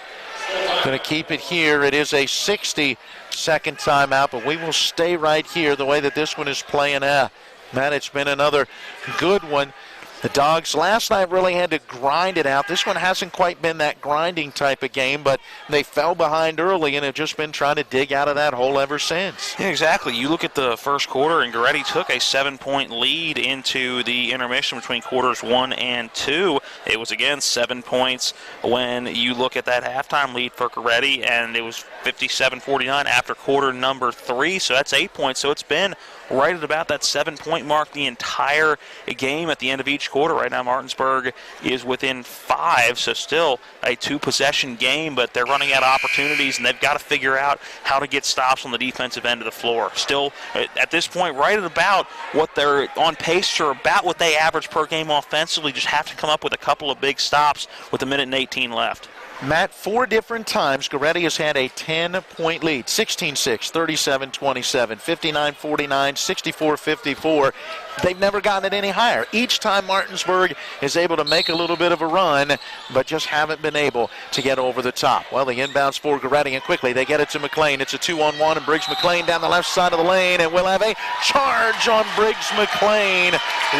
Going to keep it here. It is a 60-second timeout, but we will stay right here the way that this one is playing out. Man, it's been another good one. The Dogs last night really had to grind it out. This one hasn't quite been that grinding type of game, but they fell behind early and have just been trying to dig out of that hole ever since. Yeah, exactly. You look at the first quarter, and Gorreti took a 7-point lead into the intermission between quarters 1 and 2. It was, again, 7 points when you look at that halftime lead for Gorreti, and it was 57-49 after quarter number 3, so that's 8 points. So it's been right at about that 7-point mark the entire game at the end of each quarter. Right now Martinsburg is within 5, so still a 2-possession game, but they're running out of opportunities, and they've got to figure out how to get stops on the defensive end of the floor. Still, at this point, right at about what they're on pace for, about what they average per game offensively. Just have to come up with a couple of big stops with 1:18 left. Matt, 4 different times Gorreti has had a 10-point lead. 16-6, 37-27, 59-49, 64-54. They've never gotten it any higher. Each time Martinsburg is able to make a little bit of a run, but just haven't been able to get over the top. Well, the inbounds for Gorreti, and quickly they get it to McLean. It's a 2-on-1, and Briggs McLean down the left side of the lane, and we'll have a charge on Briggs McLean.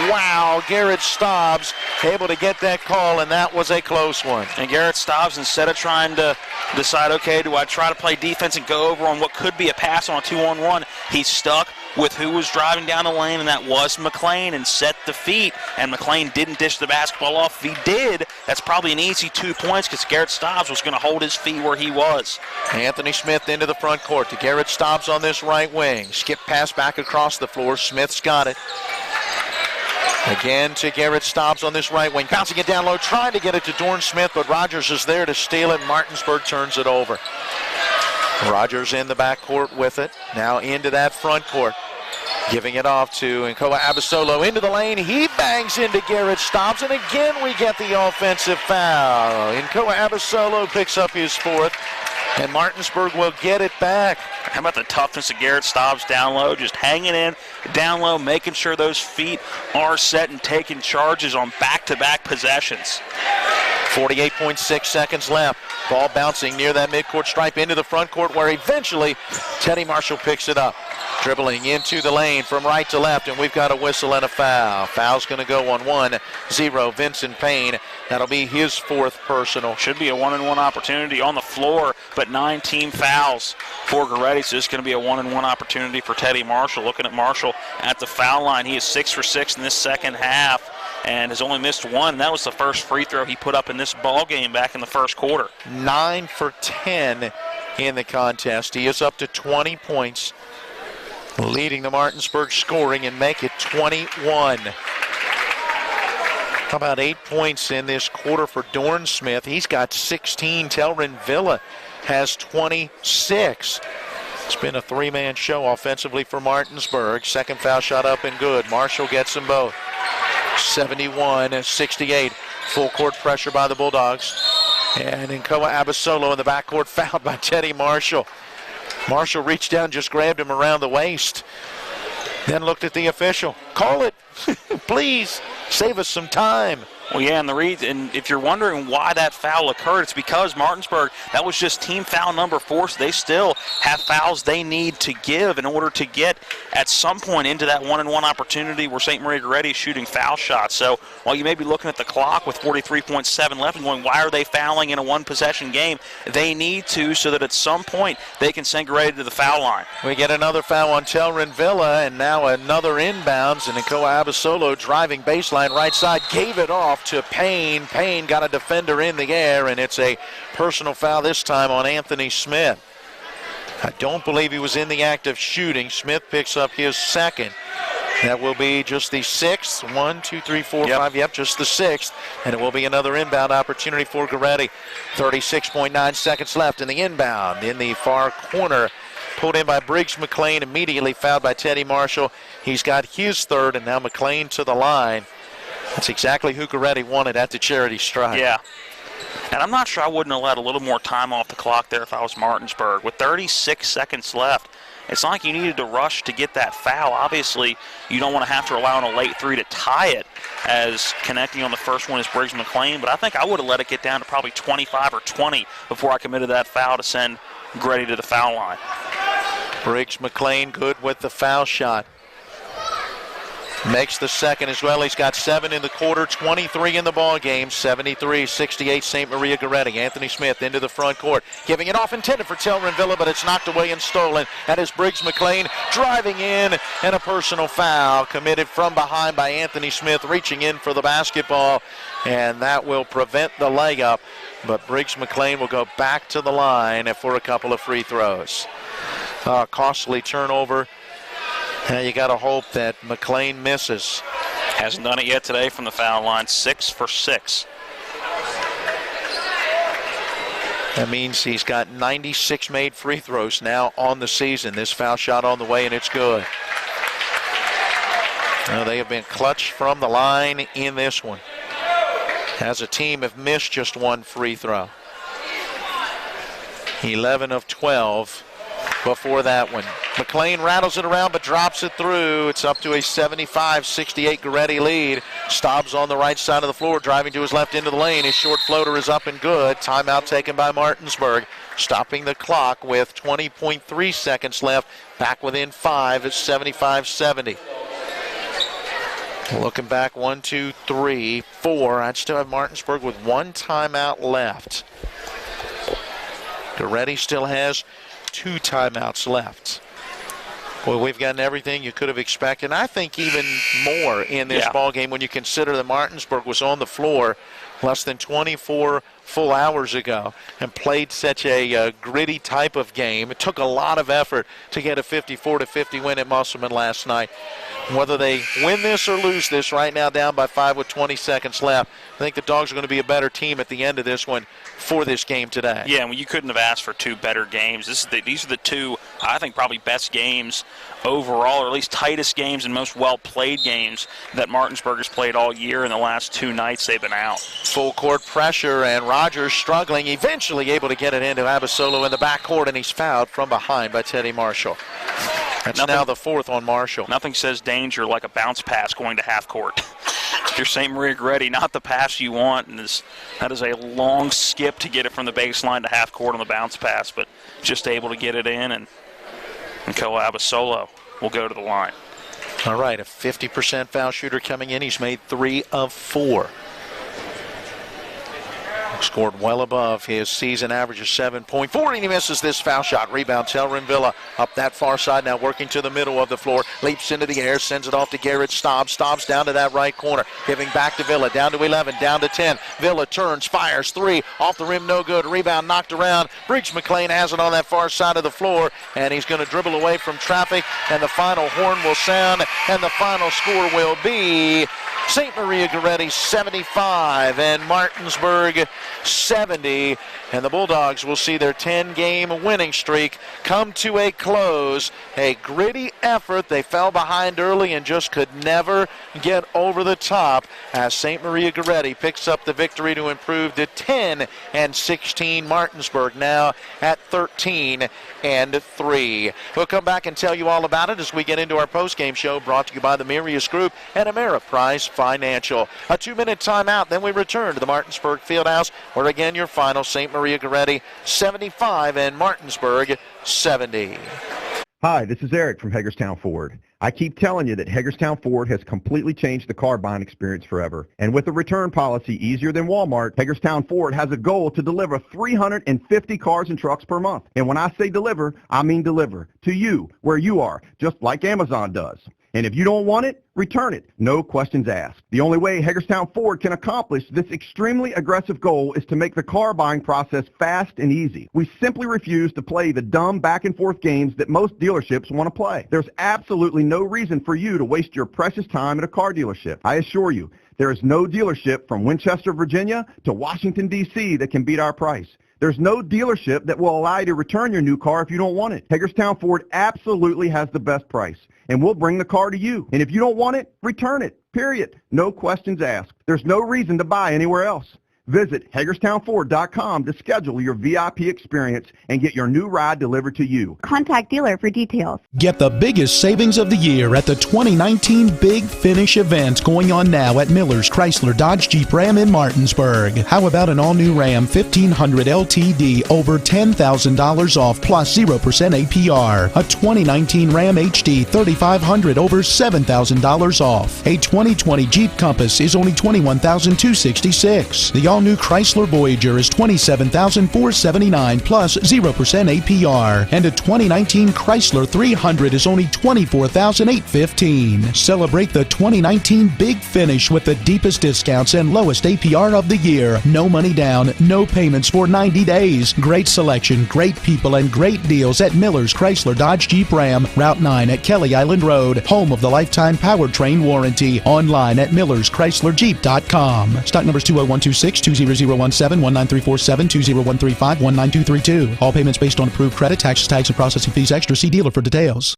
Wow, Garrett Stobbs able to get that call, and that was a close one. And Garrett Stobbs, instead of trying to decide, okay, do I try to play defense and go over on what could be a pass on a 2-on-1, he's stuck with who was driving down the lane, and that was McLean, and set the feet, and McLean didn't dish the basketball off. If he did, that's probably an easy 2 points because Garrett Stobbs was going to hold his feet where he was. Anthony Smith into the front court to Garrett Stobbs on this right wing. Skip pass back across the floor. Smith's got it. Again to Garrett Stobbs on this right wing. Bouncing it down low, trying to get it to Dorn Smith, but Rogers is there to steal it. Martinsburg turns it over. Rogers in the back court with it. Now into that front court. Giving it off to Nkoa Abasolo into the lane. He bangs into Garrett Stobbs, and again we get the offensive foul. Nkoa Abasolo picks up his 4th, and Martinsburg will get it back. How about the toughness of Garrett Stobbs down low, just hanging in down low, making sure those feet are set and taking charges on back-to-back possessions. 48.6 seconds left. Ball bouncing near that midcourt stripe into the front court, where eventually Teddy Marshall picks it up. Dribbling into the lane from right to left, and we've got a whistle and a foul. Foul's going to go on 1-0. Vincent Payne. That'll be his 4th personal. Should be a 1-on-1 opportunity on the floor, but 9 team fouls for Gorreti, so it's going to be a 1-on-1 opportunity for Teddy Marshall. Looking at Marshall at the foul line, he is 6 for 6 in this second half and has only missed 1. That was the first free throw he put up in this ball game back in the first quarter. 9 for 10 in the contest. He is up to 20 points, leading the Martinsburg scoring, and make it 21. How about 8 points in this quarter for Dorn Smith? He's got 16. Telrin Villa has 26. It's been a 3-man show offensively for Martinsburg. Second foul shot up and good. Marshall gets them both. 71-68. Full court pressure by the Bulldogs. And Nkoa Abasolo in the backcourt, fouled by Teddy Marshall. Marshall reached down, just grabbed him around the waist, then looked at the official. Call it, please, save us some time. Well, yeah, and if you're wondering why that foul occurred, it's because Martinsburg, that was just team foul number 4, so they still have fouls they need to give in order to get at some point into that 1-and-1 opportunity where St. Maria Gorreti is shooting foul shots. So while you may be looking at the clock with 43.7 left and going, why are they fouling in a one-possession game? They need to so that at some point they can send Gorreti to the foul line. We get another foul on Telrin Villa, and now another inbounds, and Nkoa Abasolo driving baseline right side, gave it off to Payne. Payne got a defender in the air, and it's a personal foul this time on Anthony Smith. I don't believe he was in the act of shooting. Smith picks up his second. That will be just the 6th. 1, 2, 3, 4, 5. Yep, just the 6th. And it will be another inbound opportunity for Gorreti. 36.9 seconds left in the inbound. In the far corner, pulled in by Briggs McLean, immediately fouled by Teddy Marshall. He's got his third, and now McLean to the line. That's exactly who Gorreti wanted at the charity stripe. Yeah. And I'm not sure I wouldn't have let a little more time off the clock there if I was Martinsburg. With 36 seconds left, it's not like you needed to rush to get that foul. Obviously, you don't want to have to rely on a late 3 to tie it, as connecting on the first one is Briggs McLean. But I think I would have let it get down to probably 25 or 20 before I committed that foul to send Gorreti to the foul line. Briggs McLean good with the foul shot. Makes the second as well. He's got 7 in the quarter, 23 in the ball game. 73-68 St. Maria Gorreti. Anthony Smith into the front court, giving it off, intended for Telrin Villa, but it's knocked away and stolen. That is Briggs McLean driving in, and a personal foul committed from behind by Anthony Smith, reaching in for the basketball, and that will prevent the layup. But Briggs McLean will go back to the line for a couple of free throws. Costly turnover. Now you got to hope that McLean misses. Hasn't done it yet today from the foul line. 6 for 6. That means he's got 96 made free throws now on the season. This foul shot on the way, and it's good. Now they have been clutch from the line in this one. As a team have missed just one free throw. 11 of 12 before that one. McLean rattles it around but drops it through. It's up to a 75-68 Gorreti lead. Stobbs on the right side of the floor, driving to his left into the lane. His short floater is up and good. Timeout taken by Martinsburg, stopping the clock with 20.3 seconds left. Back within 5 at 75-70. Looking back, 1, 2, 3, 4. I'd still have Martinsburg with one timeout left. Gorreti still has 2 timeouts left. Well, we've gotten everything you could have expected, and I think even more in this ball game when you consider that Martinsburg was on the floor less than 24 full hours ago and played such a gritty type of game. It took a lot of effort to get a 54-50 win at Musselman last night. Whether they win this or lose this right now, down by 5 with 20 seconds left, I think the Dogs are going to be a better team at the end of this one for this game today. Yeah, well, you couldn't have asked for 2 better games. These are the 2, I think, probably best games overall, or at least tightest games and most well-played games that Martinsburg has played all year in the last 2 nights they've been out. Full court pressure, and Rogers struggling, eventually able to get it into Abasolo in the backcourt, and he's fouled from behind by Teddy Marshall. That's now the 4th on Marshall. Nothing says danger like a bounce pass going to half court. If you're St. Maria Gorreti, not the pass you want, and that is a long skip to get it from the baseline to half court on the bounce pass, but just able to get it in, and Nkoa Abasolo will go to the line. All right, a 50% foul shooter coming in. He's made 3 of 4. Scored well above his season average of 7.4, and he misses this foul shot. Rebound, Telrin Villa up that far side, now working to the middle of the floor. Leaps into the air, sends it off to Garrett Stobbs. Stobbs down to that right corner, giving back to Villa. Down to 11, down to 10. Villa turns, fires 3, off the rim, no good. Rebound knocked around. Briggs McLean has it on that far side of the floor, and he's going to dribble away from traffic, and the final horn will sound, and the final score will be St. Maria Gorreti 75 and Martinsburg 70, and the Bulldogs will see their 10-game winning streak come to a close. A gritty effort. They fell behind early and just could never get over the top as St. Maria Gorreti picks up the victory to improve to 10-16. Martinsburg now at 13-3. We'll come back and tell you all about it as we get into our post-game show brought to you by the Mirius Group and Ameriprise Financial. A 2-minute timeout, then we return to the Martinsburg Fieldhouse, where again your final St. Maria Gorreti 75 and Martinsburg 70. Hi, this is Eric from Hagerstown Ford. I keep telling you that Hagerstown Ford has completely changed the car buying experience forever. And with a return policy easier than Walmart, Hagerstown Ford has a goal to deliver 350 cars and trucks per month. And when I say deliver, I mean deliver to you, where you are, just like Amazon does. And if you don't want it, return it. No questions asked. The only way Hagerstown Ford can accomplish this extremely aggressive goal is to make the car buying process fast and easy. We simply refuse to play the dumb back and forth games that most dealerships want to play. There's absolutely no reason for you to waste your precious time at a car dealership. I assure you, there is no dealership from Winchester, Virginia to Washington, D.C. that can beat our price. There's no dealership that will allow you to return your new car if you don't want it. Hagerstown Ford absolutely has the best price, and we'll bring the car to you. And if you don't want it, return it, period. No questions asked. There's no reason to buy anywhere else. Visit HagerstownFord.com to schedule your VIP experience and get your new ride delivered to you. Contact dealer for details. Get the biggest savings of the year at the 2019 Big Finish event going on now at Miller's Chrysler Dodge Jeep Ram in Martinsburg. How about an all-new Ram 1500 LTD over $10,000 off plus 0% APR? A 2019 Ram HD 3500 over $7,000 off. A 2020 Jeep Compass is only $21,266. The all-new Chrysler Voyager is $27,479 plus 0% APR. And a 2019 Chrysler 300 is only $24,815. Celebrate the 2019 Big Finish with the deepest discounts and lowest APR of the year. No money down, no payments for 90 days. Great selection, great people, and great deals at Miller's Chrysler Dodge Jeep Ram, Route 9 at Kelly Island Road, home of the lifetime powertrain warranty. Online at MillersChryslerJeep.com. Stock numbers 20126, 20017, 19347, 20135, 19232. All payments based on approved credit, taxes, tags, and processing fees extra. See dealer for details.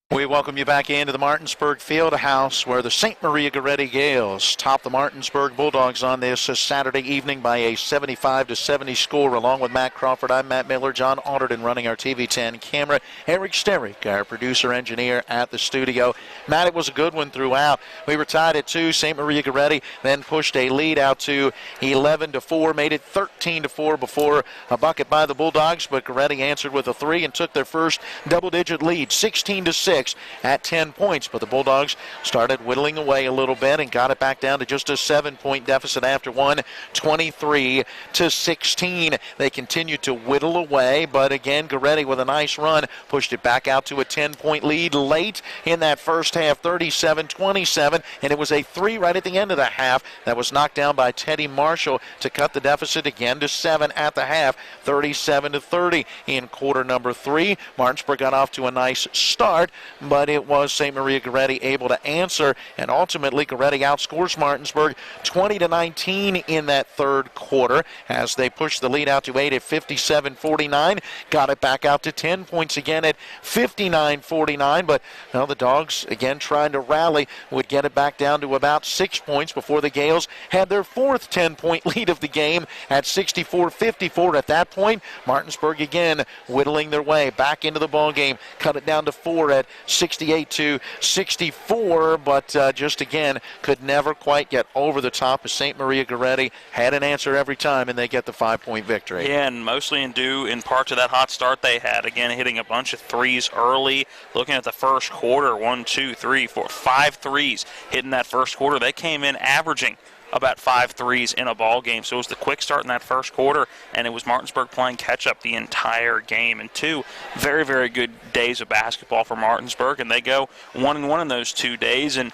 We welcome you back into the Martinsburg Fieldhouse, where the St. Maria Gorreti Gales top the Martinsburg Bulldogs on this Saturday evening by a 75-70 score. Along with Matt Crawford, I'm Matt Miller, John Alderton running our TV10 camera, Eric Sterick, our producer-engineer at the studio. Matt, it was a good one throughout. We were tied at 2. St. Maria Gorreti then pushed a lead out to 11-4, made it 13-4 before a bucket by the Bulldogs, but Gorreti answered with a 3 and took their first double-digit lead, 16-6. At 10 points, but the Bulldogs started whittling away a little bit and got it back down to just a 7-point deficit after one, 23-16. They continued to whittle away, but again, Gorreti with a nice run pushed it back out to a 10-point lead late in that first half, 37-27, and it was a 3 right at the end of the half that was knocked down by Teddy Marshall to cut the deficit again to 7 at the half, 37-30 in quarter number 3. Martinsburg got off to a nice start, but it was St. Maria Gorreti able to answer, and ultimately Gorreti outscores Martinsburg 20-19 in that third quarter as they pushed the lead out to 8 at 57-49, got it back out to 10 points again at 59-49, but the Dogs again trying to rally would get it back down to about 6 points before the Gales had their fourth 10-point lead of the game at 64-54. At that point, Martinsburg again whittling their way back into the ball game, cut it down to 4 at 68-64, but just again could never quite get over the top as St. Maria Gorreti had an answer every time, and they get the 5-point victory. Yeah, and mostly due in part to that hot start they had. Again, hitting a bunch of threes early. Looking at the first quarter, 1, 2, 3, 4, 5 threes hitting that first quarter. They came in averaging about 5 threes in a ball game. So it was the quick start in that first quarter, and it was Martinsburg playing catch-up the entire game. And 2 very, very good days of basketball for Martinsburg, and they go 1-1 in those 2 days. And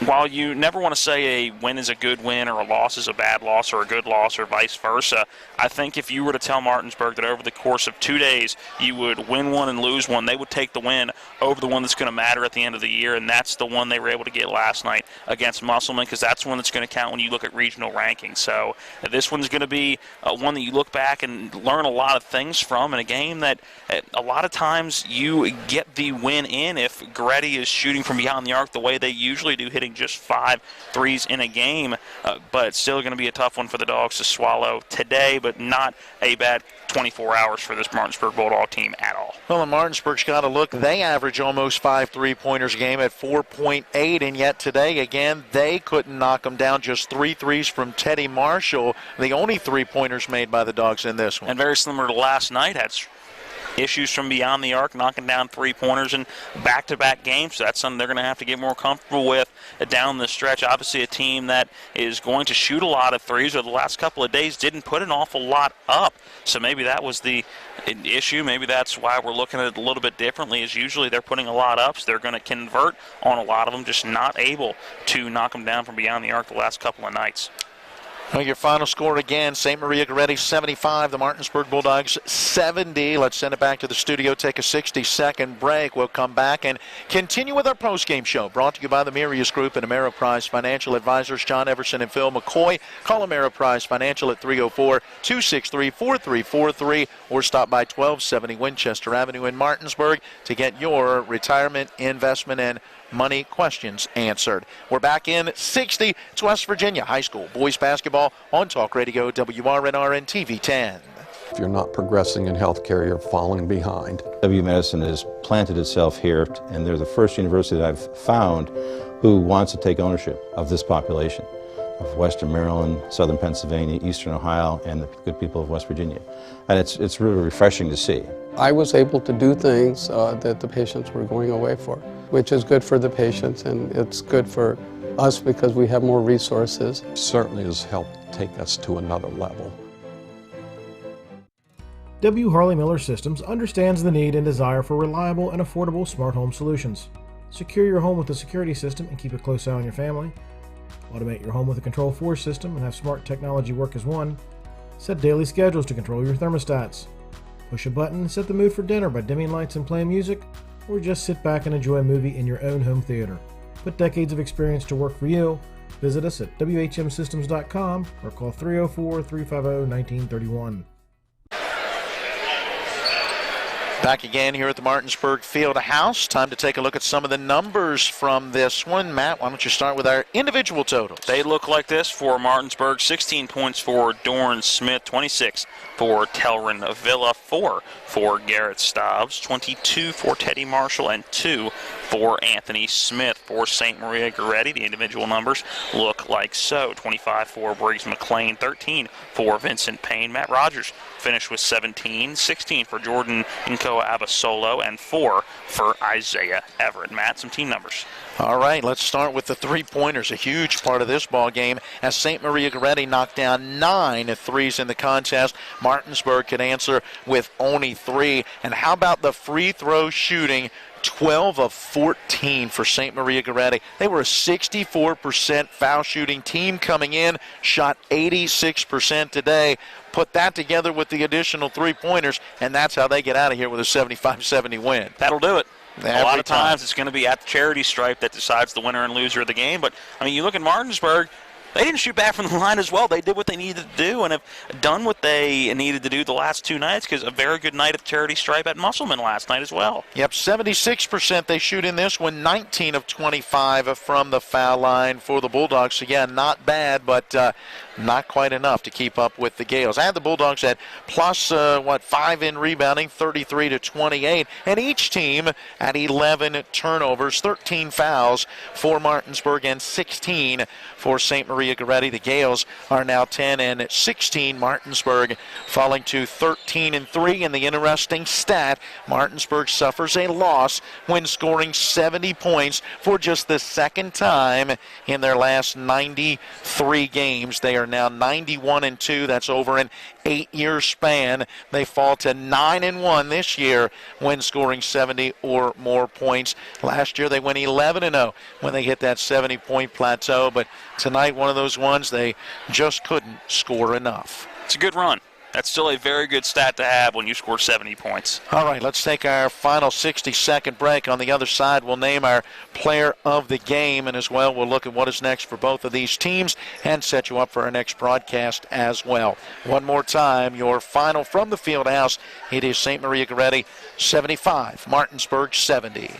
while you never want to say a win is a good win or a loss is a bad loss or a good loss or vice versa, I think if you were to tell Martinsburg that over the course of 2 days you would win one and lose one, they would take the win over the one that's going to matter at the end of the year, and that's the one they were able to get last night against Musselman, because that's one that's going to count when you look at regional rankings. So this one's going to be one that you look back and learn a lot of things from, in a game that a lot of times you get the win in if Gorreti is shooting from beyond the arc the way they usually do 22, hitting just 5 threes in a game. But it's still going to be a tough one for the Dogs to swallow today, but not a bad 24 hours for this Martinsburg Bulldog team at all. Well, and Martinsburg's got to look. They average almost 5 3-pointers a game at 4.8, and yet today, again, they couldn't knock them down. Just 3 threes from Teddy Marshall, the only 3-pointers made by the Dogs in this one. And very similar to last night, had issues from beyond the arc, knocking down 3-pointers in back-to-back games. So that's something they're going to have to get more comfortable with down the stretch. Obviously a team that is going to shoot a lot of threes, but the last couple of days didn't put an awful lot up. So maybe that was the issue. Maybe that's why we're looking at it a little bit differently, is usually they're putting a lot up, so they're going to convert on a lot of them, just not able to knock them down from beyond the arc the last couple of nights. Well, your final score again, St. Maria Gorreti 75, the Martinsburg Bulldogs 70. Let's send it back to the studio, take a 60-second break. We'll come back and continue with our post-game show, brought to you by the Mirius Group and Ameriprise Financial Advisors, John Everson and Phil McCoy. Call Ameriprise Financial at 304-263-4343 or stop by 1270 Winchester Avenue in Martinsburg to get your retirement, investment, and money questions answered. We're back in 60. It's West Virginia High School boys basketball on Talk Radio WRNR and TV 10. If you're not progressing in healthcare, you're falling behind. WVU Medicine has planted itself here, and they're the first university that I've found who wants to take ownership of this population of Western Maryland, Southern Pennsylvania, Eastern Ohio, and the good people of West Virginia. And it's really refreshing to see. I was able to do things that the patients were going away for, which is good for the patients, and it's good for us because we have more resources. Certainly has helped take us to another level. W. Harley Miller Systems understands the need and desire for reliable and affordable smart home solutions. Secure your home with a security system and keep a close eye on your family. Automate your home with a Control4 system and have smart technology work as one. Set daily schedules to control your thermostats. Push a button and set the mood for dinner by dimming lights and playing music, or just sit back and enjoy a movie in your own home theater. Put decades of experience to work for you. Visit us at WHMsystems.com or call 304-350-1931. Back again here at the Martinsburg Field House. Time to take a look at some of the numbers from this one. Matt, why don't you start with our individual totals? They look like this for Martinsburg. 16 points for Doran Smith, 26 for Telrin Villa, 4 for Garrett Stobbs, 22 for Teddy Marshall, and 2 for Anthony Smith. For St. Maria Gorreti, the individual numbers look like so. 25 for Briggs McLean, 13 for Vincent Payne. Matt Rogers finished with 17, 16 for Jordan Nkoa Abasolo, and 4 for Isaiah Everett. Matt, some team numbers. All right, let's start with the three-pointers, a huge part of this ball game, as St. Maria Gorreti knocked down 9 threes in the contest. Martinsburg could answer with only 3. And how about the free throw shooting? 12 of 14 for St. Maria Gorreti. They were a 64% foul shooting team coming in, shot 86% today. Put that together with the additional three-pointers, and that's how they get out of here with a 75-70 win. That'll do it. Every a lot of time. times it's going to be at the charity stripe that decides the winner and loser of the game. But, I mean, you look at Martinsburg, they didn't shoot back from the line as well. They did what they needed to do and have done what they needed to do the last 2 nights, because a very good night at the charity stripe at Musselman last night as well. Yep, 76% they shoot in this one, 19 of 25 from the foul line for the Bulldogs. Again, not bad, but not quite enough to keep up with the Gales. I had the Bulldogs at plus 5 in rebounding, 33-28, and each team at 11 turnovers, 13 fouls for Martinsburg and 16 for St. Maria Gorreti. The Gales are now 10 and 16. Martinsburg falling to 13 and 3. And the interesting stat: Martinsburg suffers a loss when scoring 70 points for just the second time in their last 93 games. They are now 91 and 2. That's over an 8-year span. They fall to 9 and 1 this year when scoring 70 or more points. Last year they went 11 and 0 when they hit that 70-point plateau. But tonight, one of those ones they just couldn't score enough. It's a good run. That's still a very good stat to have when you score 70 points. All right, let's take our final 60-second break. On the other side, we'll name our player of the game, and as well, we'll look at what is next for both of these teams and set you up for our next broadcast as well. One more time, your final from the field house. It is St. Maria Gorreti 75, Martinsburg 70.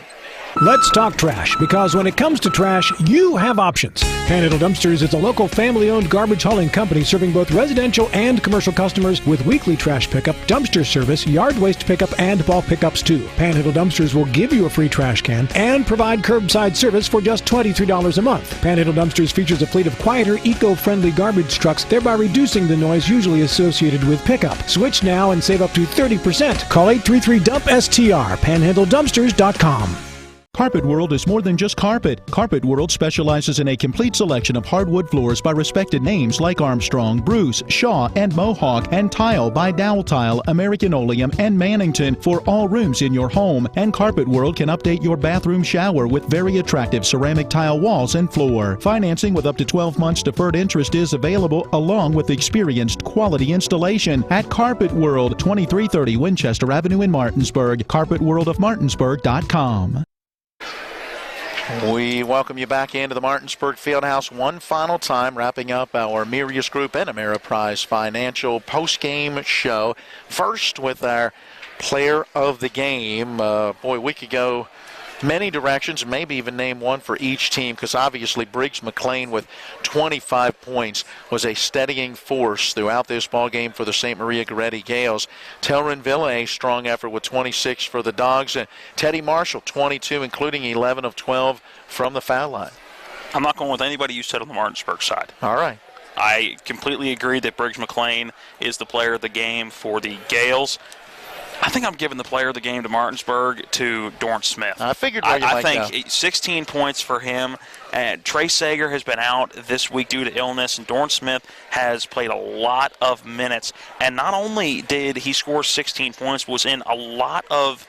Let's talk trash, because when it comes to trash, you have options. Panhandle Dumpsters is a local family-owned garbage hauling company serving both residential and commercial customers with weekly trash pickup, dumpster service, yard waste pickup, and bulk pickups too. Panhandle Dumpsters will give you a free trash can and provide curbside service for just $23 a month. Panhandle Dumpsters features a fleet of quieter, eco-friendly garbage trucks, thereby reducing the noise usually associated with pickup. Switch now and save up to 30%. Call 833-DUMP-STR, panhandledumpsters.com. Carpet World is more than just carpet. Carpet World specializes in a complete selection of hardwood floors by respected names like Armstrong, Bruce, Shaw, and Mohawk, and tile by Dowell Tile, American Oleum, and Mannington for all rooms in your home. And Carpet World can update your bathroom shower with very attractive ceramic tile walls and floor. Financing with up to 12 months deferred interest is available, along with experienced quality installation at Carpet World, 2330 Winchester Avenue in Martinsburg. CarpetWorldofMartinsburg.com. We welcome you back into the Martinsburg Fieldhouse one final time, wrapping up our Mirius Group and Ameriprise Financial post-game show. First with our player of the game. Boy, we could go many directions, maybe even name one for each team, because obviously Briggs McLean with 25 points was a steadying force throughout this ball game for the St. Maria Gorreti Gales. Telrin Villa, a strong effort with 26 for the Dogs, and Teddy Marshall, 22, including 11 of 12 from the foul line. I'm not going with anybody you said on the Martinsburg side. All right. I completely agree that Briggs McLean is the player of the game for the Gales. I think I'm giving the player of the game to Martinsburg to Dorn Smith. I figured where you might go. I think 16 points for him. And Trey Sager has been out this week due to illness, and Dorn Smith has played a lot of minutes. And not only did he score 16 points, was in a lot of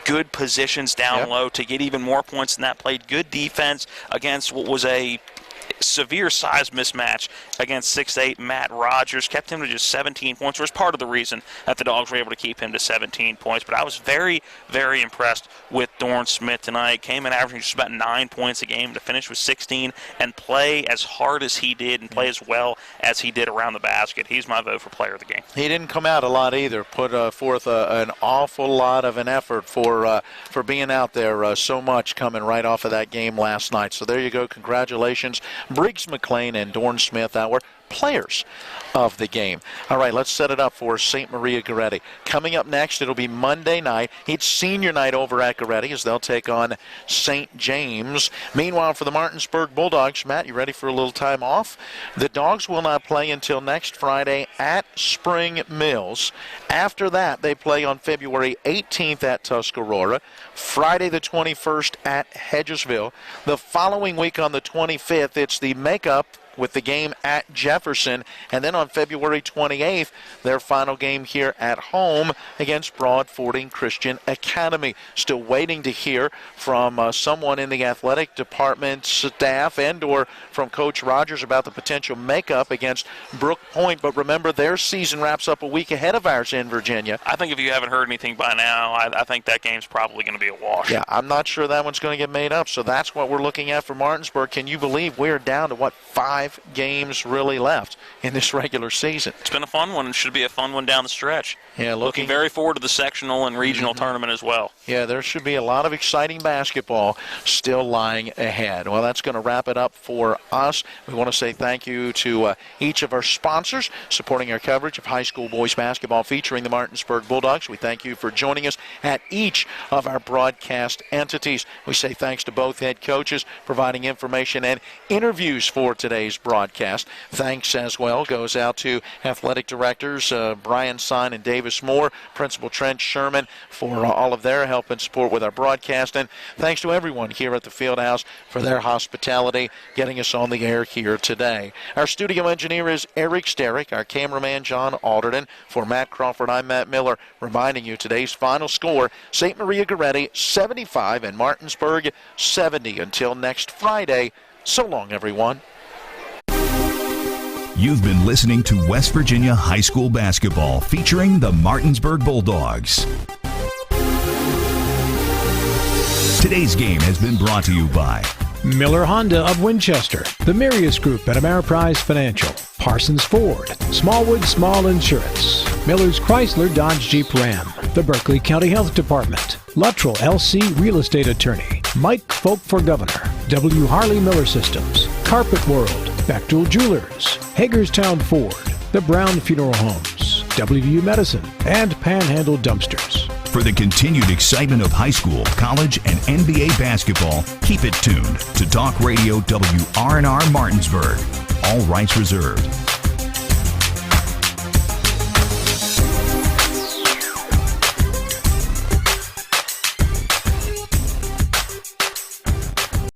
good positions down low to get even more points than that. Played good defense against what was a severe size mismatch against 6'8" Matt Rogers, kept him to just 17 points, which was part of the reason that the Dogs were able to keep him to 17 points. But I was very, very impressed with Dorn Smith tonight. Came in averaging just about 9 points a game to finish with 16 and play as hard as he did and play as well as he did around the basket. He's my vote for player of the game. He didn't come out a lot either. Put forth an awful lot of an effort for being out there so much coming right off of that game last night. So there you go. Congratulations, Briggs McLean and Dorn Smith, our players of the game. All right, let's set it up for St. Maria Gorreti. Coming up next, it'll be Monday night. It's senior night over at Gorreti as they'll take on St. James. Meanwhile, for the Martinsburg Bulldogs, Matt, you ready for a little time off? The Dogs will not play until next Friday at Spring Mills. After that, they play on February 18th at Tuscarora, Friday the 21st at Hedgesville. The following week on the 25th, it's the makeup with the game at Jefferson, and then on February 28th, their final game here at home against Broad Fording Christian Academy. Still waiting to hear from someone in the athletic department staff and or from Coach Rogers about the potential makeup against Brook Point, but remember, their season wraps up a week ahead of ours in Virginia. I think if you haven't heard anything by now, I think that game's probably going to be a wash. Yeah, I'm not sure that one's going to get made up, so that's what we're looking at for Martinsburg. Can you believe we're down to, 5 games really left in this regular season? It's been a fun one. It should be a fun one down the stretch. Yeah, looking very forward to the sectional and regional tournament as well. Yeah, there should be a lot of exciting basketball still lying ahead. Well, that's going to wrap it up for us. We want to say thank you to each of our sponsors supporting our coverage of high school boys basketball featuring the Martinsburg Bulldogs. We thank you for joining us at each of our broadcast entities. We say thanks to both head coaches providing information and interviews for today's broadcast. Thanks as well goes out to athletic directors Brian Sine and Davis Moore, Principal Trent Sherman for all of their help and support with our broadcast, and thanks to everyone here at the Fieldhouse for their hospitality getting us on the air here today. Our studio engineer is Eric Sterick, our cameraman John Alderton. For Matt Crawford, I'm Matt Miller, reminding you today's final score, St. Maria Gorreti 75 and Martinsburg 70. Until next Friday, so long everyone. You've been listening to West Virginia High School Basketball featuring the Martinsburg Bulldogs. Today's game has been brought to you by Miller Honda of Winchester, the Mirius Group at Ameriprise Financial, Parsons Ford, Smallwood Small Insurance, Miller's Chrysler Dodge Jeep Ram, the Berkeley County Health Department, Luttrell LC Real Estate Attorney, Mike Folk for Governor, W. Harley Miller Systems, Carpet World, Bechtel Jewelers, Hagerstown Ford, the Brown Funeral Homes, WVU Medicine, and Panhandle Dumpsters. For the continued excitement of high school, college, and NBA basketball, keep it tuned to Talk Radio WRNR Martinsburg. All rights reserved.